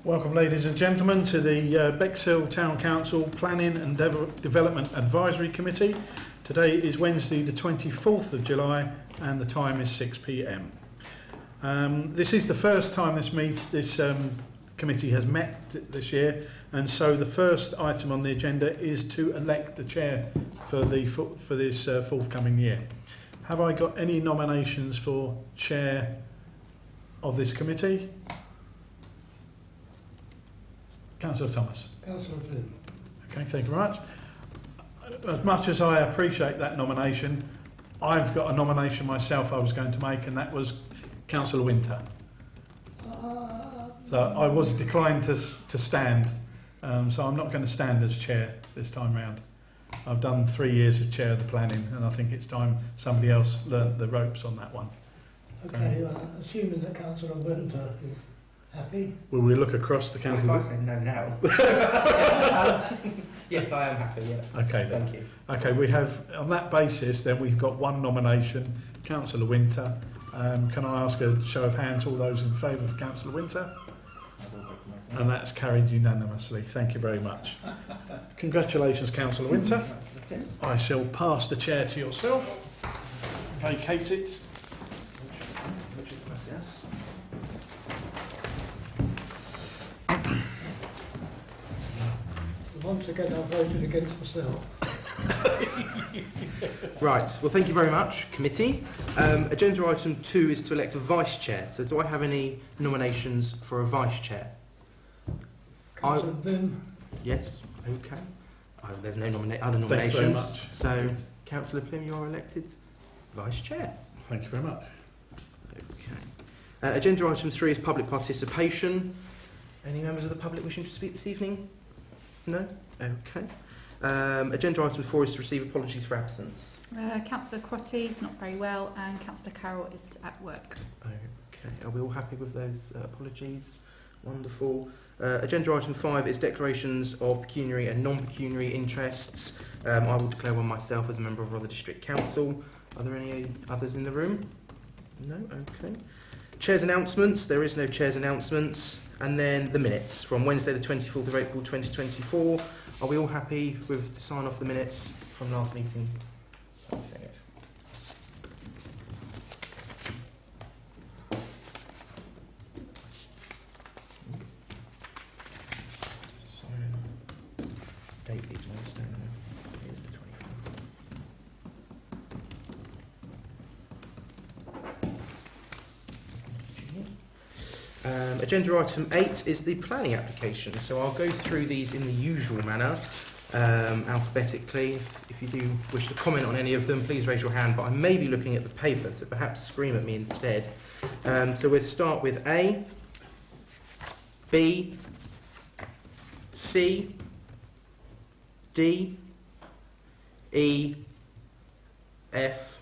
Welcome, ladies and gentlemen, to the Bexhill Town Council Planning and Development Advisory Committee. Today is Wednesday the 24th of July and the time is 6 p.m. This is the first time this committee has met this year, and so the first item on the agenda is to elect the chair for this forthcoming year. Have I got any nominations for chair of this committee? Councillor Thomas. Councillor Flynn. Okay, thank you very much. As much as I appreciate that nomination, I've got a nomination myself I was going to make, and that was Councillor Winter. So I was declined to stand, so I'm not going to stand as chair this time round. I've done 3 years of chair of the planning, and I think it's time somebody else learnt the ropes on that one. Okay, assuming that Councillor Winter is happy. Will we look across the council? I say no now. Yes, I am happy, yeah. Okay then. Thank you. Okay, we have, on that basis, then we've got one nomination, Councillor Winter. Can I ask a show of hands, all those in favour of Councillor Winter? And that's carried unanimously. Thank you very much. Congratulations, Councillor Winter. I shall pass the chair to yourself. Vacate it. Once again, I voted against myself. Right, well, thank you very much, committee. Agenda item 2 is to elect a vice chair. So do I have any nominations for a vice chair? Councillor Flynn. Yes, okay. There's no other nominations. Thank you very much. So, Councillor Plim, you are elected vice chair. Thank you very much. Okay. Agenda item 3 is public participation. Any members of the public wishing to speak this evening? No? Okay. Agenda item 4 is to receive apologies for absence. Councillor Crotty is not very well and Councillor Carroll is at work. Okay. Are we all happy with those apologies? Wonderful. Agenda item 5 is declarations of pecuniary and non-pecuniary interests. I will declare one myself as a member of Rother District Council. Are there any others in the room? No? Okay. Chair's announcements. There is no chair's announcements. And then the minutes from Wednesday the 24th of April 2024. Are we all happy with to sign off the minutes from last meeting? Agenda item 8 is the planning application. So I'll go through these in the usual manner, alphabetically. If you do wish to comment on any of them, please raise your hand, but I may be looking at the paper, so perhaps scream at me instead. So we'll start with A, B, C, D, E, F,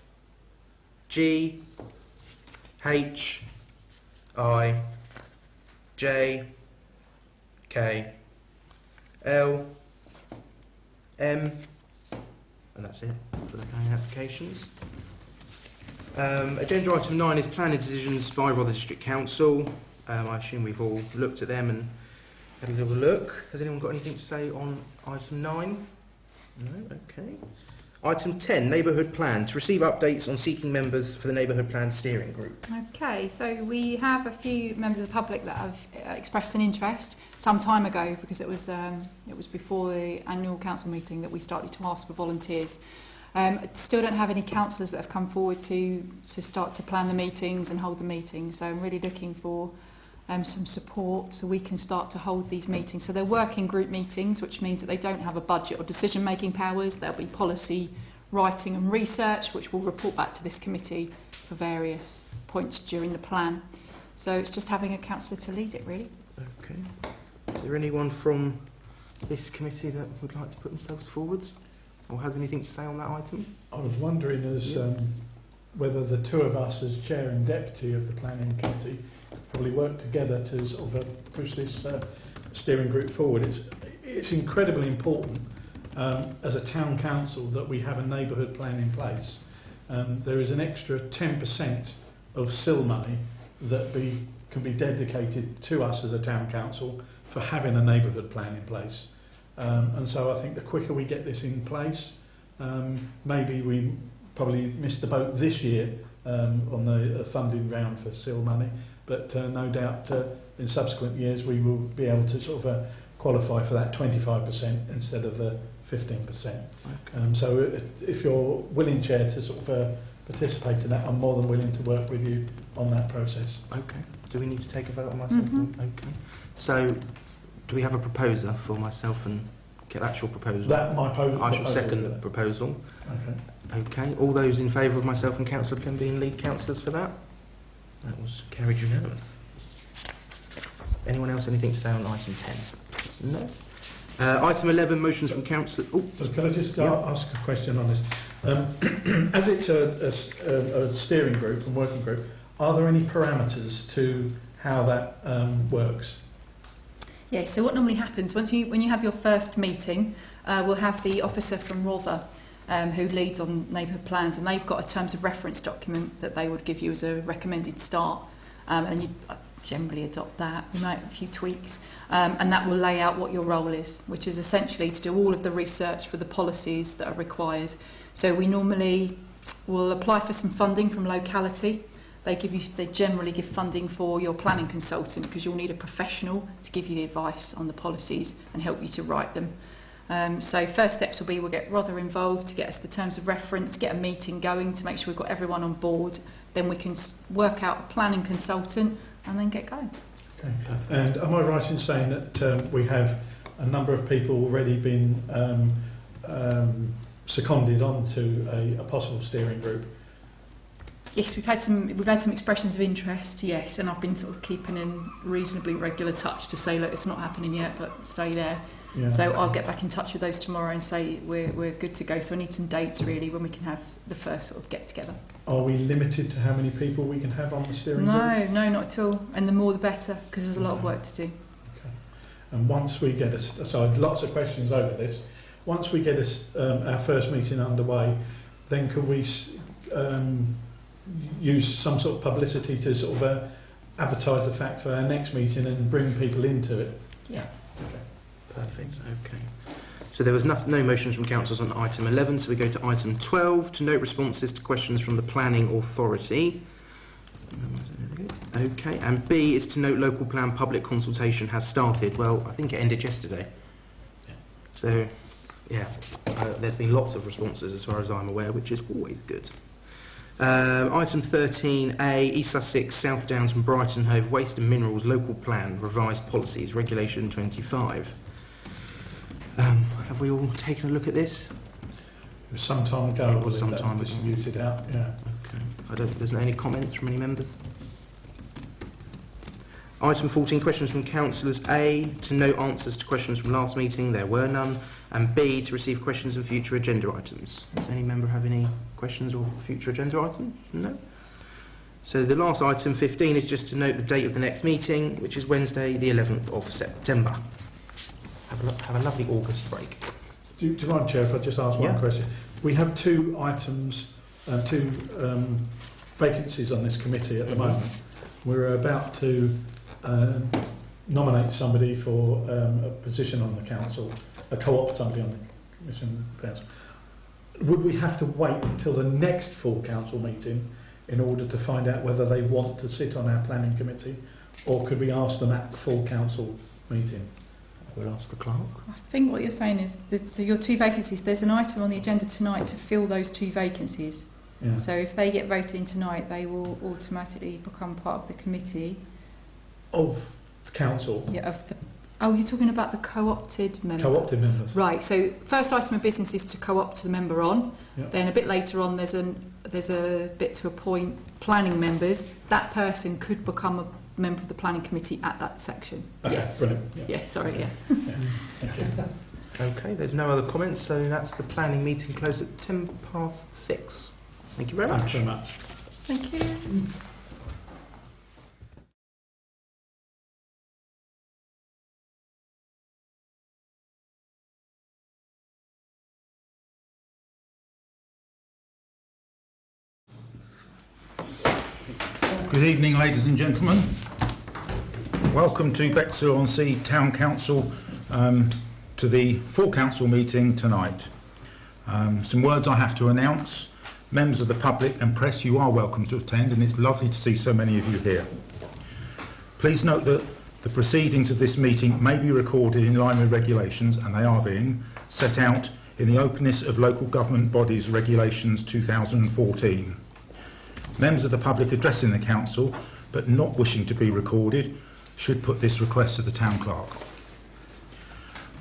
G, H, I, J, K, L, M, and that's it for the planning applications. Agenda item 9 is planning decisions by Rother District Council. I assume we've all looked at them and had a little look. Has anyone got anything to say on item 9? No? Okay. Item 10, Neighbourhood Plan, to receive updates on seeking members for the Neighbourhood Plan Steering Group. Okay, so we have a few members of the public that have expressed an interest some time ago, because it was before the annual council meeting that we started to ask for volunteers. Still don't have any councillors that have come forward to start to plan the meetings and hold the meetings, so I'm really looking for some support so we can start to hold these meetings. So they're working group meetings, which means that they don't have a budget or decision-making powers. There'll be policy writing and research, which will report back to this committee for various points during the plan. So it's just having a councillor to lead it, really. Okay. Is there anyone from this committee that would like to put themselves forwards or has anything to say on that item? I was wondering whether the two of us as chair and deputy of the planning committee probably work together to sort of push this steering group forward. It's incredibly important as a town council that we have a neighbourhood plan in place. There is an extra 10% of SIL money that can be dedicated to us as a town council for having a neighbourhood plan in place. And so I think the quicker we get this in place, maybe we probably missed the boat this year on the funding round for SEAL money, but no doubt in subsequent years we will be able to sort of qualify for that 25% instead of the 15%. Okay. So if you're willing, Chair, to sort of participate in that, I'm more than willing to work with you on that process. Okay. Do we need to take a vote on myself? Okay. So, do we have a proposer for myself and get actual proposal? I shall second the proposal. Okay. Okay. All those in favour of myself and Councillor Pym being lead councillors for that? That was carried unanimous. Anyone else anything to say on item 10? No. Item 11, motions from councillor. Oh, so can I just ask a question on this? As it's a steering group and working group, are there any parameters to how that works? Yeah, so what normally happens, when you have your first meeting, we'll have the officer from Rother who leads on neighbourhood plans, and they've got a terms of reference document that they would give you as a recommended start, and you generally adopt that. We might have a few tweaks, and that will lay out what your role is, which is essentially to do all of the research for the policies that are required. So we normally will apply for some funding from locality. They generally give funding for your planning consultant, because you'll need a professional to give you the advice on the policies and help you to write them. So first steps will be we'll get Rother involved to get us the terms of reference, get a meeting going to make sure we've got everyone on board. Then we can work out a planning consultant and then get going. Okay. And am I right in saying that we have a number of people already been seconded onto a possible steering group? Yes, we've had some expressions of interest, yes, and I've been sort of keeping in reasonably regular touch to say, look, it's not happening yet, but stay there. Yeah. So I'll get back in touch with those tomorrow and say we're good to go. So I need some dates really when we can have the first sort of get together. Are we limited to how many people we can have on the steering group? No, not at all. And the more the better, because there's a lot of work to do. Okay. And once we get lots of questions over this. Once we get our first meeting underway, then could we use some sort of publicity to sort of advertise the fact for our next meeting and bring people into it? Yeah. Okay. Perfect. Okay. So there was no motions from councillors on item 11, so we go to item 12, to note responses to questions from the Planning Authority. Okay, and B is to note local plan public consultation has started. Well, I think it ended yesterday. Yeah. So, yeah, there's been lots of responses as far as I'm aware, which is always good. Item 13A, East Sussex, South Downs and Brighton Hove Waste and Minerals Local Plan, Revised Policies, Regulation 25. Have we all taken a look at this? It was some time ago. It was some time ago. Distributed out, yeah. Okay. There's not any comments from any members? Item 14, questions from councillors. A, to note answers to questions from last meeting, there were none. And B, to receive questions and future agenda items. Does any member have any questions or future agenda items? No? So the last item, 15, is just to note the date of the next meeting, which is Wednesday, the 11th of September. Have a lovely August break. Do you mind, Chair, if I just ask one question? We have two items, two vacancies on this committee at the moment. We're about to nominate somebody for a position on the council, co-opt somebody on the commission council. Would we have to wait until the next full council meeting in order to find out whether they want to sit on our planning committee, or could we ask them at the full council meeting? We'll ask the clerk. I think what you're saying is that so your two vacancies, there's an item on the agenda tonight to fill those two vacancies. Yeah. So if they get voted in tonight, they will automatically become part of the committee. Of the council? Yeah, oh, you're talking about the co-opted member? Co-opted members. Right, so first item of business is to co-opt the member on. Yep. Then a bit later on there's a bit to appoint planning members. That person could become a member of the planning committee at that section. Okay, yes. brilliant. Yeah. Yes, sorry, okay. yeah. Yeah. Thank you. Okay, there's no other comments, so that's the planning meeting closed at 6:10. Thank you very much. Thanks very much. Thank you. Good evening, ladies and gentlemen. Welcome to Bexhill-on-Sea Town Council, to the full council meeting tonight. Some words I have to announce. Members of the public and press, you are welcome to attend, and it's lovely to see so many of you here. Please note that the proceedings of this meeting may be recorded in line with regulations, and they are being set out in the Openness of Local Government Bodies Regulations 2014. Members of the public addressing the council but not wishing to be recorded should put this request to the town clerk.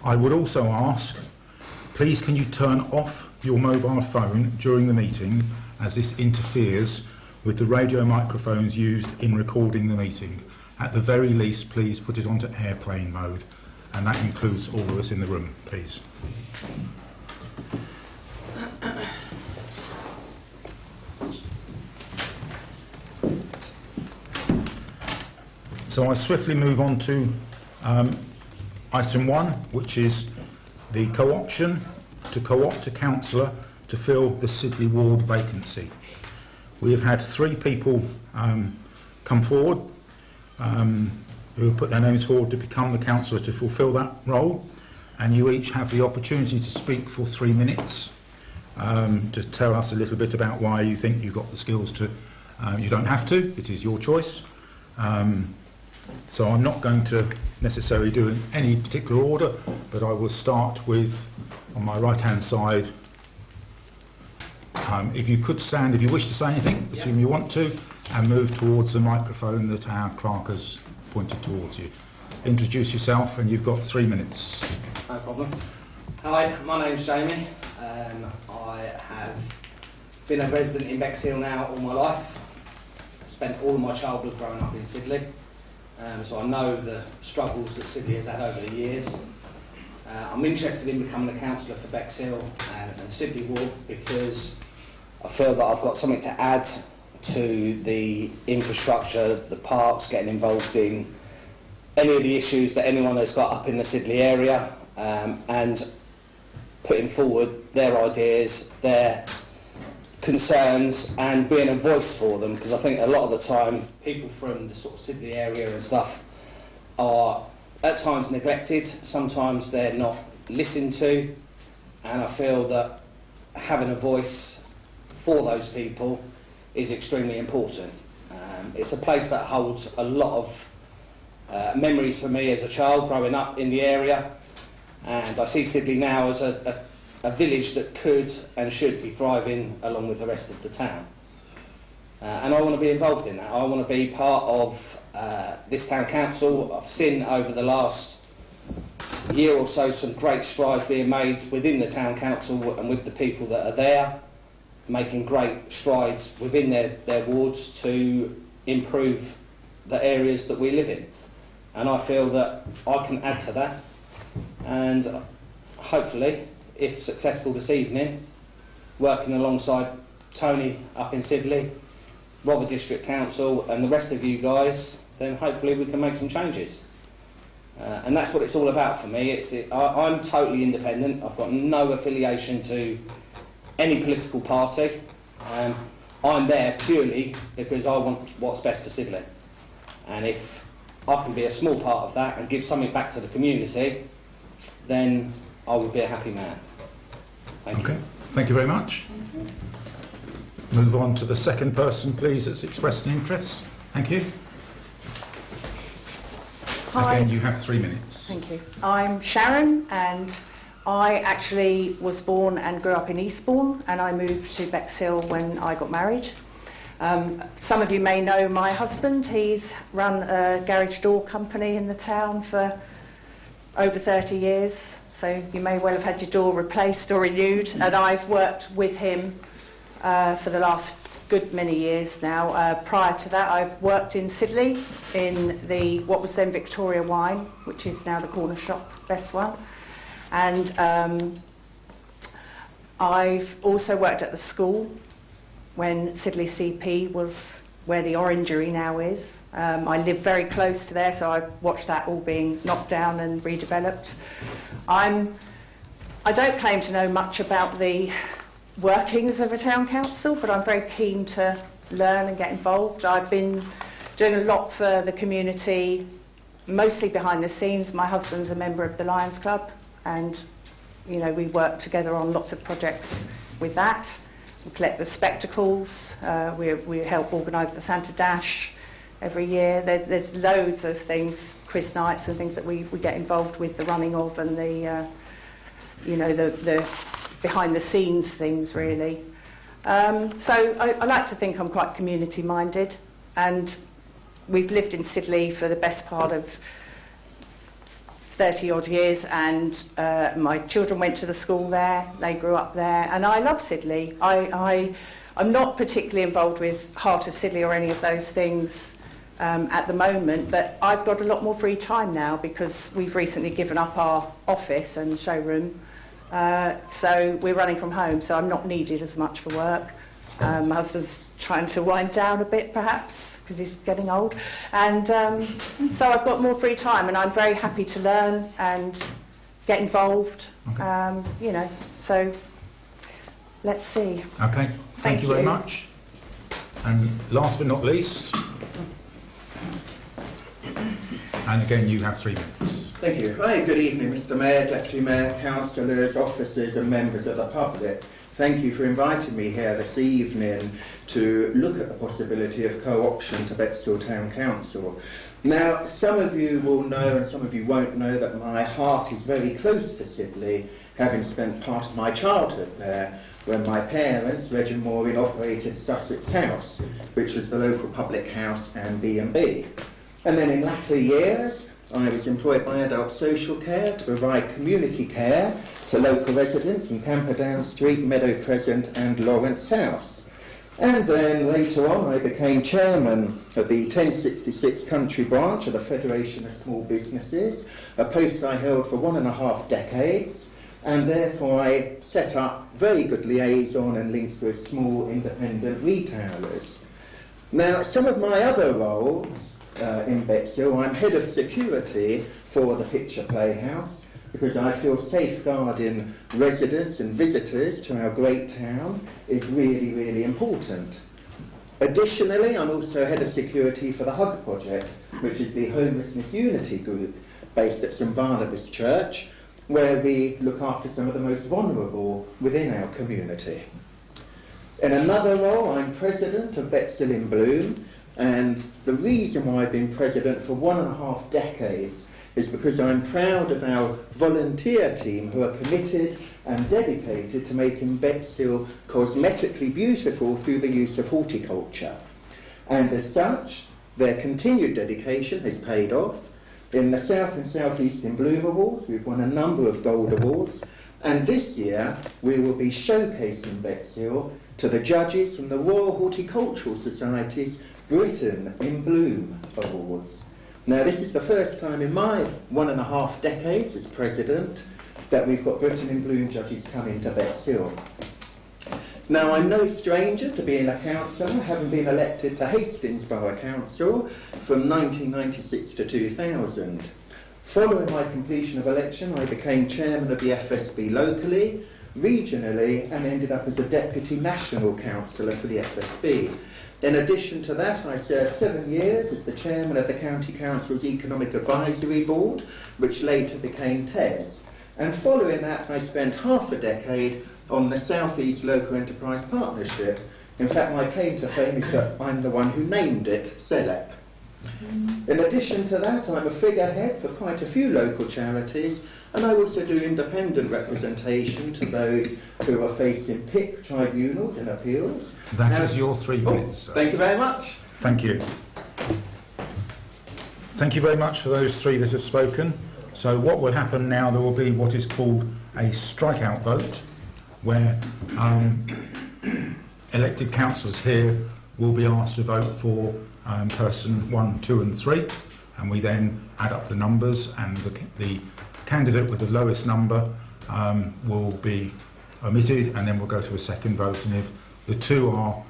I would also ask, please can you turn off your mobile phone during the meeting, as this interferes with the radio microphones used in recording the meeting. At the very least, please put it onto airplane mode, and that includes all of us in the room, please. So I swiftly move on to item 1, which is the co-option to co-opt a councillor to fill the Sidley ward vacancy. We have had 3 people come forward who have put their names forward to become the councillor to fulfil that role, and you each have the opportunity to speak for 3 minutes. Just tell us a little bit about why you think you've got the skills to. You don't have to, it is your choice. So I'm not going to necessarily do in any particular order, but I will start with, on my right hand side, if you could stand if you wish to say anything, assume you want to, and move towards the microphone that our clerk has pointed towards you. Introduce yourself, and you've got 3 minutes. No problem. Hi, my name's Jamie. I have been a resident in Bexhill now all my life. Spent all of my childhood growing up in Sidley. So I know the struggles that Sidley has had over the years. I'm interested in becoming a councillor for Bexhill and Sidley Ward because I feel that I've got something to add to the infrastructure, the parks, getting involved in any of the issues that anyone has got up in the Sidley area, and putting forward their ideas, their concerns, and being a voice for them, because I think a lot of the time people from the sort of Sidley area and stuff are at times neglected, sometimes they're not listened to, and I feel that having a voice for those people is extremely important. It's a place that holds a lot of memories for me as a child growing up in the area, and I see Sidley now as a village that could and should be thriving along with the rest of the town. And I want to be involved in that. I want to be part of this town council. I've seen over the last year or so some great strides being made within the town council and with the people that are there, making great strides within their wards to improve the areas that we live in. And I feel that I can add to that, and hopefully, if successful this evening, working alongside Tony up in Sidley, Rother District Council and the rest of you guys, then hopefully we can make some changes. And that's what it's all about for me. I'm totally independent. I've got no affiliation to any political party. I'm there purely because I want what's best for Sidley. And if I can be a small part of that and give something back to the community, then I would be a happy man. Thank you. Thank you very much. Move on to the second person, please, that's expressed an interest. Thank you. Hi. Again, you have 3 minutes. Thank you. I'm Sharon, and I actually was born and grew up in Eastbourne, and I moved to Bexhill when I got married. Some of you may know my husband. He's run a garage door company in the town for over 30 years. So you may well have had your door replaced or renewed, and I've worked with him for the last good many years now. Prior to that, I've worked in Sidley in what was then Victoria Wine, which is now the corner shop, best one. And I've also worked at the school when Sidley CP was where the Orangery now is. I live very close to there, so I watched that all being knocked down and redeveloped. I don't claim to know much about the workings of a town council, but I'm very keen to learn and get involved. I've been doing a lot for the community mostly behind the scenes. My husband's a member of the Lions Club, and you know, we work together on lots of projects with that. We collect the spectacles, we help organise the Santa Dash every year. There's loads of things, quiz nights and things that we get involved with, the running of and the you know, the behind the scenes things really. So I like to think I'm quite community minded, and we've lived in Sidley for the best part of 30 odd years, and my children went to the school there, they grew up there, and I love Sidley. I'm not particularly involved with Heart of Sidley or any of those things at the moment, but I've got a lot more free time now because we've recently given up our office and showroom, so we're running from home, so I'm not needed as much for work. My husband's trying to wind down a bit perhaps because he's getting old, and so I've got more free time, and I'm very happy to learn and get involved. Okay. You know, so let's see. Okay, thank you very much. And last but not least, and again you have 3 minutes. Thank you. Hi, good evening, Mr. Mayor, Deputy Mayor, councillors, officers and members of the public. Thank you for inviting me here this evening to look at the possibility of co-option to Bexhill Town Council. Now, some of you will know and some of you won't know that my heart is very close to Sidley, having spent part of my childhood there when my parents, Reg and Maureen, operated Sussex House, which was the local public house and B&B. And then in latter years, I was employed by Adult Social Care to provide community care to local residents in Camperdown Street, Meadow Crescent and Lawrence House. And then later on I became chairman of the 1066 Country Branch of the Federation of Small Businesses, a post I held for 1.5 decades, and therefore I set up very good liaison and links with small independent retailers. Now, some of my other roles in Bexhill, I'm head of security for the Picture Playhouse, because I feel safeguarding residents and visitors to our great town is really, really important. Additionally, I'm also head of security for the Hug Project, which is the homelessness unity group based at St Barnabas Church, where we look after some of the most vulnerable within our community. In another role, I'm president of Bexhill in Bloom, and the reason why I've been president for 1.5 decades is because I'm proud of our volunteer team who are committed and dedicated to making Bexhill cosmetically beautiful through the use of horticulture. And as such, their continued dedication has paid off. In the South and South East in Bloom Awards, we've won a number of gold awards, and this year we will be showcasing Bexhill to the judges from the Royal Horticultural Society's Britain in Bloom Awards. Now, this is the first time in my 1.5 decades as president that we've got Britain in Bloom judges coming to Bexhill. Now, I'm no stranger to being a councillor, having been elected to Hastings Borough Council from 1996 to 2000. Following my completion of election, I became chairman of the FSB locally, regionally, and ended up as a deputy national councillor for the FSB. In addition to that, I served 7 years as the chairman of the County Council's Economic Advisory Board, which later became TES. And following that, I spent half a decade on the South East Local Enterprise Partnership. In fact, my claim to fame is that I'm the one who named it CELEP. In addition to that, I'm a figurehead for quite a few local charities, and I also do independent representation to those who are facing PIC tribunals and appeals. That is your 3 minutes. Sir. Thank you very much. Thank you. Thank you very much for those 3 that have spoken. So what will happen now, there will be what is called a strikeout vote, where elected councillors here will be asked to vote for person 1, 2 and 3, and we then add up the numbers, and the candidate with the lowest number will be omitted, and then we'll go to a second vote, and if the 2 are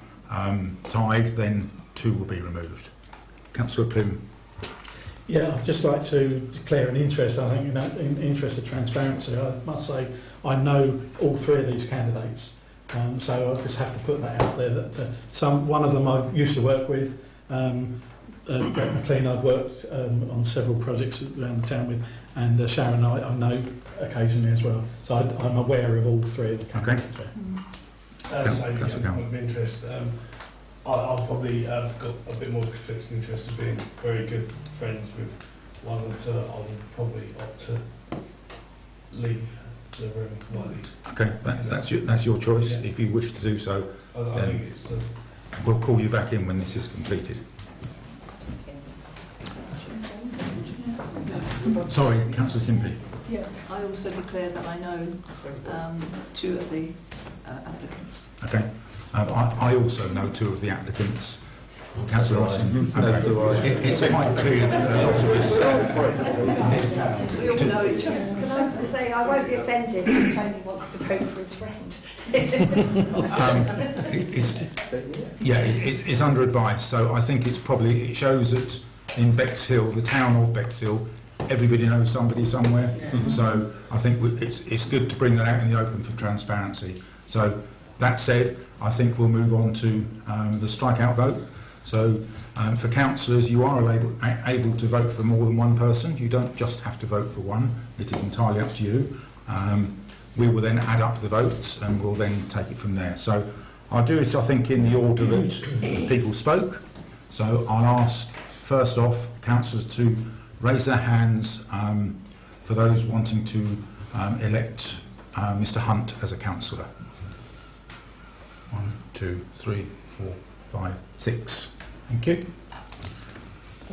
tied, then 2 will be removed. Councillor Plym. Yeah, I'd just like to declare an interest. I think in interest of transparency, I must say I know all 3 of these candidates, so I just have to put that out there that one of them I used to work with, Brett McLean I've worked on several projects around the town with, and Sharon I know occasionally as well. So I'm aware of all three of the candidates. Okay. So of interest, I've probably got a bit more conflicting interest of being very good friends with one, so I would probably opt to leave the room like this. Okay, that's your choice. Yeah. If you wish to do so, I think it's we'll call you back in when this is completed. Sorry, Councillor Timpey. I also declare that I know two of the applicants. Okay. I also know two of the applicants. Councillor Austin. Okay. It's quite clear that a lot of We all know each other. Can I just say, I won't be offended if Tony wants to vote for his friend. it's under advice, so I think it shows that in Bexhill, the town of Bexhill, everybody knows somebody somewhere. So I think it's good to bring that out in the open for transparency. So that said, I think we'll move on to the strikeout vote. So for councillors, you are able to vote for more than one person. You don't just have to vote for one. It is entirely up to you. We will then add up the votes and we'll then take it from there. So I'll do it, I think, in the order that people spoke. So I'll ask, first off, councillors to raise their hands for those wanting to elect Mr Hunt as a councillor. 1, 2, 3, 4, 5, 6. Thank you.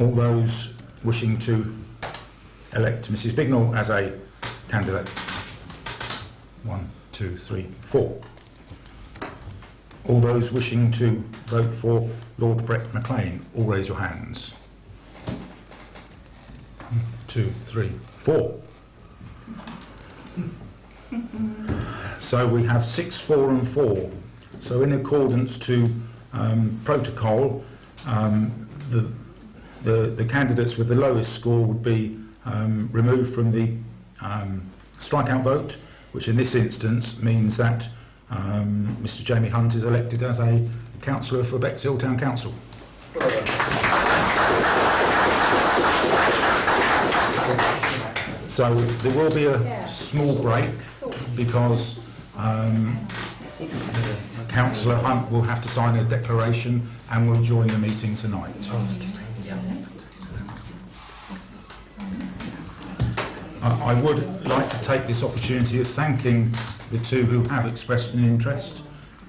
All those wishing to elect Mrs Bignell as a candidate. 1, 2, 3, 4. All those wishing to vote for Lord Brett McLean, all raise your hands. 1, 2, 3, 4. So we have 6, 4 and 4. So in accordance to protocol, the candidates with the lowest score would be removed from the strikeout vote, which in this instance means that Mr Jamie Hunt is elected as a councillor for Bexhill Town Council. So there will be a small break because Councillor Hunt will have to sign a declaration and will join the meeting tonight. I would like to take this opportunity of thanking the two who have expressed an interest.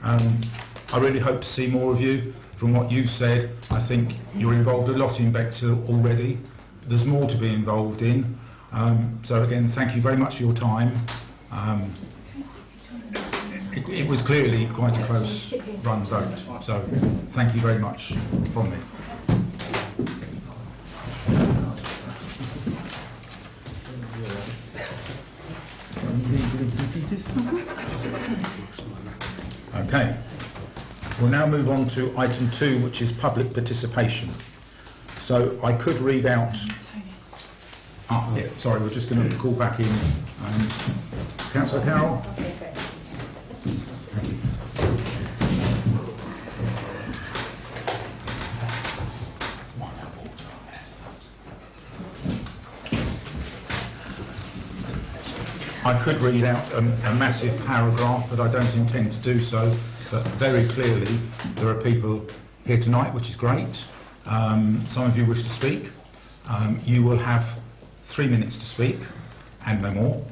I really hope to see more of you. From what you've said, I think you're involved a lot in Bexhill already. There's more to be involved in. So again, thank you very much for your time. It was clearly quite a close run vote, so thank you very much from me. Okay, we'll now move on to item 2, which is public participation. So I could read out... yeah, sorry, we're just going to call back in Councillor Carroll. Thank you. I could read out a massive paragraph, but I don't intend to do so. But very clearly, there are people here tonight, which is great. Some of you wish to speak. You will have 3 minutes to speak, and no more,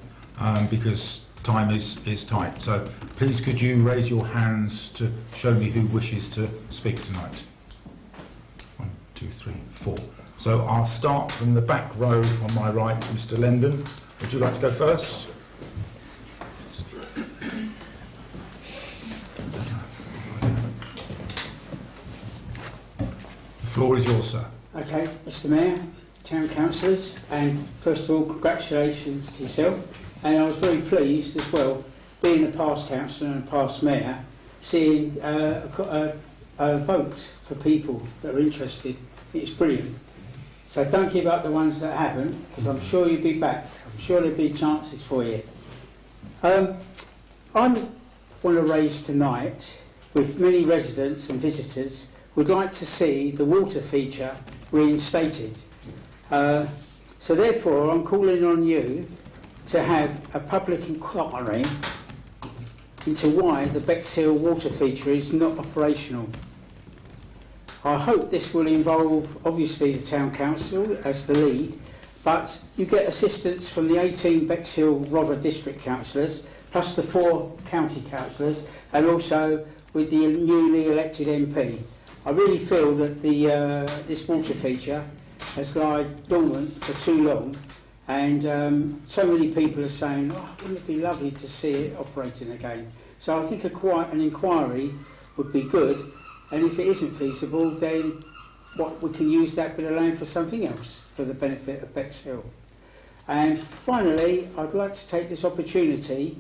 because time is tight. So please could you raise your hands to show me who wishes to speak tonight. 1, 2, 3, 4. So I'll start from the back row on my right, Mr Lendon. Would you like to go first? The floor is yours, sir. Okay, Mr Mayor, Town Councillors, and first of all, congratulations to yourself. And I was very pleased as well, being a past councillor and a past mayor, seeing votes for people that are interested. It's brilliant. So don't give up the ones that haven't, because I'm sure you'll be back. I'm sure there'll be chances for you. I want to raise tonight, with many residents and visitors, would like to see the water feature reinstated. So therefore, I'm calling on you to have a public inquiry into why the Bexhill water feature is not operational. I hope this will involve, obviously, the Town Council as the lead, but you get assistance from the 18 Bexhill-Rother district councillors, plus the 4 county councillors, and also with the newly elected MP. I really feel that this water feature has lied dormant for too long, and so many people are saying, oh, wouldn't it be lovely to see it operating again? So I think an inquiry would be good, and if it isn't feasible, then we can use that bit of land for something else for the benefit of Bexhill. And finally, I'd like to take this opportunity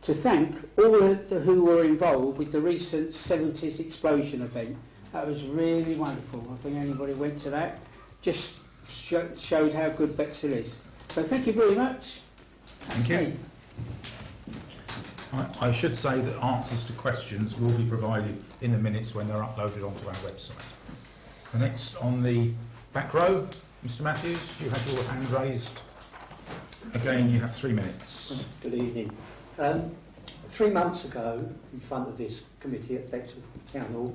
to thank all who were involved with the recent 70s explosion event. That was really wonderful. I think anybody went to that. Just showed how good Bexhill is. So thank you very much. Thank you. I should say that answers to questions will be provided in the minutes when they're uploaded onto our website. The next on the back row, Mr Matthews, you have your hand raised. Again, you have 3 minutes. Good evening. 3 months ago, in front of this committee at Bexhill Town Hall,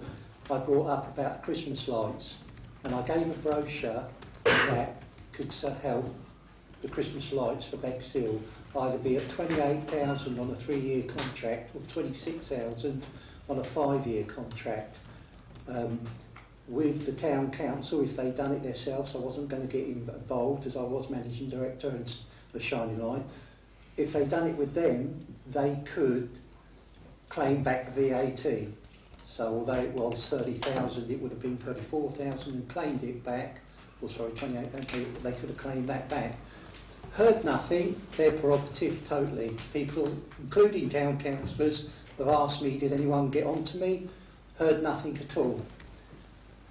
I brought up about Christmas lights, and I gave a brochure that could help the Christmas lights for Bexhill either be at 28,000 on a 3-year contract or 26,000 on a 5-year contract. With the town council, if they'd done it themselves, I wasn't going to get involved as I was managing director and the Shining Light. If they'd done it with them, they could claim back the VAT. So although it was 30,000, it would have been 34,000 and claimed it back. Or sorry, 28,000, they could have claimed that back. Heard nothing, their prerogative totally. People, including town councillors, have asked me, did anyone get on to me? Heard nothing at all.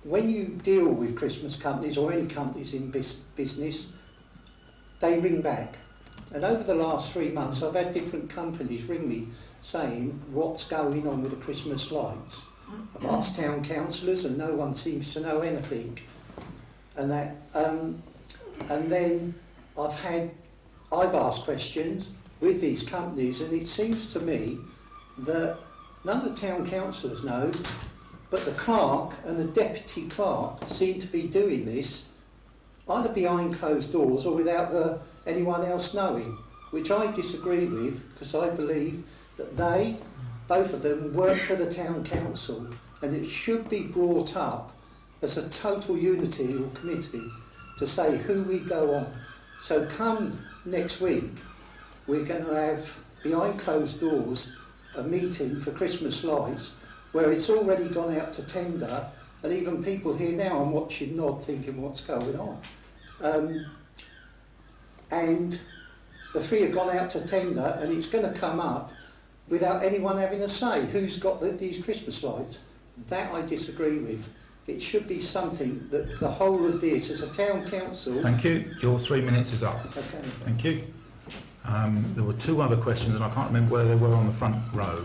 When you deal with Christmas companies or any companies in business, they ring back. And over the last 3 months, I've had different companies ring me saying what's going on with the Christmas lights. I've asked town councillors and no one seems to know anything. And that, and then I've asked questions with these companies, and it seems to me that none of the town councillors know, but the clerk and the deputy clerk seem to be doing this either behind closed doors or without anyone else knowing, which I disagree with, because I believe that both of them, work for the town council, and it should be brought up as a total unity or committee to say who we go on. So come next week, we're going to have, behind closed doors, a meeting for Christmas lights where it's already gone out to tender, and even people here now, I'm watching nod thinking what's going on. And the 3 have gone out to tender, and it's going to come up without anyone having a say. Who's got these Christmas lights? That I disagree with. It should be something that the whole of this, as a town council... Thank you. Your 3 minutes is up. Okay. Thank you. There were 2 other questions, and I can't remember where they were on the front row.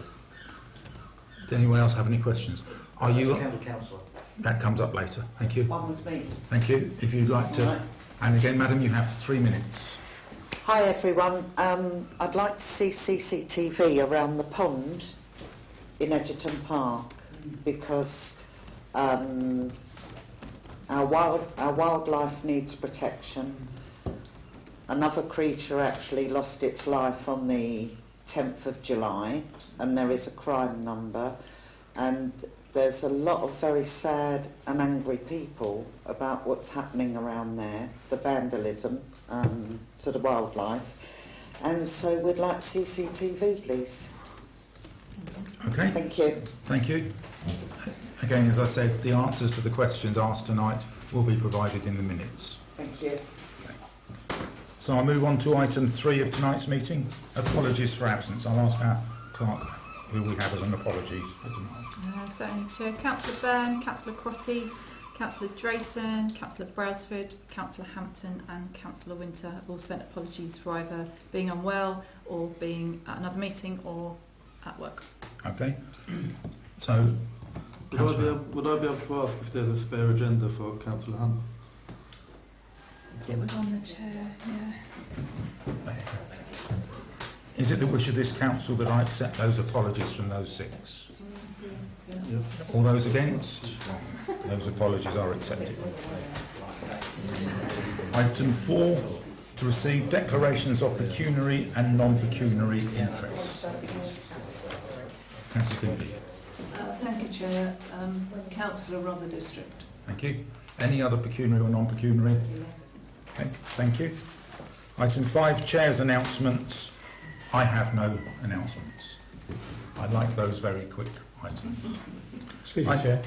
Did anyone else have any questions? Are you... Councillor. That comes up later. Thank you. One was me. Thank you. If you'd like to... Right. And again, madam, you have 3 minutes. Hi everyone. I'd like to see CCTV around the pond in Edgerton Park because our wildlife needs protection. Another creature actually lost its life on the 10th of July, and there is a crime number, and there's a lot of very sad and angry people about what's happening around there, the vandalism to the wildlife, and so we'd like CCTV, please. Okay. Thank you. Thank you. Again, as I said, the answers to the questions asked tonight will be provided in the minutes. Thank you. So I'll move on to item 3 of tonight's meeting. Apologies for absence. I'll ask our clerk who we have as an apologies for tonight. Certainly, Chair. Councillor Byrne, Councillor Crotty, Councillor Drayson, Councillor Brailsford, Councillor Hampton and Councillor Winter have all sent apologies for either being unwell or being at another meeting or at work. Okay. So, would I be able to ask if there's a spare agenda for Councillor Hunt? It was on the chair, yeah. Is it the wish of this council that I accept those apologies from those 6? All those against? Those apologies are accepted. Item 4, to receive declarations of pecuniary and non-pecuniary interest. Councillor Digby. Thank you, Chair. Councillor Rother District. Thank you. Any other pecuniary or non-pecuniary? Okay, thank you. Item 5, Chair's announcements. I have no announcements. I like those very quick items. Excuse me, Chair.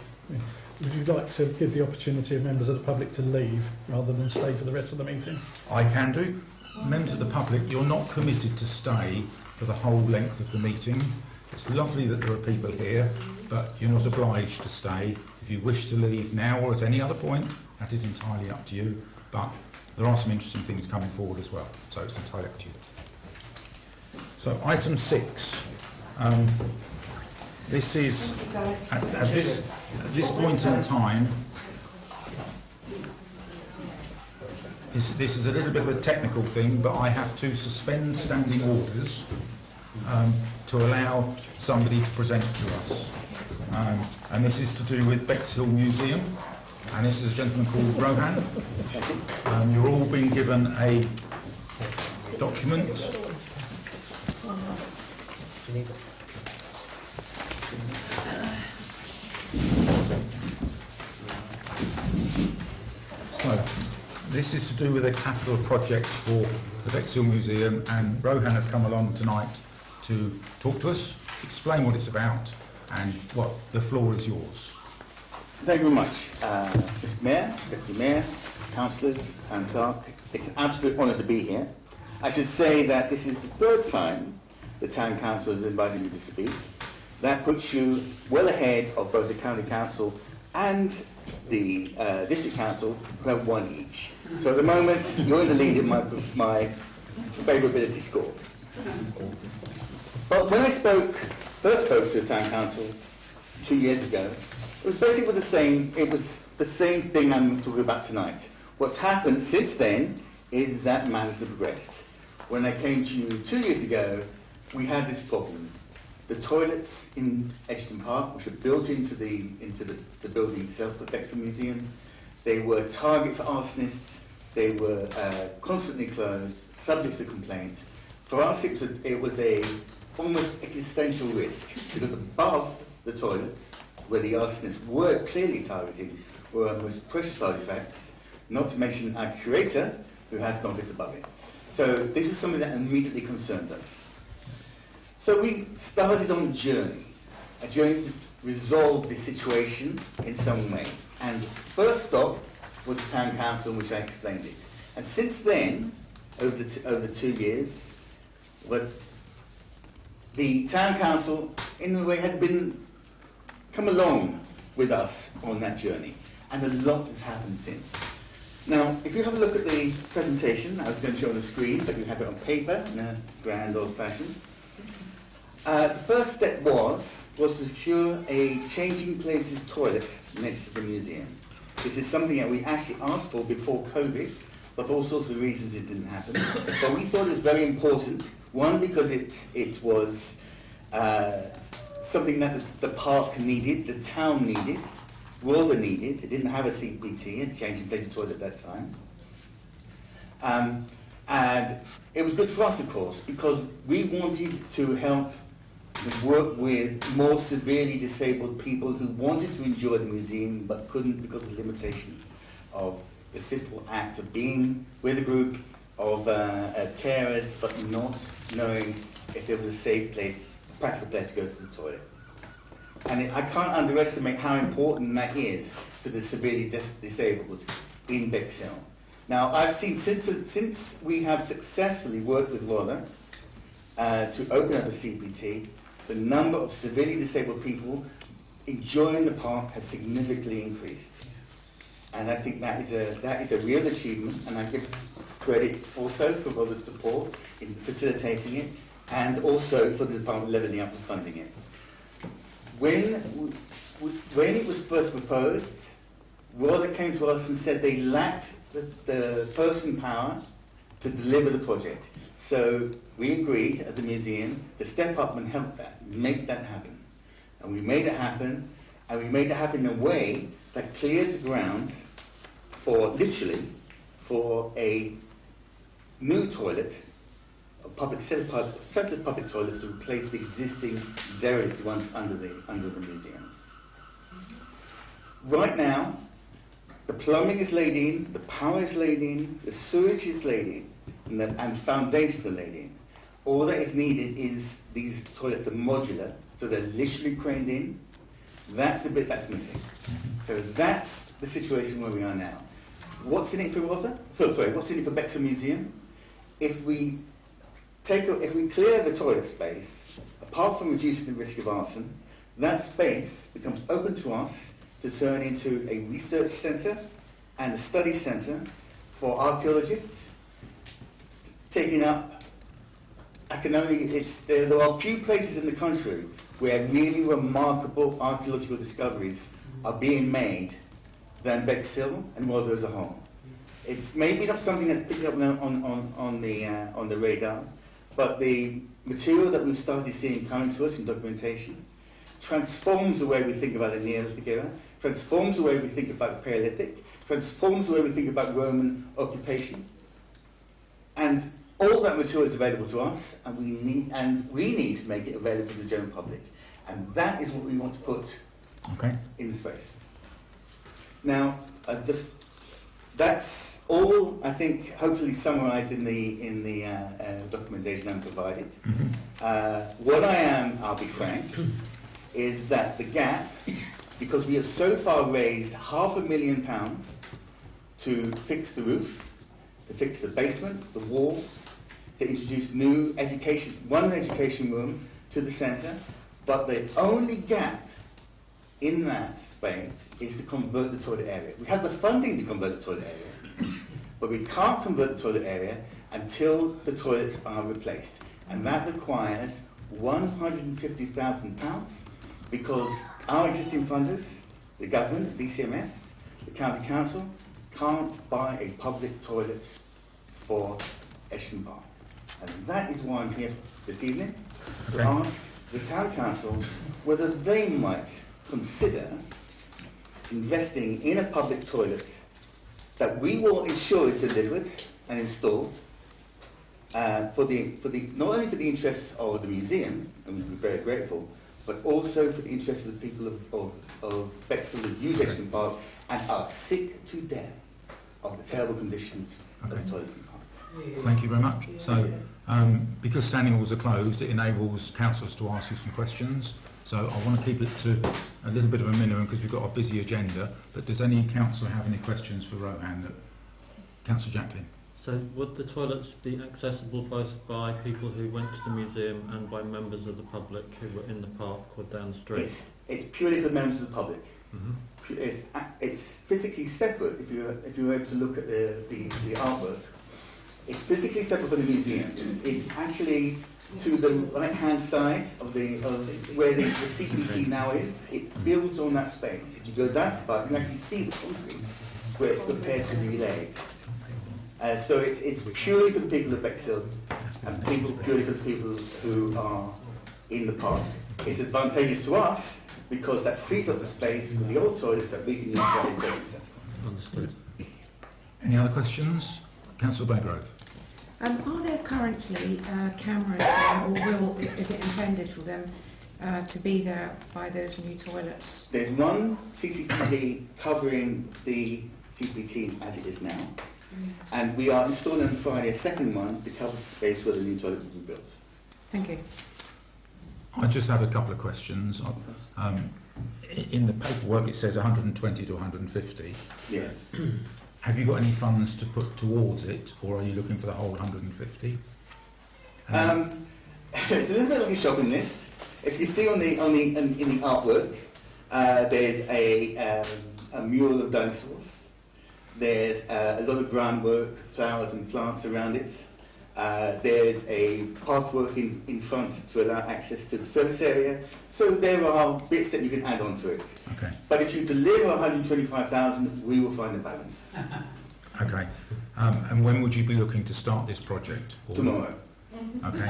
Would you like to give the opportunity of members of the public to leave rather than stay for the rest of the meeting? I can do. Members of the public, you're not permitted to stay for the whole length of the meeting. It's lovely that there are people here, but you're not obliged to stay. If you wish to leave now or at any other point, that is entirely up to you. But there are some interesting things coming forward as well, so it's entirely up to you. So item 6. This is at this point in time. This is a little bit of a technical thing, but I have to suspend standing orders to allow somebody to present to us. And this is to do with Bexhill Museum, and this is a gentleman called Rohan. You're all being given a document. So, this is to do with a capital project for the Bexhill Museum, and Rohan has come along tonight to talk to us, explain what it's about, and what the floor is yours. Thank you very much, Mr. Mayor, Deputy Mayor, Councillors and Clerk. It's an absolute honour to be here. I should say that this is the 3rd time the Town Council has invited me to speak. That puts you well ahead of both the County Council and the District Council, who have 1 each. So at the moment, you're in the lead in my favourability score. But when I first spoke to the Town Council 2 years ago, it was basically the same thing I'm talking about tonight. What's happened since then is that matters have progressed. When I came to you 2 years ago, we had this problem. The toilets in Edgerton Park, which are built into the building itself, the Bexhill Museum, they were target for arsonists. They were constantly closed, subject to complaint. For us, it was a almost existential risk, because above the toilets, where the arsonists were clearly targeting, were our most precious artifacts, not to mention our curator, who has an office above it. So this is something that immediately concerned us. So we started on a journey to resolve this situation in some way. And first stop was the Town Council, in which I explained it. And since then, over 2 years, the Town Council, in a way, has come along with us on that journey. And a lot has happened since. Now, if you have a look at the presentation, I was going to show on the screen, but you have it on paper in a grand old fashion. The first step was to secure a changing places toilet next to the museum. This is something that we actually asked for before COVID, but for all sorts of reasons it didn't happen. But we thought it was very important. One, because it was something that the park needed, the town needed, Rother needed. It didn't have a CPT, a changing places toilet at that time. And it was good for us, of course, because we wanted to help work with more severely disabled people who wanted to enjoy the museum but couldn't because of the limitations of the simple act of being with a group of carers but not knowing if there was a safe place, a practical place to go to the toilet. And I can't underestimate how important that is to the severely disabled in Bexhill. Now, I've seen, since we have successfully worked with Rother to open up a CPT, the number of severely disabled people enjoying the park has significantly increased. And I think that is a real achievement, and I give credit also for Rother's support in facilitating it, and also for the department levelling up and funding it. When it was first proposed, rather came to us and said they lacked the person power to deliver the project. So we agreed as a museum to step up and help that, make that happen. And we made it happen, and we made it happen in a way that cleared the ground for, literally, for a new toilet, a public set of public toilets to replace the existing derelict ones under the museum. Right now, the plumbing is laid in, the power is laid in, the sewage is laid in, and foundations are laid in. All that is needed is these toilets are modular, so they're literally craned in. That's the bit that's missing. So that's the situation where we are now. What's in it for Rother? What's in it for Bexhill Museum? If we clear the toilet space, apart from reducing the risk of arson, that space becomes open to us to turn into a research centre and a study centre for archaeologists, taking up, there are few places in the country where really remarkable archaeological discoveries are being made than Bexhill and Rother as a whole. It's maybe not something that's picked up on the radar, but the material that we've started seeing coming to us in documentation transforms the way we think about the Neolithic era, transforms the way we think about the Paleolithic, transforms the way we think about Roman occupation. And all that material is available to us, and we need to make it available to the general public. And that is what we want to put in space. Now, that's all, I think, hopefully summarised in the documentation I'm provided. What I am, I'll be frank, is that the gap, because we have so far raised £500,000 to fix the roof, to fix the basement, the walls, to introduce new one education room to the centre, but the only gap in that space is to convert the toilet area. We have the funding to convert the toilet area, but we can't convert the toilet area until the toilets are replaced. And that requires £150,000 because our existing funders, the government, DCMS, the county council, can't buy a public toilet for Eshton Park. And that is why I'm here this evening to ask the town council whether they might consider investing in a public toilet that we will ensure is delivered and installed not only for the interests of the museum, and we'd be very grateful, but also for the interests of the people of Bexhill who use Eshton Park and are sick to death of the terrible conditions of the toilets in the park. Thank you very much. So, because standing orders are closed, it enables councillors to ask you some questions. So I want to keep it to a little bit of a minimum because we've got a busy agenda. But does any councillor have any questions for Rohan? Councillor Jacklin. So would the toilets be accessible both by people who went to the museum and by members of the public who were in the park or down the street? It's purely for members of the public. It's physically separate. If you were able to look at the artwork, it's physically separate from the museum. It's actually to the right-hand side of where the CCT now is. It builds on that space. If you go that far, you can actually see the concrete where it's prepared to be laid. So it's purely for the people of Bexhill and purely for the people who are in the park. It's advantageous to us because that frees up the space for the old toilets that we can use for the education centre. Understood. Any other questions? Councillor Baygrove. Are there currently cameras there, or is it intended for them to be there by those new toilets? There's one CCTV covering the CPT as it is now, and we are installing on Friday a second one to cover the space where the new toilet will be built. Thank you. I just have a couple of questions. In the paperwork it says 120 to 150. Yes. Have you got any funds to put towards it, or are you looking for the whole 150? It's a little bit like a shopping list. If you see in the artwork, there's a mural of dinosaurs. There's a lot of groundwork, flowers and plants around it. There's a pathwork in front to allow access to the service area. So there are bits that you can add on to it. Okay. But if you deliver 125,000, we will find a balance. Okay. And when would you be looking to start this project? Tomorrow. Okay.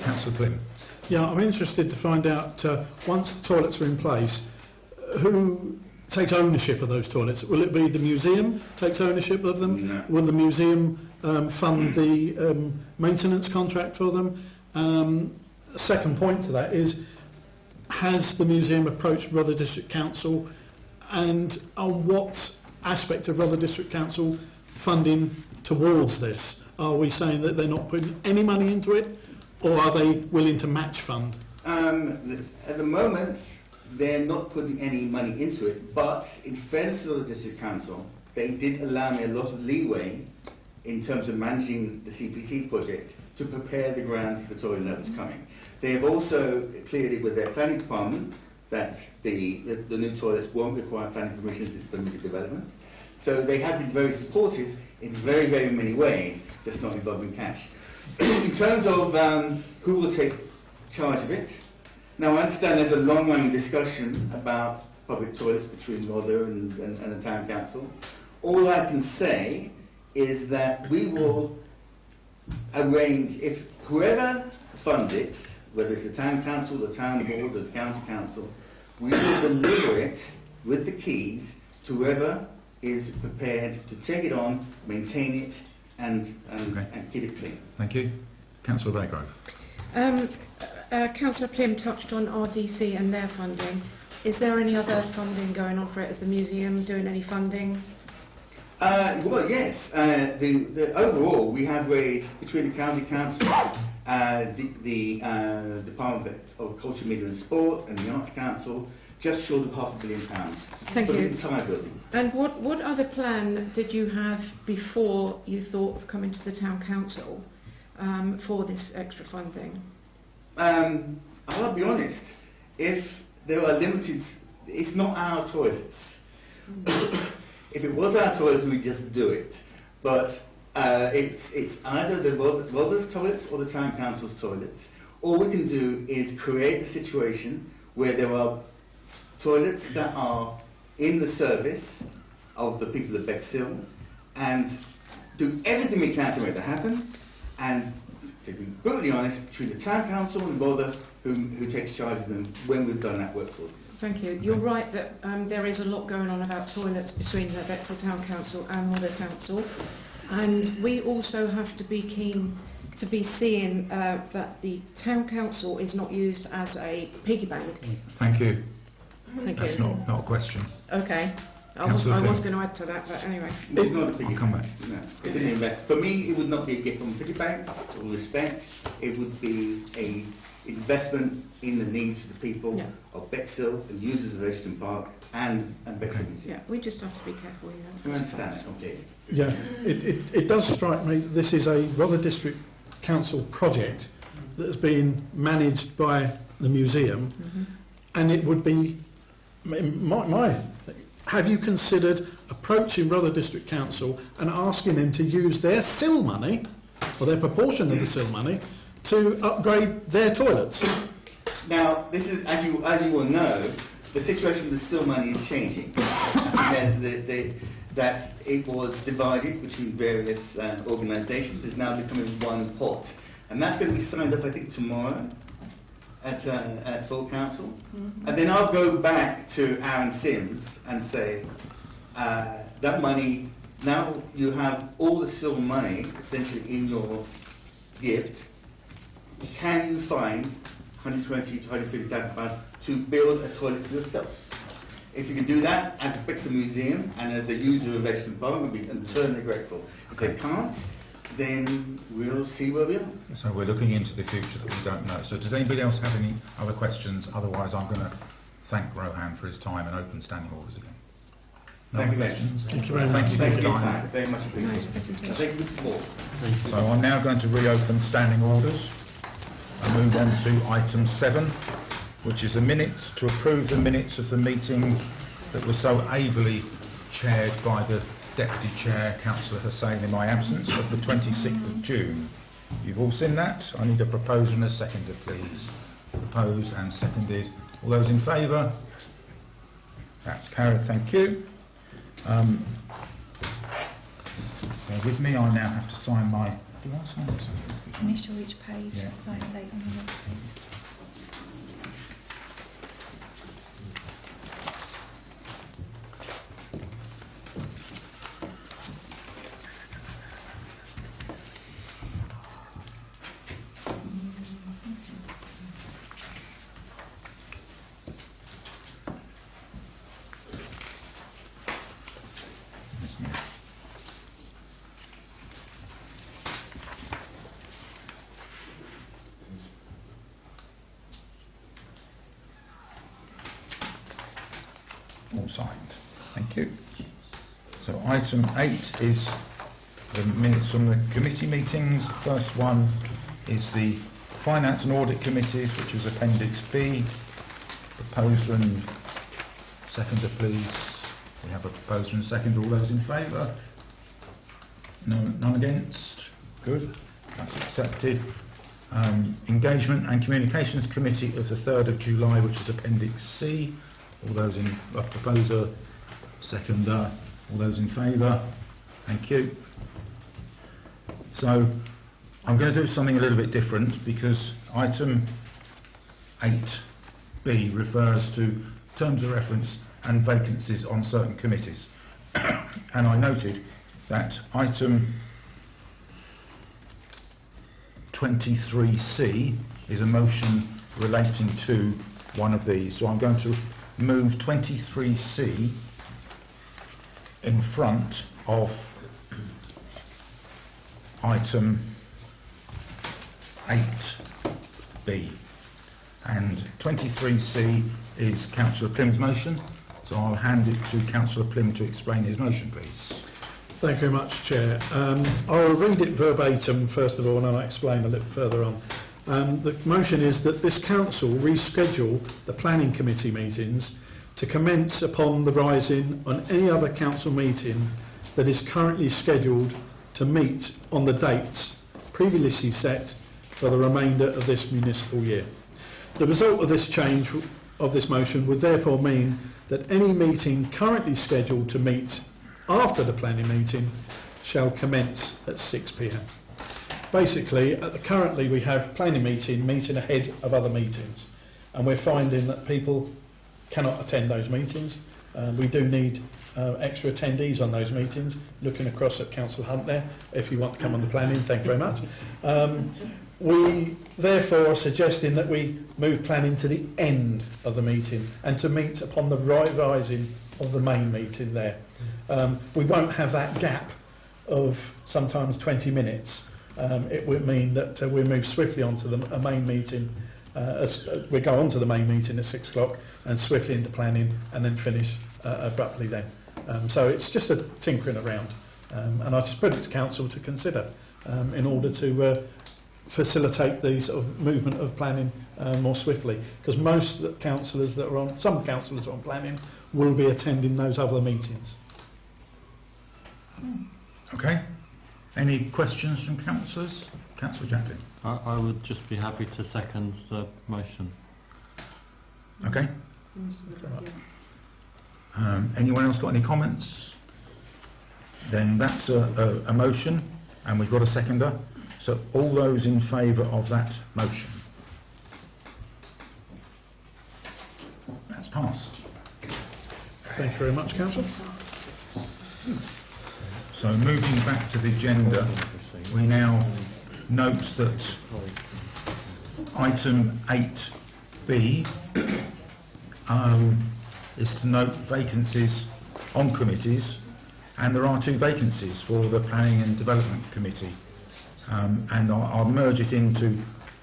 Councillor Plim. Yeah, I'm interested to find out, once the toilets are in place, who takes ownership of those toilets? Will it be the museum takes ownership of them? No. Will the museum fund the maintenance contract for them? Second point to that is, has the museum approached Rother District Council, and on what aspect of Rother District Council funding towards this? Are we saying that they're not putting any money into it, or are they willing to match fund? At the moment, they're not putting any money into it, but in fairness to the District Council, they did allow me a lot of leeway in terms of managing the CPT project to prepare the ground for the toilet that was coming. They have also clearly with their planning department that the new toilets won't require planning permission since the music development. So they have been very supportive in very, very many ways, just not involving cash. In terms of who will take charge of it, now I understand there's a long-running discussion about public toilets between Rother and the Town Council. All I can say is that we will arrange, if whoever funds it, whether it's the Town Council, the Town Board, or the County Council, we will deliver it with the keys to whoever is prepared to take it on, maintain it, and keep it clean. Thank you. Councillor Raygrove. Councillor Plim touched on RDC and their funding. Is there any other funding going on for it? Is the museum doing any funding? Well, yes. The overall, we have raised between the County Council, the Department of Culture, Media and Sport, and the Arts Council, just short of £500 million Thank for you. the entire building. And what other plan did you have before you thought of coming to the Town Council for this extra funding? I'll be honest, if there are limited, it's not our toilets. If it was our toilets, we'd just do it. But it's either the Rother's toilets or the Town Council's toilets. All we can do is create a situation where there are toilets that are in the service of the people of Bexhill and do everything we can to make that happen. And to be brutally honest, between the Town Council and Rother, who takes charge of them when we've done that work for them. Thank you. You're right that there is a lot going on about toilets between the Bexhill Town Council and Rother Council, and we also have to be keen to be seeing that the Town Council is not used as a piggy bank. Thank you. Thank That's you. not a question. Okay. I was going to add to that, but anyway. It's not a piggy I'll come back. No, it's an investment. For me, it would not be a gift from a piggy bank. With all respect, it would be a investment in the needs of the people of Bexhill and users of Edgerton Park and Bexhill Museum. Yeah, we just have to be careful, you know. You understand it, okay? Yeah, it does strike me that this is a Rother District Council project that has been managed by the museum, and it would be my thing. Have you considered approaching Rother District Council and asking them to use their SIL money, or their proportion of the SIL money, to upgrade their toilets? Now, this is, as you will know, the situation with the SIL money is changing. That it was divided between various organisations is now becoming one pot. And that's going to be signed off, I think, tomorrow at full council. And then I'll go back to Aaron Sims and say, that money, now you have all the SIL money essentially in your gift. Can you find 120 to 150,000 pounds to build a toilet for yourself? If you can do that as a Bexhill Museum and as a user of Edgerton Park, we'll be eternally grateful. If they can't, then we'll see where we are. So we're looking into the future that we don't know. So does anybody else have any other questions? Otherwise, I'm going to thank Rohan for his time and open standing orders again. No Thank other you, questions? Thank you very much. Thank you for Thank you your for your time. time. Very much appreciated. Thank you for support. So I'm now going to reopen standing orders and move on to item 7, which is the minutes, to approve the minutes of the meeting that was so ably chaired by the Deputy Chair, Councillor Hussain, in my absence, of the 26th of June. You've all seen that. I need a proposer and a seconder, please. Proposed and seconded. All those in favour? That's carried, thank you. So with me, I now have to sign my... Do I sign this? Initial each page, Yeah. sign date on the next page. All signed. Thank you. So item 8 is the minutes from the committee meetings. The first one is the Finance and Audit Committees, which was Appendix B. Proposer and seconder, please. We have a proposer and seconder. All those in favour? No, none against? Good. That's accepted. Engagement and Communications Committee of the 3rd of July, which is Appendix C. All those in proposer, seconder, all those in favour? Thank you. So I'm going to do something a little bit different because item 8B refers to terms of reference and vacancies on certain committees. And I noted that item 23C is a motion relating to one of these. So I'm going to move 23C in front of item 8B. And 23C is Councillor Plim's motion, so I'll hand it to Councillor Plim to explain his motion, please. Thank you very much, Chair. I'll read it verbatim first of all and I'll explain a little further on. The motion is that this council reschedule the planning committee meetings to commence upon the rising on any other council meeting that is currently scheduled to meet on the dates previously set for the remainder of this municipal year. The result of this change of this motion would therefore mean that any meeting currently scheduled to meet after the planning meeting shall commence at 6 p.m. Basically, currently we have planning meeting ahead of other meetings, and we're finding that people cannot attend those meetings. We do need extra attendees on those meetings. Looking across at Councillor Hunt there, if you want to come on the planning, thank you very much. We therefore are suggesting that we move planning to the end of the meeting and to meet upon the rising of the main meeting there. We won't have that gap of sometimes 20 minutes. It would mean that we move swiftly onto a main meeting. We go on to the main meeting at 6 o'clock and swiftly into planning and then finish abruptly then. So it's just a tinkering around. And I just put it to council to consider in order to facilitate the sort of movement of planning more swiftly. Because most councillors that are on, some councillors on planning will be attending those other meetings. Okay. Any questions from councillors? Councillor Jacklin. I would just be happy to second the motion. Okay. Anyone else got any comments? Then that's a motion, and we've got a seconder. So all those in favour of that motion? That's passed. Thank you very much, Councillor. So moving back to the agenda, we now note that item 8B is to note vacancies on committees, and there are 2 vacancies for the Planning and Development Committee. And I'll merge it into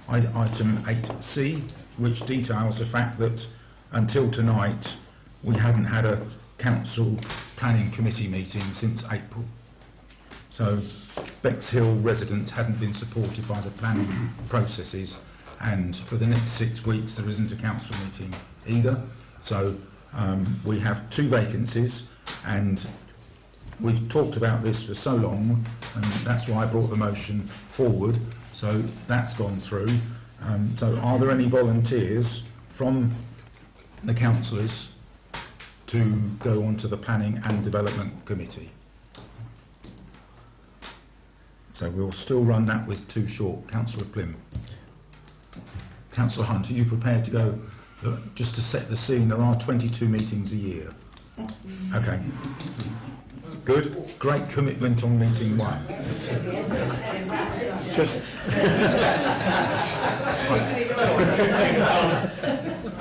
item 8C, which details the fact that until tonight we hadn't had a council planning committee meeting since April. So Bexhill residents hadn't been supported by the planning processes, and for the next 6 weeks there isn't a council meeting either. So we have 2 vacancies, and we've talked about this for so long, and that's why I brought the motion forward. So that's gone through. So are there any volunteers from the councillors to go on to the Planning and Development Committee? So we'll still run that with two short. Councillor Plim. Councillor Hunt, are you prepared to go? Just to set the scene, there are 22 meetings a year. Okay. Good. Great commitment on meeting one. Just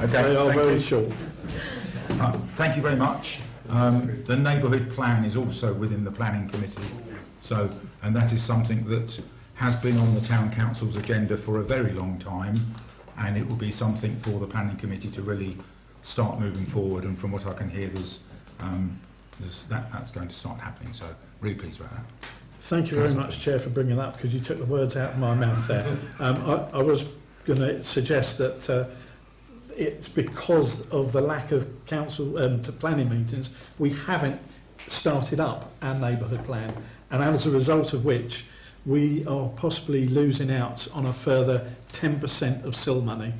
okay, they are very short. Thank you very much. The neighbourhood plan is also within the planning committee, and that is something that has been on the town council's agenda for a very long time, and it will be something for the planning committee to really start moving forward. And from what I can hear, that's going to start happening. So really pleased about that. Thank you very much, Chair, for bringing that up, because you took the words out of my mouth there. I was going to suggest that it's because of the lack of council to planning meetings, we haven't started up our neighbourhood plan, and as a result of which we are possibly losing out on a further 10% of SIL money,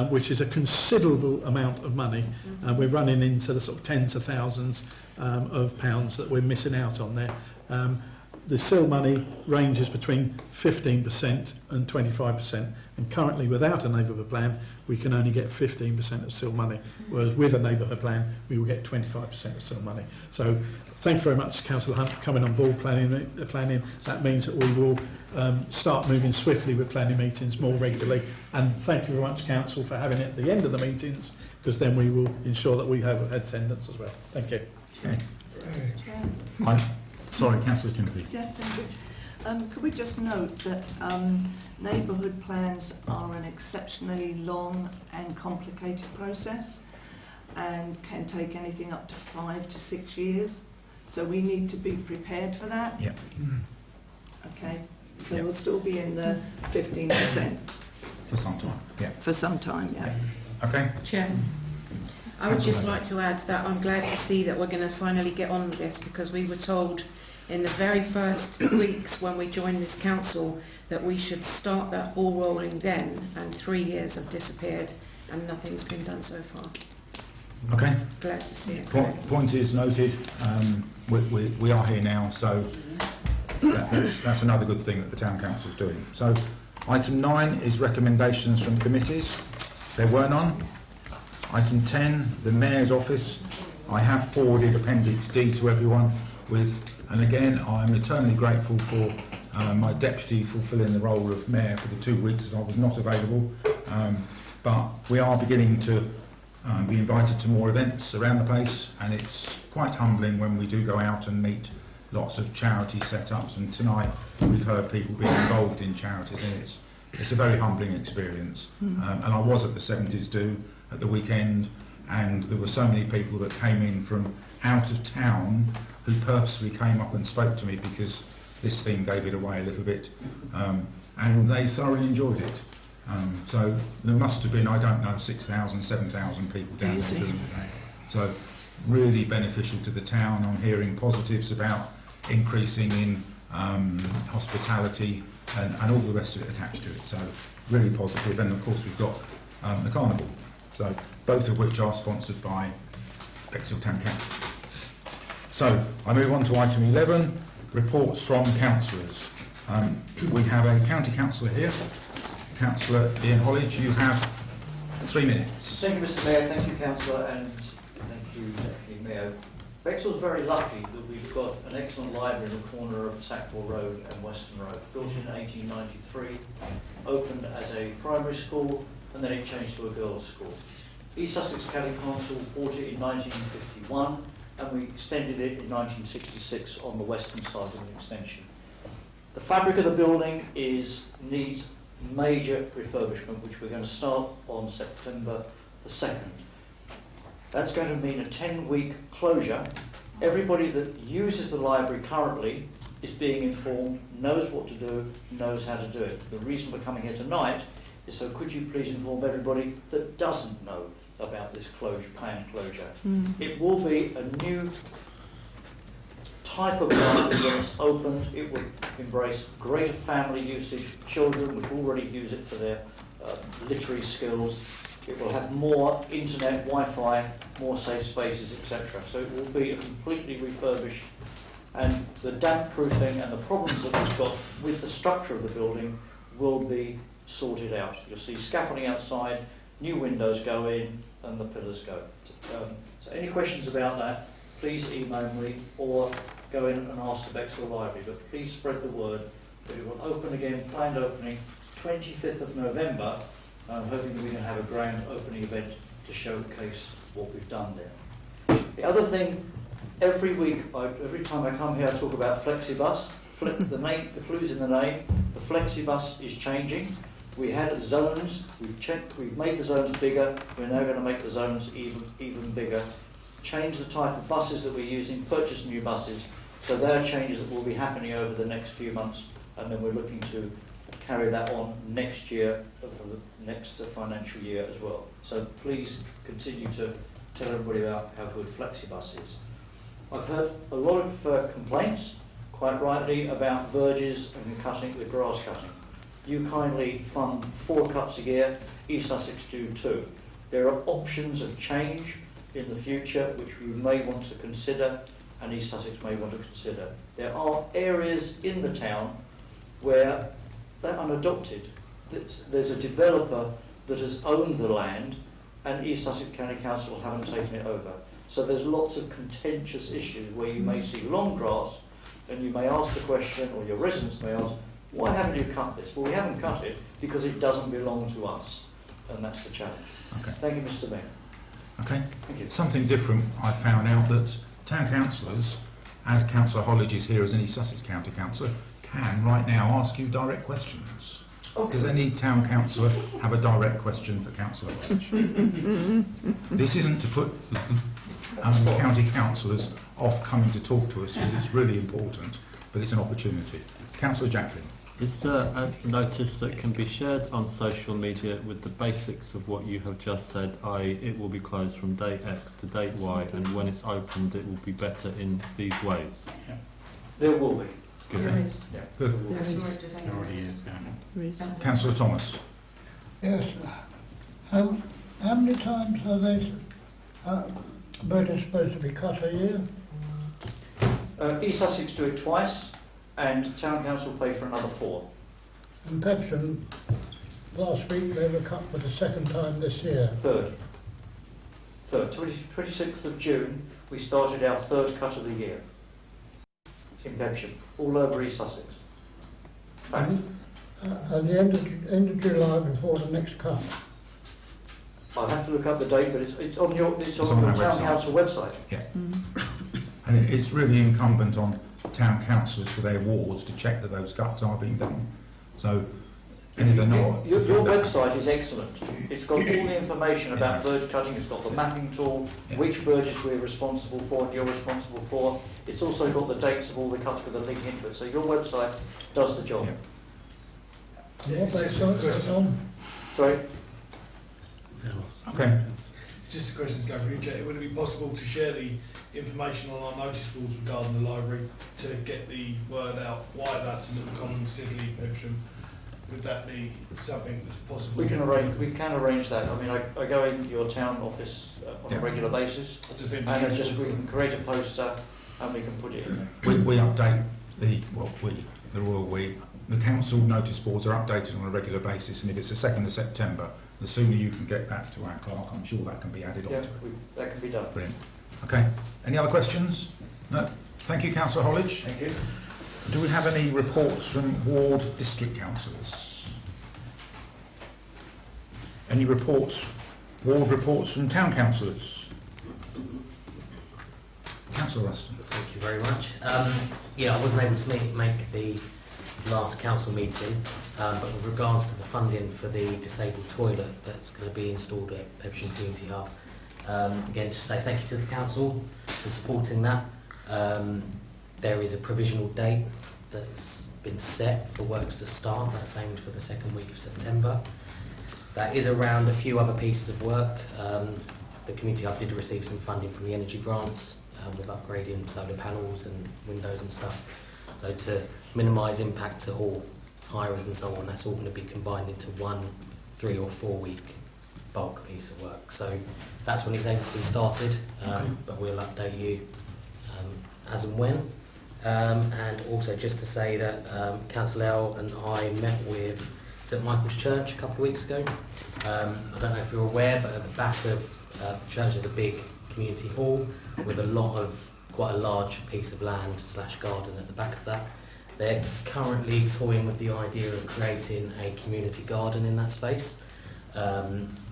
which is a considerable amount of money. We're running into the sort of tens of thousands of pounds that we're missing out on there. The SIL money ranges between 15% and 25%, and currently without a neighbourhood plan we can only get 15% of SIL money, whereas with a neighbourhood plan we will get 25% of SIL money. So thank you very much, Councillor Hunt, for coming on board planning. That means that we will start moving swiftly with planning meetings more regularly, and thank you very much, Council, for having it at the end of the meetings, because then we will ensure that we have attendance as well. Thank you. Okay. Sorry, Councillor Timothy. Yeah, thank you. Could we just note that neighbourhood plans are an exceptionally long and complicated process and can take anything up to 5 to 6 years. So we need to be prepared for that. Yeah. Okay. So we'll still be in the 15%. For some time. Yeah. For some time, yeah. Okay. Chair, I would just like to add that I'm glad to see that we're going to finally get on with this, because we were told in the very first weeks when we joined this council that we should start that ball rolling then, and 3 years have disappeared and nothing's been done so far. Okay. Glad to see it. Point is noted. We are here now, so that's another good thing that the Town Council is doing. So item 9 is recommendations from committees. There were none. Item 10, the Mayor's Office. I have forwarded Appendix D to everyone and again I'm eternally grateful for my deputy fulfilling the role of Mayor for the 2 weeks that I was not available. But we are beginning to be invited to more events around the place, and it's quite humbling when we do go out and meet lots of charity setups, and tonight we've heard people being involved in charities, and it's a very humbling experience. And I was at the 70s Do at the weekend, and there were so many people that came in from out of town who purposely came up and spoke to me because this thing gave it away a little bit, and they thoroughly enjoyed it. So there must have been, I don't know, 6,000, 7,000 people down there during the day. So really beneficial to the town. I'm hearing positives about increasing in hospitality and all the rest of it attached to it. So really positive. And of course we've got the carnival. So both of which are sponsored by Bexhill Town Council. So I move on to item 11, reports from councillors. We have a county councillor here. Councillor Ian Hollidge, you have 3 minutes. Thank you, Mr. Mayor. Thank you, Councillor, and thank you, Deputy Mayor. Bexhill's very lucky that we've got an excellent library in the corner of Sackville Road and Western Road, built in 1893, opened as a primary school, and then it changed to a girls' school. East Sussex County Council bought it in 1951, and we extended it in 1966 on the western side of an extension. The fabric of the building needs major refurbishment, which we're going to start on September the 2nd. That's going to mean a 10-week closure. Everybody that uses the library currently is being informed, knows what to do, knows how to do it. The reason we're coming here tonight is so could you please inform everybody that doesn't know about this planned closure. It will be a new type of library when it's opened, it will embrace greater family usage, children which already use it for their literary skills. It will have more internet, Wi-Fi, more safe spaces, etc. So it will be a completely refurbished, and the damp proofing and the problems that we've got with the structure of the building will be sorted out. You'll see scaffolding outside, new windows go in, and the pillars go. So any questions about that, please email me or go in and ask the Bexhill Library. But please spread the word that it will open again, planned opening 25th of November. I'm hoping that we can have a grand opening event to showcase what we've done there. The other thing, every week, every time I come here, I talk about Flexibus. The clue's in the name. The Flexibus is changing. We had zones. We've made the zones bigger. We're now going to make the zones even bigger. Change the type of buses that we're using. Purchase new buses. So there are changes that will be happening over the next few months, and then we're looking to carry that on next year for the next financial year as well. So please continue to tell everybody about how good Flexibus is. I've heard a lot of complaints, quite rightly, about verges and cutting with grass cutting. You kindly fund 4 cuts a year, East Sussex do 2. There are options of change in the future which we may want to consider, and East Sussex may want to consider. There are areas in the town where they're unadopted. There's a developer that has owned the land, and East Sussex County Council haven't taken it over. So there's lots of contentious issues where you may see long grass, and you may ask the question, or your residents may ask, why haven't you cut this? Well, we haven't cut it because it doesn't belong to us, and that's the challenge. Okay. Thank you, Mr. Mayor. Okay. Thank you. Something different, I found out that town councillors, as Councillor Hollidge is here as an East Sussex County Councillor, can right now ask you direct questions. Okay. Does any town councillor have a direct question for Councillor Hollidge? This isn't to put county councillors off coming to talk to us, because it's really important, but it's an opportunity. Councillor Jacklin. Is there a notice that can be shared on social media with the basics of what you have just said, i.e. it will be closed from date X to date Y, and when it's opened it will be better in these ways? Yeah. There will be. Good. There is. Yeah. Good. There is. There already is. There is. Councillor Thomas. Yes. How many times are these budgets supposed to be cut a year? East Sussex do it twice, and Town Council pay for another 4. In Pepsham, last week they were cut for the second time this year. Third. 26th of June, we started our 3rd cut of the year in Bexhill, all over East Sussex. At the end of July before the next cut. I'll have to look up the date, but it's on your on Town our website. Council website. Yeah. And it's really incumbent on town councillors for their wards to check that those cuts are being done. So, and if they're not... Your website is excellent. It's got all the information about verge cutting, it's got the mapping tool, which verges we're responsible for and you're responsible for. It's also got the dates of all the cuts with a link into it. So your website does the job. What website is it on? Sorry? Okay. Just a question to go through, Jay. Would it be possible to share the information on our notice boards regarding the library to get the word out wide out to Little Common, Sidley, Pepsham? Would that be something that's possible? We can arrange that. I mean, I go in your town office on a regular basis, and we can create a poster and we can put it in there. We update the council notice boards are updated on a regular basis, and if it's the 2nd of September, the sooner you can get that to our clerk, I'm sure that can be added onto it. That can be done. Brilliant. Okay. Any other questions? No. Thank you, Councillor Hollidge. Thank you. Do we have any reports from ward district councillors? Any reports, ward reports from town councillors? Councillor Ruston. Thank you very much. I wasn't able to make the last council meeting, but with regards to the funding for the disabled toilet that's going to be installed at Pepsham Community Hub, again, just to say thank you to the council for supporting that. There is a provisional date that's been set for works to start. That's aimed for the 2nd week of September. That is around a few other pieces of work. The Community Hub did receive some funding from the energy grants with upgrading solar panels and windows and stuff. So to minimise impact to all hirers and so on, that's all going to be combined into one 3 or 4 week bulk piece of work. So that's when it's able to be started, but we'll update you as and when. And also just to say that Councillor L and I met with St Michael's Church a couple of weeks ago. I don't know if you're aware, but at the back of the church is a big community hall with quite a large piece of land / garden at the back of that. They're currently toying with the idea of creating a community garden in that space.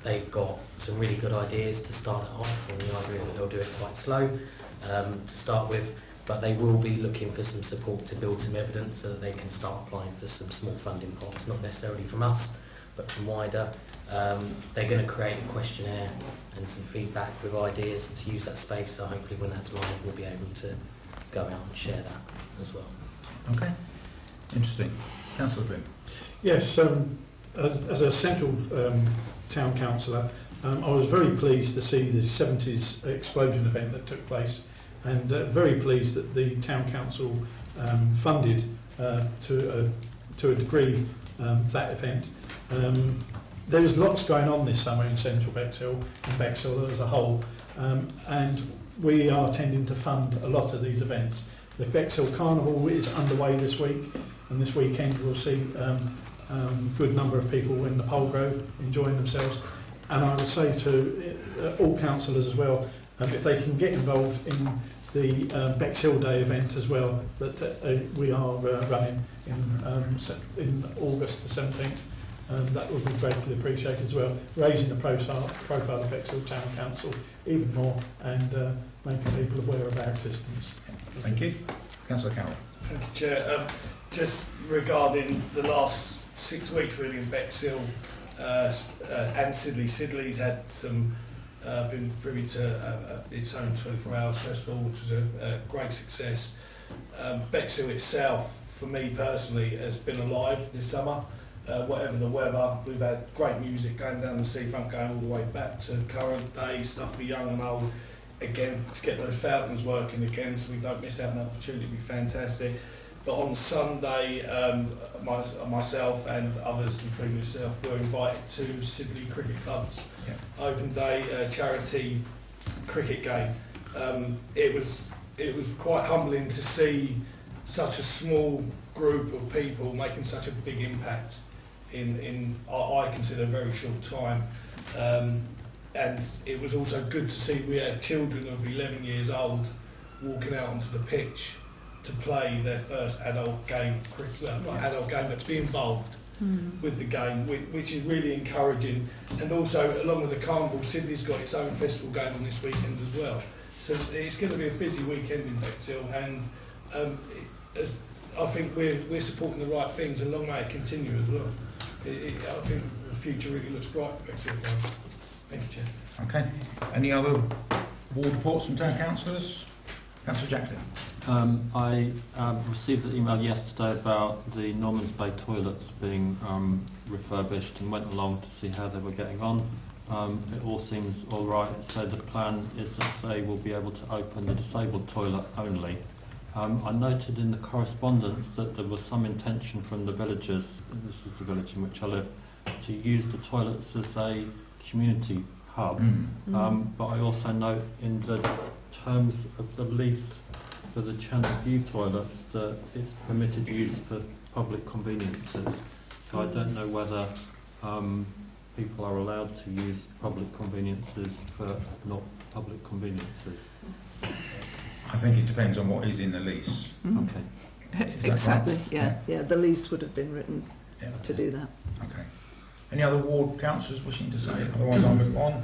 They've got some really good ideas to start it off, and the idea is that they'll do it quite slow to start with, but they will be looking for some support to build some evidence so that they can start applying for some small funding pots, not necessarily from us, but from wider. They're going to create a questionnaire and some feedback with ideas to use that space, so hopefully when that's live we'll be able to go out and share that as well. Okay, interesting. Councillor Flynn. Yes, as a central town councillor, I was very pleased to see the 70s explosion event that took place, and very pleased that the town council funded to a degree that event. There was lots going on this summer in central Bexhill and Bexhill as a whole, and we are tending to fund a lot of these events. The Bexhill Carnival is underway this week, and this weekend we'll see a good number of people in the Polegrove enjoying themselves. And I would say to all councillors as well, if they can get involved in the Bexhill Day event as well, that we are running in August the 17th. That would be greatly appreciated as well, raising the profile of Bexhill Town Council even more, and making people aware of our existence. Thank you. Councillor Carroll. Thank you, Chair. Just regarding the last 6 weeks really in Bexhill and Sidley. Sidley's had some been privy to its own 24 Hours Festival, which was a great success. Bexhill itself, for me personally, has been alive this summer. Whatever the weather, we've had great music going down the seafront, going all the way back to current day stuff for young and old. Again, to get those fountains working again, so we don't miss out on an opportunity, would be fantastic. But on Sunday, myself and others, including yourself, were invited to Sidley Cricket Club's open day charity cricket game. It was quite humbling to see such a small group of people making such a big impact in I consider a very short time. And it was also good to see we had children of 11 years old walking out onto the pitch to play their first adult game, not adult game, but to be involved with the game, which is really encouraging. And also, along with the carnival, Sidley's got its own festival going on this weekend as well. So it's going to be a busy weekend in Bexhill, and I think we're supporting the right things, and long may it continue as well. I think the future really looks bright for Bexhill. Thank you, Chair. Okay. Any other ward reports from town councillors? Councillor Jackson. I received an email yesterday about the Normans Bay toilets being refurbished, and went along to see how they were getting on. It all seems all right, so the plan is that they will be able to open the disabled toilet only. I noted in the correspondence that there was some intention from the villagers, this is the village in which I live, to use the toilets as a community hub. But I also note in the terms of the lease for the Channel View toilets that it's permitted use for public conveniences. So I don't know whether people are allowed to use public conveniences for not public conveniences. I think it depends on what is in the lease. Okay. Exactly, right? yeah. The lease would have been written to do that. Okay. Any other ward councillors wishing to say it? Otherwise I'll move on.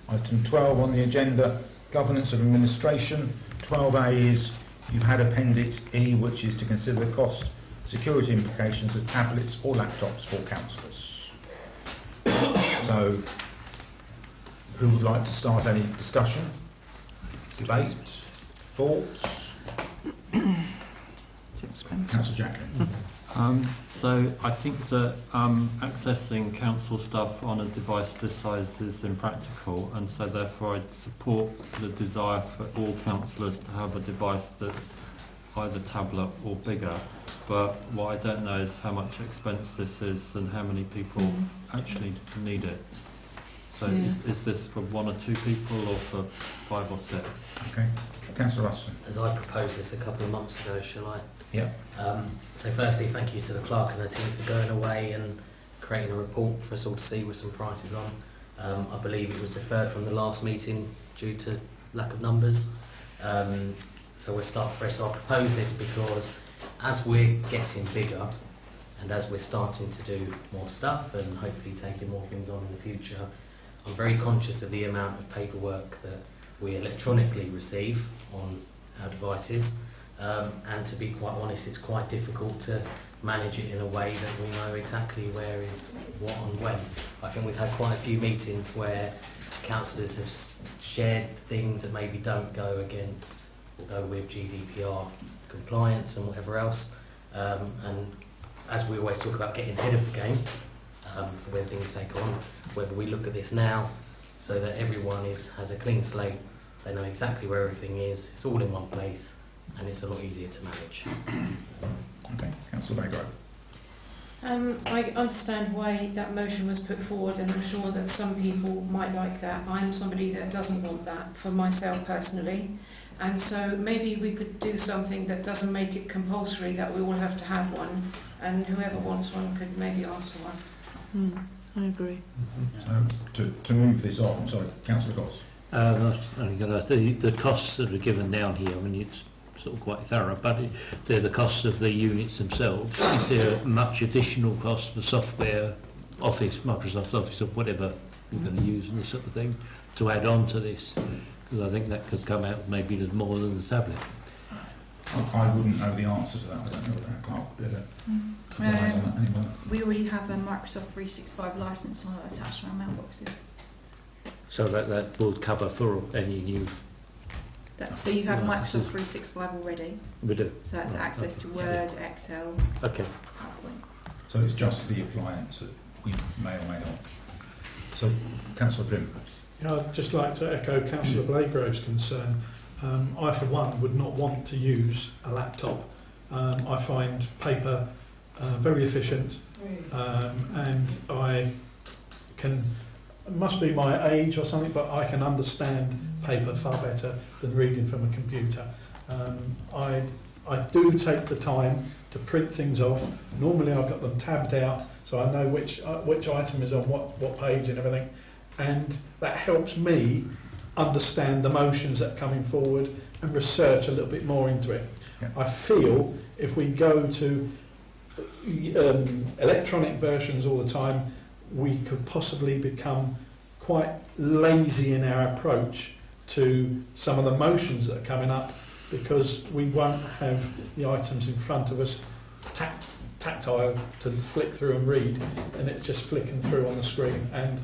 Item 12 on the agenda, governance of administration. 12A is, you've had Appendix E, which is to consider the cost, security implications of tablets or laptops for councillors. So, who would like to start any discussion? Debate? Thoughts? It's expensive. Councillor Jacklin. So I think that accessing council stuff on a device this size is impractical, and so therefore I support the desire for all councillors to have a device that's either tablet or bigger. But what I don't know is how much expense this is and how many people actually need it. So is this for 1 or 2 people or for 5 or 6? Okay. Councillor Ruston. As I proposed this a couple of months ago, shall I? Yeah. So firstly, thank you to the clerk and the team for going away and creating a report for us all to see with some prices on. I believe it was deferred from the last meeting due to lack of numbers. So we'll start fresh. So I propose this because as we're getting bigger and as we're starting to do more stuff and hopefully taking more things on in the future, I'm very conscious of the amount of paperwork that we electronically receive on our devices. And to be quite honest, it's quite difficult to manage it in a way that we know exactly where is what and when. I think we've had quite a few meetings where councillors have shared things that maybe don't go against or go with GDPR compliance and whatever else. And as we always talk about getting ahead of the game, when things take on, whether we look at this now so that everyone has a clean slate, they know exactly where everything is, it's all in one place, and it's a lot easier to manage. Okay, Councillor Baker. I understand why that motion was put forward, and I'm sure that some people might like that. I'm somebody that doesn't want that for myself personally, and so maybe we could do something that doesn't make it compulsory that we all have to have one, and whoever wants one could maybe ask for one. I agree. So to move this on, sorry, Councillor Goss. The costs that are given down here, I mean, it's sort of quite thorough, but they're the costs of the units themselves. Is there much additional cost for software, Office, Microsoft Office, or whatever you're going to use and this sort of thing to add on to this? Because I think that could come out maybe there's more than the tablet. I wouldn't know the answer to that. I don't know whether our clerk will be able to advise on that anymore. We already have a Microsoft 365 licence attached to our mailboxes. So that will cover for any new... So you have Microsoft 365 already. We do. So that's access to Word, Excel, okay. PowerPoint. So it's just the appliance that we may or may not. So, Councillor Grimm. Yeah, I'd just like to echo Councillor Blagrove's concern. I, for one, would not want to use a laptop. I find paper very efficient, and I can, it must be my age or something, but I can understand paper far better than reading from a computer. I do take the time to print things off. Normally I've got them tabbed out so I know which item is on what page and everything, and that helps me understand the motions that are coming forward and research a little bit more into it. Yeah. I feel if we go to electronic versions all the time, we could possibly become quite lazy in our approach to some of the motions that are coming up, because we won't have the items in front of us tactile to flick through and read, and it's just flicking through on the screen. And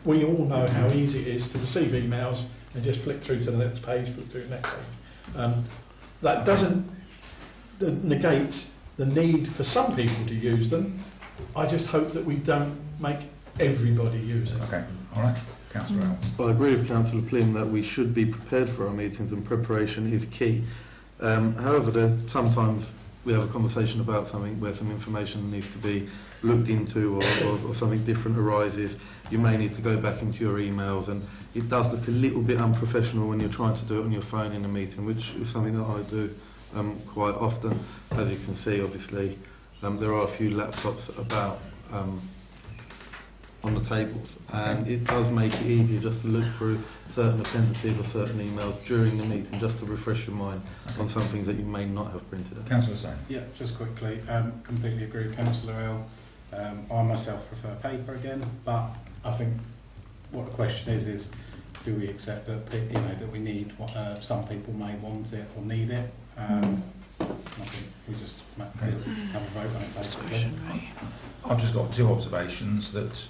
we all know how easy it is to receive emails and just flick through to the next page, flick through the next page. That doesn't negate the need for some people to use them. I just hope that we don't make everybody use it. Okay, all right. Councillor Allen. Well, I agree with Councillor Plym that we should be prepared for our meetings, and preparation is key. However, sometimes we have a conversation about something where some information needs to be looked into, or something different arises. You may need to go back into your emails, and it does look a little bit unprofessional when you're trying to do it on your phone in a meeting, which is something that I do quite often. As you can see, obviously, there are a few laptops about on the tables, and it does make it easier just to look through certain appendices or certain emails during the meeting, just to refresh your mind on some things that you may not have printed out. Councillor Sain. Yeah, just quickly, completely agree with Councillor Earl. I myself prefer paper again, but I think what the question is do we accept that that we need some people may want it or need it? I think we just have a vote on it basically. I've just got two observations. That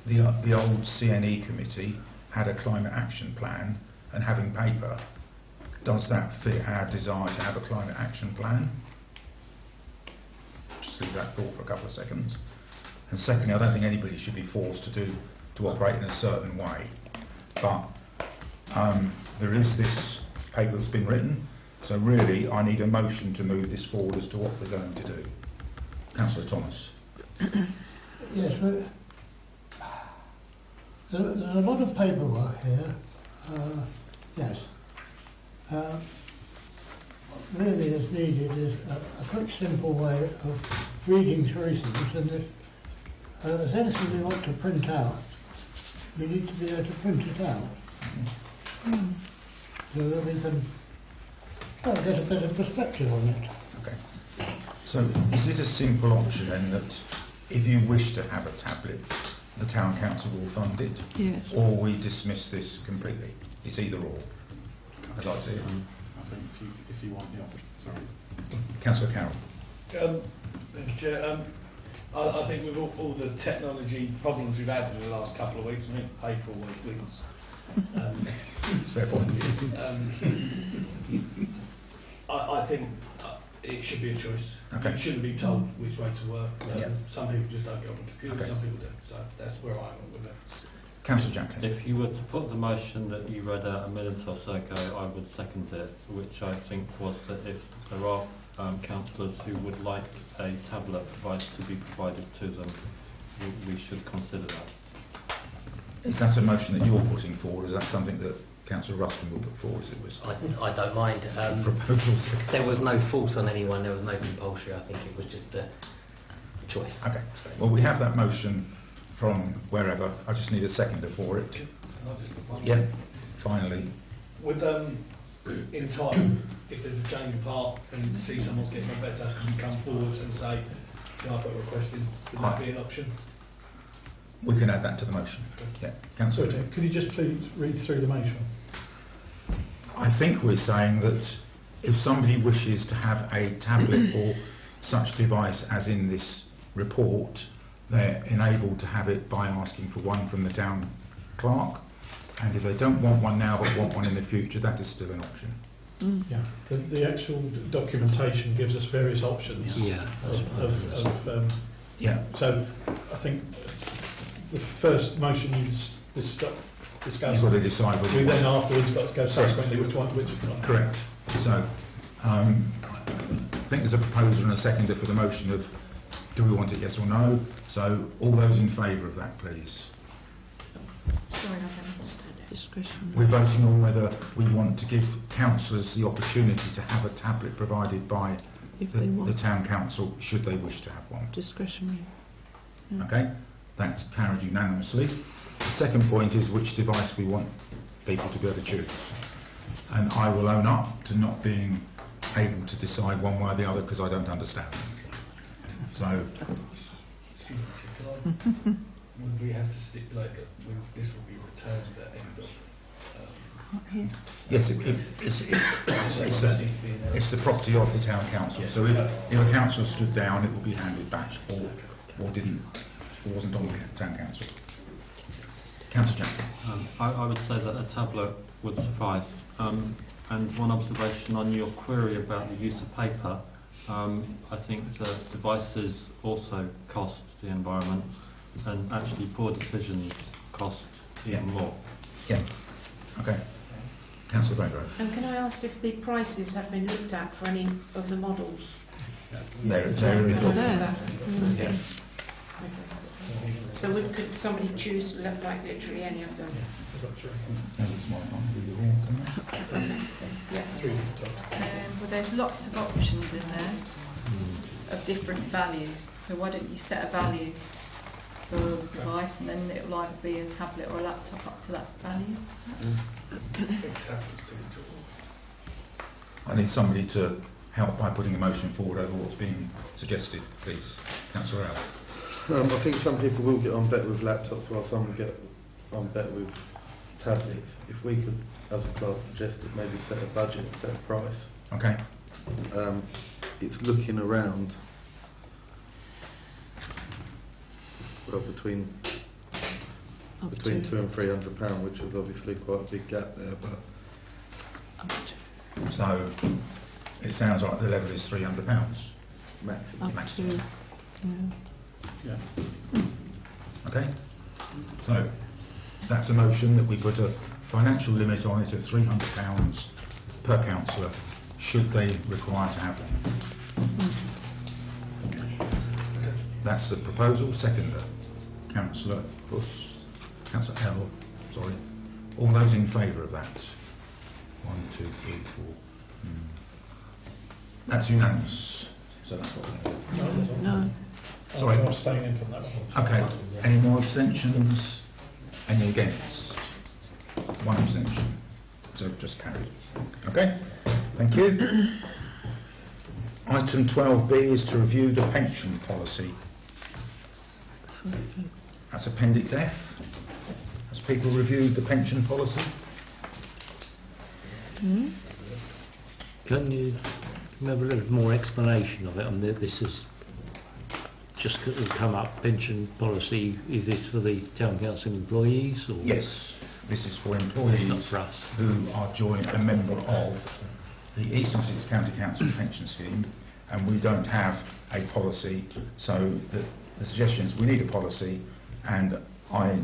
the old CNE committee had a climate action plan, and having paper, does that fit our desire to have a climate action plan? Just just leave that thought for a couple of seconds. And secondly, I don't think anybody should be forced to operate in a certain way. But there is this paper that's been written, so really I need a motion to move this forward as to what we're going to do. Councillor Thomas. Yes, but there's a lot of paperwork here. Yes. What really is needed is a quick, simple way of reading through things, and if there's anything we want to print out, we need to be able to print it out. So that we can get a better perspective on it. Okay. So is it a simple option then that if you wish to have a tablet, the town council will fund it? Yes. Or we dismiss this completely? It's either or, as I see it. I think if you want the option, sorry. Councillor Carroll. Thank you, Chair. I think with all the technology problems we've had in the last couple of weeks, I think paper always wins. It's a fair point. I think it should be a choice. Okay. You shouldn't be told which way to work. Yeah. Some people just don't get on the computer, Okay. some people do. So that's where I am with it. Councillor Jacklin. If you were to put the motion that you read out a minute or so ago, I would second it, which I think was that if there are councillors who would like a tablet device to be provided to them, we should consider that. Is that a motion that you're putting forward? Is that something that Councillor Ruston will put forward? As it was I don't mind. proposals. There was no force on anyone, there was no compulsion. I think it was just a choice. Okay. Well, we have that motion from wherever. I just need a seconder for it. Yeah. Finally. Would in time, if there's a change of heart and you see someone's getting on better, can you come forward and say, can I put a request in? Would that be an option? We can add that to the motion. Yeah. Councillor. Sorry, could you just please read through the motion? I think we're saying that if somebody wishes to have a tablet or such device as in this report, they're enabled to have it by asking for one from the town clerk. And if they don't want one now but want one in the future, that is still an option. Yeah, the actual documentation gives us various options. Yeah. Yeah. So I think the first motion you discussed. You've got to decide whether we then afterwards got to go subsequently which one. Correct. So I think there's a proposal and a seconder for the motion of do we want it yes or no. So all those in favour of that, please. Sorry, I don't understand. Discretion. We're voting on whether we want to give councillors the opportunity to have a tablet provided by the town council, should they wish to have one. Discretionary. Yeah. Okay, that's carried unanimously. The second point is which device we want people to be able to choose. And I will own up to not being able to decide one way or the other because I don't understand. So, would we have to stipulate that this will be returned at the end of? yes, it's the property of the town council. So if a council stood down, it will be handed back, or wasn't on the town council. Councillor Jackson. I would say that a tablet would suffice. And one observation on your query about the use of paper, I think that devices also cost the environment, and actually poor decisions cost even more. Yeah. Okay. Councillor Bradbury. And can I ask if the prices have been looked at for any of the models? They're in the Yeah. So could somebody choose like literally any of them? Well, there's lots of options in there of different values. So why don't you set a value for the device, and then it'll either be a tablet or a laptop up to that value. I need somebody to help by putting a motion forward over what's being suggested, please. Councillor Al. I think some people will get on better with laptops while some will get on better with tablets. If we could, as a club, suggested maybe set a budget, set a price. Okay. It's looking around, well, between £200 and £300, which is obviously quite a big gap there. But so it sounds like the level is £300 maximum. Maximum. Yeah. Okay? So, that's a motion that we put a financial limit on it of £300 per councillor, should they require to have one. That's the proposal. Seconder, Councillor Buss, Councillor L, sorry. All those in favour of that? 1, 2, 3, 4. That's unanimous. So that's what we're going to do. No. Sorry. I'm abstaining from that one. Okay. Any more abstentions? Any against? One abstention. So just carried. Okay. Thank you. Item 12B is to review the pension policy. That's Appendix F. Has people reviewed the pension policy? Can you have a little more explanation of it? I mean, this has just come up. Pension policy, is this for the town council employees? Or? Yes, this is for employees not for us. who are joint a member of the East Sussex County Council pension scheme, and we don't have a policy. So the suggestion is we need a policy, and I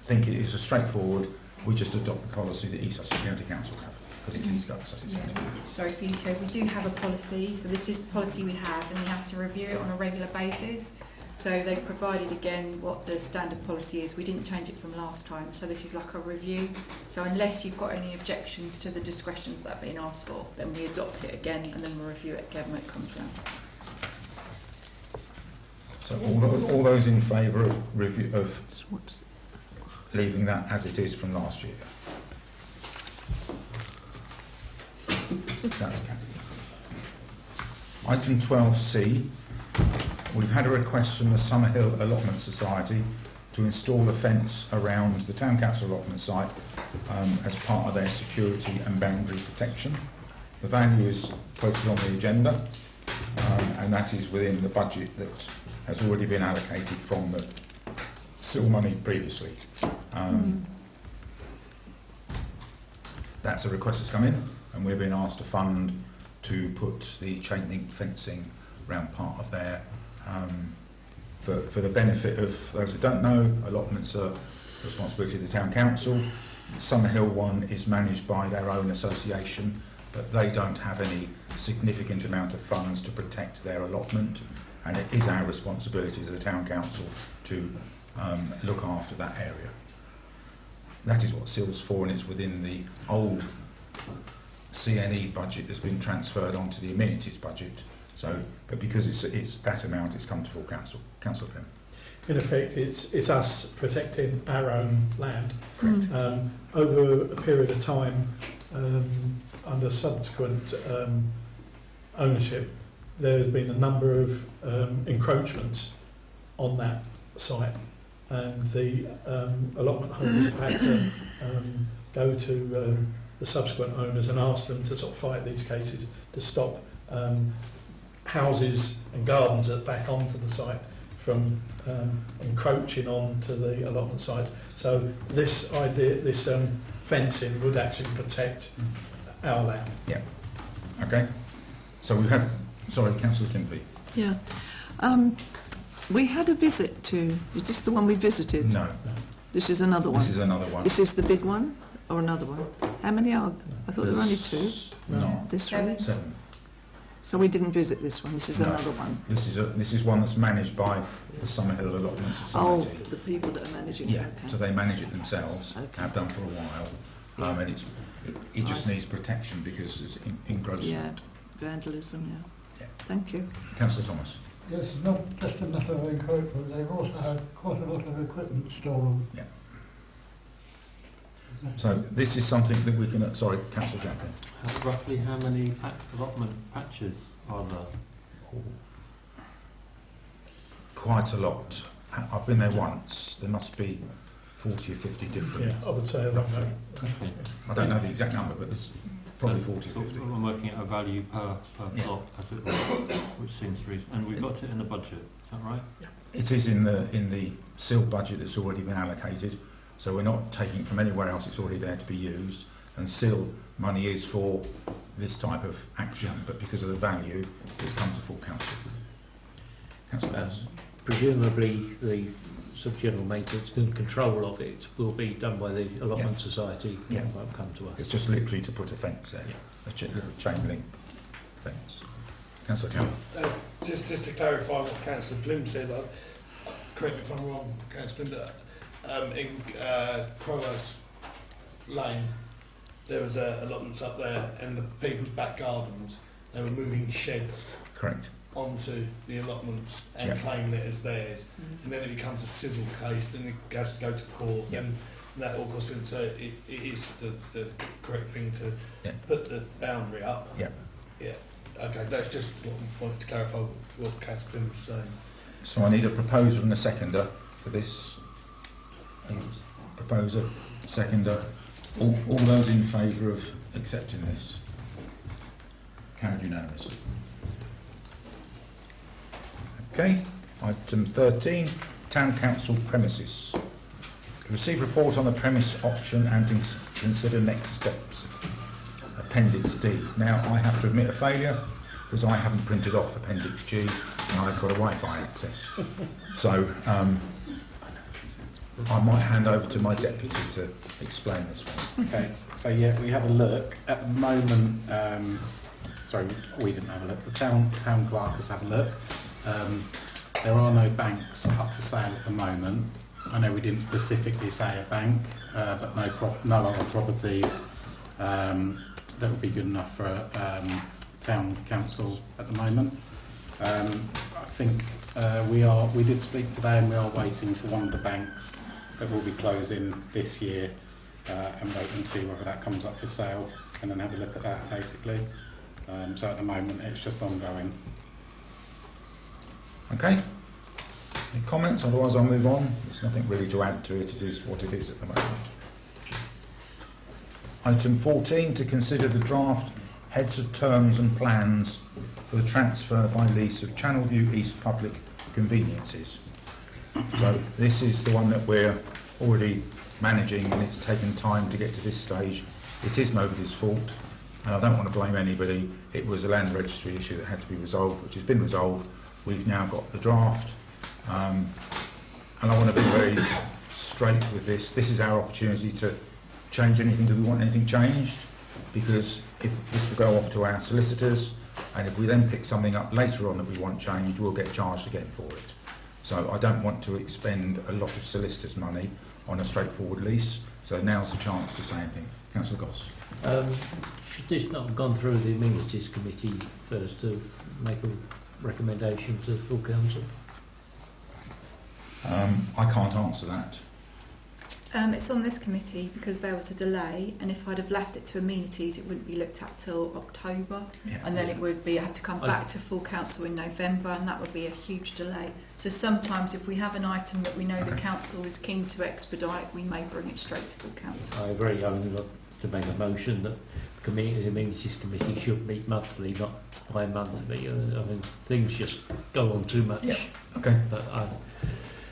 think it is a straightforward. We just adopt the policy that East Sussex County Council have, because it's East Sussex County Council. Sorry for you, Chair. We do have a policy, so this is the policy we have, and we have to review it on a regular basis. So they've provided again what the standard policy is. We didn't change it from last time, so this is like a review. So unless you've got any objections to the discretions that have been asked for, then we adopt it again, and then we'll review it again when it comes round. So all those in favour of review of leaving that as it is from last year? That's carried. Item 12C. We've had a request from the Summerhill Allotment Society to install a fence around the Town Council allotment site as part of their security and boundary protection. The value is posted on the agenda, and that is within the budget that has already been allocated from the SIL money previously. That's a request that's come in, and we're being asked to fund to put the chain link fencing around part of there. For the benefit of those who don't know, allotments are responsibility of the Town Council. Summerhill one is managed by their own association, but they don't have any significant amount of funds to protect their allotment, and it is our responsibility as the Town Council to look after that area. That is what SIL's for, and it's within the old CNE budget that's been transferred onto the amenities budget. So, but because it's that amount, it's come to full council. Councillor Pym. In effect, it's us protecting our own land. Over a period of time, under subsequent ownership, there has been a number of encroachments on that site, and the allotment holders have had to go to the subsequent owners and ask them to sort of fight these cases to stop houses and gardens at back onto the site from encroaching onto the allotment sites. So this idea, this fencing would actually protect our land. Yeah. Okay. So we've had, sorry, Councillor Timothy. Yeah. We had a visit to, is this the one we visited? No. This is another one? This is another one. This is the big one or another one? How many are there? I thought there were only two. No. This one? 7. So we didn't visit this one. This is another one. This is one that's managed by the Summerhill Allotment Oh, Society. the people that are managing it. Yeah, Okay. so they manage it themselves, Okay. have done for a while, and it just needs protection because it's engrossment. Yeah, vandalism, yeah. Thank you. Councillor Thomas. Yes, it's not just a matter of encroachment, they've also had quite a lot of equipment stolen. Yeah. So this is something that we can, sorry, Councillor Chaplin. Roughly how many allotment patches are there? Quite a lot. I've been there once. There must be 40 or 50 different. Yeah, I would say roughly. Okay. I don't know the exact number, but there's probably 40 or 50. I'm working at a value per plot, as it were, which seems reasonable. And we've got it in the budget, is that right? Yeah. It is in the SIL budget that's already been allocated, so we're not taking from anywhere else. It's already there to be used, and SIL money is for this type of action, but because of the value, it's come to full council. Presumably the sort of general maintenance and control of it will be done by the allotment society. Yeah. It won't come to us. It's just literally to put a fence there, a little chain link fence. Councillor Campbell. Just to clarify what Councillor Bloom said, correct me if I'm wrong, Councillor Bloom, that in Crowhouse Lane there was allotments up there, and the people's back gardens, they were moving sheds Correct. onto the allotments and claiming it as theirs, and then it becomes a civil case, then it has to go to court, and that all goes in. So it is the correct thing to put the boundary up. Yeah. Okay, that's just what I wanted to clarify what Councillor Bloom was saying. So I need a proposer and a seconder for this. Proposer, seconder. All those in favour of accepting this? Carried unanimously. Okay, item 13, Town Council premises. Receive report on the premise option and consider next steps. Appendix D. Now I have to admit a failure because I haven't printed off Appendix G and I've got a Wi-Fi access. So I might hand over to my deputy to explain this one. Okay, so yeah, we had a look. At the moment, sorry, we didn't have a look. The town clerk has had a look. There are no banks up for sale at the moment. I know we didn't specifically say a bank, but no other properties that would be good enough for town council at the moment. I think we did speak today, and we are waiting for one of the banks that will be closing this year, and wait and see whether that comes up for sale, and then have a look at that basically. So at the moment it's just ongoing. Okay. Any comments? Otherwise I'll move on. There's nothing really to add to it. It is what it is at the moment. Item 14, to consider the draft heads of terms and plans for the transfer by lease of Channelview East Public Conveniences. So this is the one that we're already managing, and it's taken time to get to this stage. It is nobody's fault, and I don't want to blame anybody. It was a land registry issue that had to be resolved, which has been resolved. We've now got the draft, and I want to be very straight with this. This is our opportunity to change anything. Do we want anything changed? Because if this will go off to our solicitors, and if we then pick something up later on that we want changed, we'll get charged again for it. So I don't want to expend a lot of solicitors' money on a straightforward lease. So now's the chance to say anything. Councillor Goss. Should this not have gone through the Amenities Committee first to make a recommendation to full council? I can't answer that. It's on this committee because there was a delay, and if I'd have left it to amenities, it wouldn't be looked at till October, and then it would be have to come back to full council in November, and that would be a huge delay. So sometimes, if we have an item that we know the council is keen to expedite, we may bring it straight to full council. I agree. I mean, to make a motion that the Amenities Committee should meet monthly, not bi-monthly. I mean, things just go on too much. Yeah. Okay. But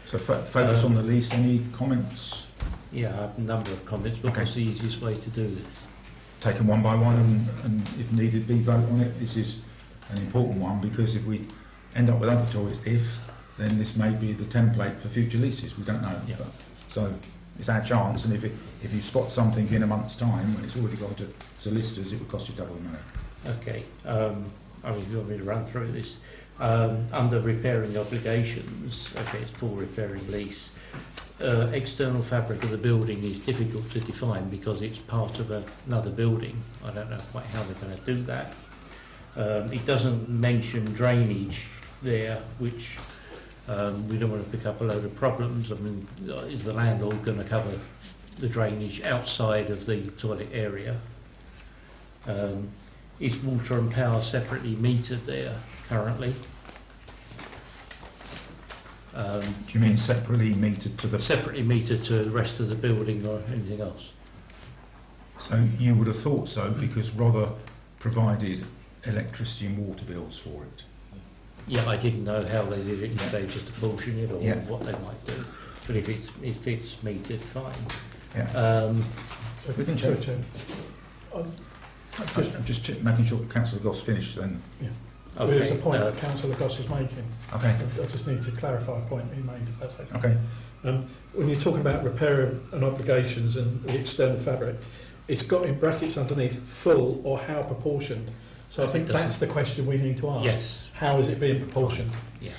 so focus on the lease. Any comments? Yeah, I have a number of comments, but what's the easiest way to do this? Take them one by one, and if needed be, vote on it. This is an important one because if we end up with other toys, then this may be the template for future leases. We don't know. Yeah. So it's our chance, and if you spot something in a month's time when it's already gone to solicitors, it would cost you double the money. Okay. I mean, if you want me to run through this, under repairing obligations, okay, it's full repairing lease. External fabric of the building is difficult to define because it's part of another building. I don't know quite how they're going to do that. It doesn't mention drainage there, which we don't want to pick up a load of problems. I mean, is the landlord going to cover the drainage outside of the toilet area? Is water and power separately metered there currently? Do you mean separately metered to the... Separately metered to the rest of the building or anything else? So you would have thought so, because Rother provided electricity and water bills for it. Yeah, I didn't know how they did it, if they just apportion it or what they might do. But if it's metered, fine. Yeah. We can check. I'm just making sure Councillor Goss finished then. Yeah. There was a point that Councillor Goss is making. Okay. I just need to clarify a point he made, if that's okay. Okay. When you're talking about repair and obligations and the external fabric, it's got in brackets underneath full or how proportioned. So I think that's the question we need to ask. Yes. How is it being proportioned? Yeah.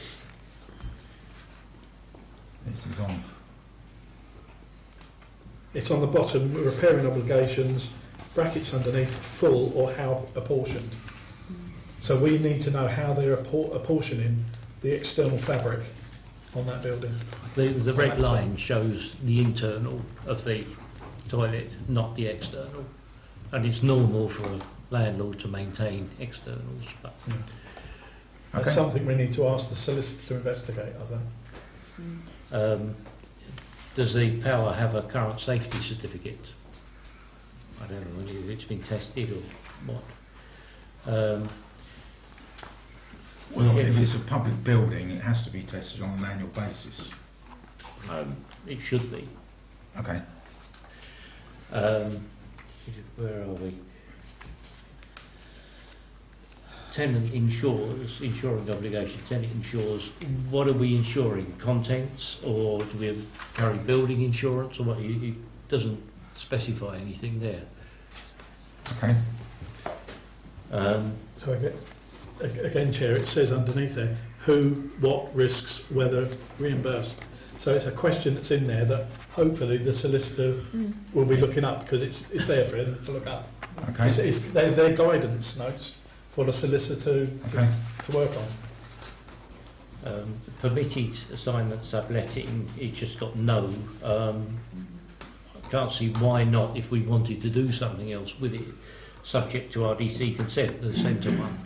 It's on the bottom, repairing obligations, brackets underneath, full or how apportioned. So we need to know how they're apportioning the external fabric on that building. The red line shows the internal of the toilet, not the external. And it's normal for a landlord to maintain externals. But That's something we need to ask the solicitor to investigate, I think. Does the power have a current safety certificate? I don't know whether it's been tested or what. Well, if it's a public building, it has to be tested on an annual basis. It should be. Okay. Where are we? Tenant insures, insuring obligation. Tenant insures. What are we insuring? Contents, or do we carry building insurance, or what? It doesn't specify anything there. Okay. So again, Chair, it says underneath there who, what risks, whether reimbursed. So it's a question that's in there that hopefully the solicitor will be looking up, because it's there for him to look up. Okay. They're guidance notes for the solicitor to work on. Permitted assignment subletting, it just got no. I can't see why not, if we wanted to do something else with it, subject to RDC consent, the centre one.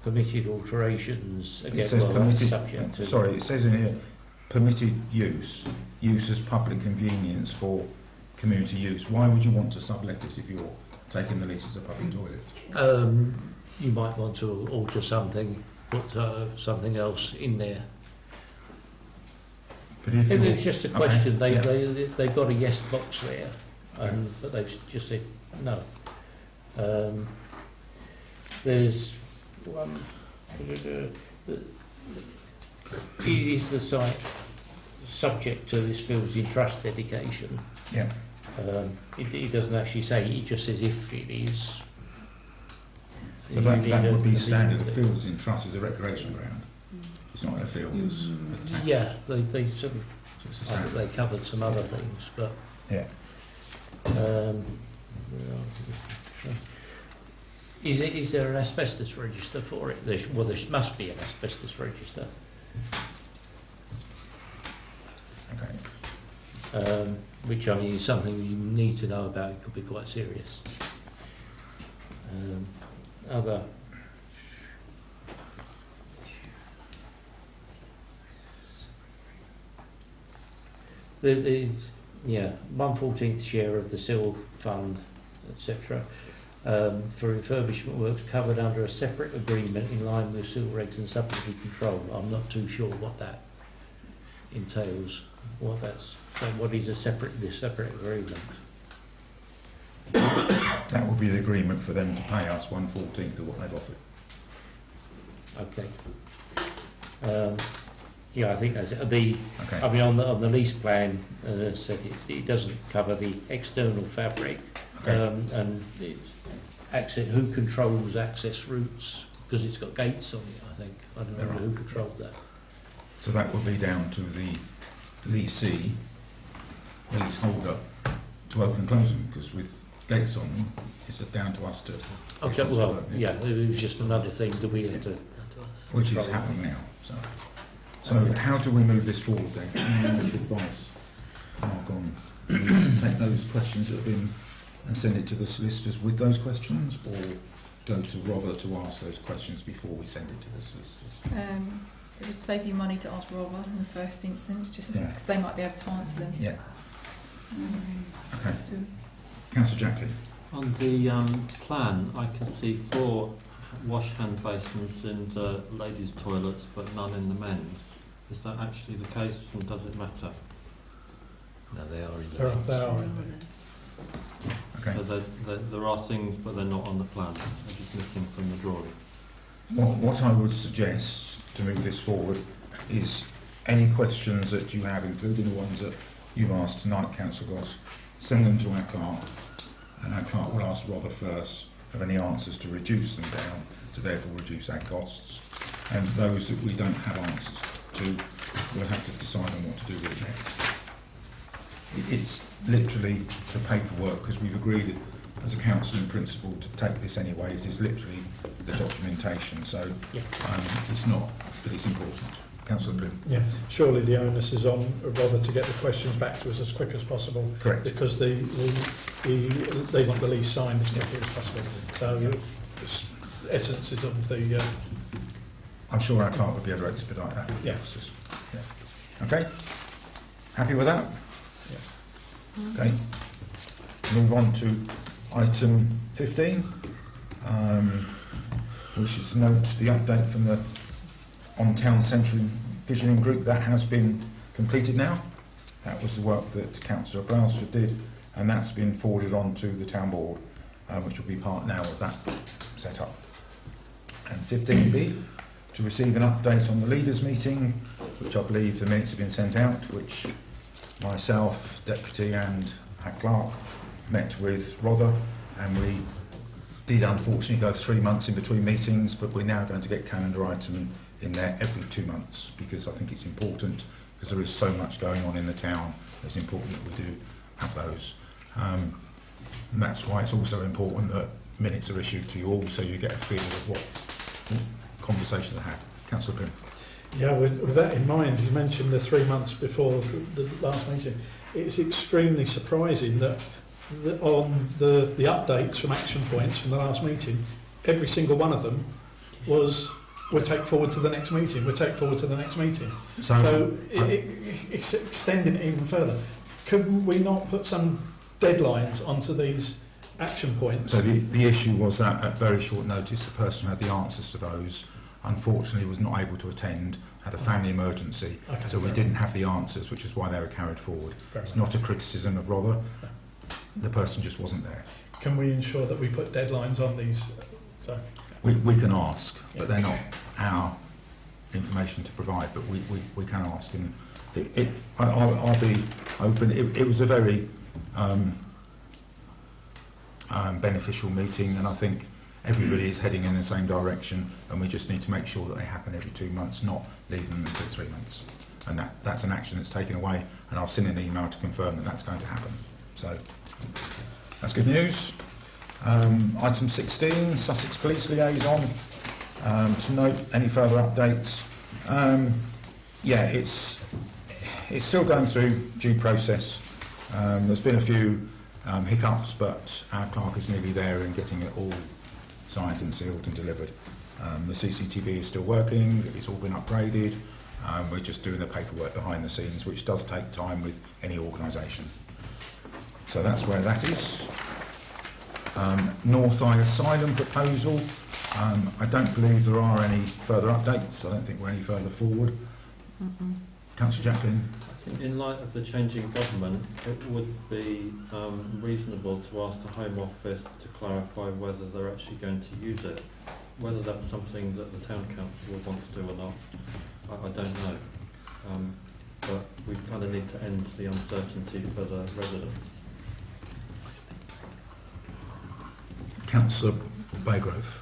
Permitted alterations, again, It says well, permitted, subject to... sorry, it says in here, permitted use as public convenience for community use. Why would you want to sublet it if you're taking the lease as a public toilet? You might want to alter something, put something else in there. But if It was just a question. Okay, They've got a yes box there, but they've just said no. There's one. Is the site subject to this fields in trust dedication? Yeah. It doesn't actually say. It just says if it is. So that would be standard. The fields in trust is a recreation ground. It's not a field. It's attached. Yeah, they sort of. I think they covered some other things, but yeah. Is there an asbestos register for it? There must be an asbestos register. Okay. Which I mean is something you need to know about. It could be quite serious. Other. The 1/14 share of the civil fund, etc. For refurbishment works covered under a separate agreement in line with civil regs and supplementary control. I'm not too sure what that entails. What is this separate agreement? That would be the agreement for them to pay us 1/14 of what they've offered. Okay. I think that's the. Okay. I mean, on the lease plan, said it doesn't cover the external fabric, and it's access. Who controls access routes? Because it's got gates on it. I think I don't know who controls that. So that would be down to the leaseholder to open and close them, because with gates on them, it's down to us to. Okay. Well, yeah, it was just another thing that we have to. Which is happening now. So how do we move this forward then? What's the advice, Mark, on take those questions that have been and send it to the solicitors with those questions, or go to Rother to ask those questions before we send it to the solicitors? It would save you money to ask Rother in the first instance, just because they might be able to answer them. Yeah. Okay. Councillor Jackley. On the plan, I can see 4 wash hand basins in the ladies' toilets, but none in the men's. Is that actually the case, and does it matter? No, they are in the They are in Okay. So there are things, but they're not on the plan. They're just missing from the drawing. What I would suggest to move this forward is any questions that you have, including the ones that you've asked tonight, Councillor Goss, send them to our clerk, and our clerk will ask Rother first of any answers to reduce them down, to therefore reduce our costs, and those that we don't have answers to, we'll have to decide on what to do with next. It's literally the paperwork, because we've agreed as a council in principle to take this anyway. It is literally the documentation, so it's not, but it's important. Councillor Bloom. Yeah, surely the onus is on Rother to get the questions back to us as quick as possible. Correct. Because they want the lease signed as quickly as possible. So the essence is of the... I'm sure our clerk would be able to expedite that. Yeah. Yeah. Okay. Happy with that? Yeah. Okay. Move on to item 15, which is to note the update from the on Town Centre Visioning Group. That has been completed now. That was the work that Councillor Brailsford did, and that's been forwarded on to the Town Board, which will be part now of that set-up. And 15B, to receive an update on the leaders' meeting, which I believe the minutes have been sent out, which myself, Deputy and our clerk met with Rother, and we did unfortunately go 3 months in between meetings, but we're now going to get calendar item in there every 2 months, because I think it's important, because there is so much going on in the town. It's important that we do have those. And that's why it's also important that minutes are issued to you all, so you get a feel of what conversations are had. Councillor Pym. Yeah, with that in mind, you mentioned the 3 months before the last meeting. It's extremely surprising that on the updates from action points from the last meeting, every single one of them was we'll take forward to the next meeting, we'll take forward to the next meeting. So it's extending it even further. Could we not put some deadlines onto these action points? So the issue was that at very short notice, the person who had the answers to those unfortunately was not able to attend, had a family emergency, Okay, so we didn't have the answers, which is why they were carried forward. It's not a criticism of Rother, the person just wasn't there. Can we ensure that we put deadlines on these? Sorry. We can ask, but they're not our information to provide, but we can ask. And I'll be open. It was a very beneficial meeting, and I think everybody is heading in the same direction, and we just need to make sure that they happen every 2 months, not leave them until 3 months. And that's an action that's taken away, and I've sent an email to confirm that that's going to happen. So that's good news. Item 16, Sussex Police Liaison. To note any further updates. Yeah, it's still going through due process. There's been a few hiccups, but our clerk is nearly there in getting it all signed and sealed and delivered. The CCTV is still working, it's all been upgraded. We're just doing the paperwork behind the scenes, which does take time with any organisation. So that's where that is. North Eye Asylum proposal. I don't believe there are any further updates. I don't think we're any further forward. Councillor Jacklin. I think in light of the changing government, it would be reasonable to ask the Home Office to clarify whether they're actually going to use it. Whether that's something that the Town Council would want to do or not, I don't know. But we kind of need to end the uncertainty for the residents. Councillor Baygrove.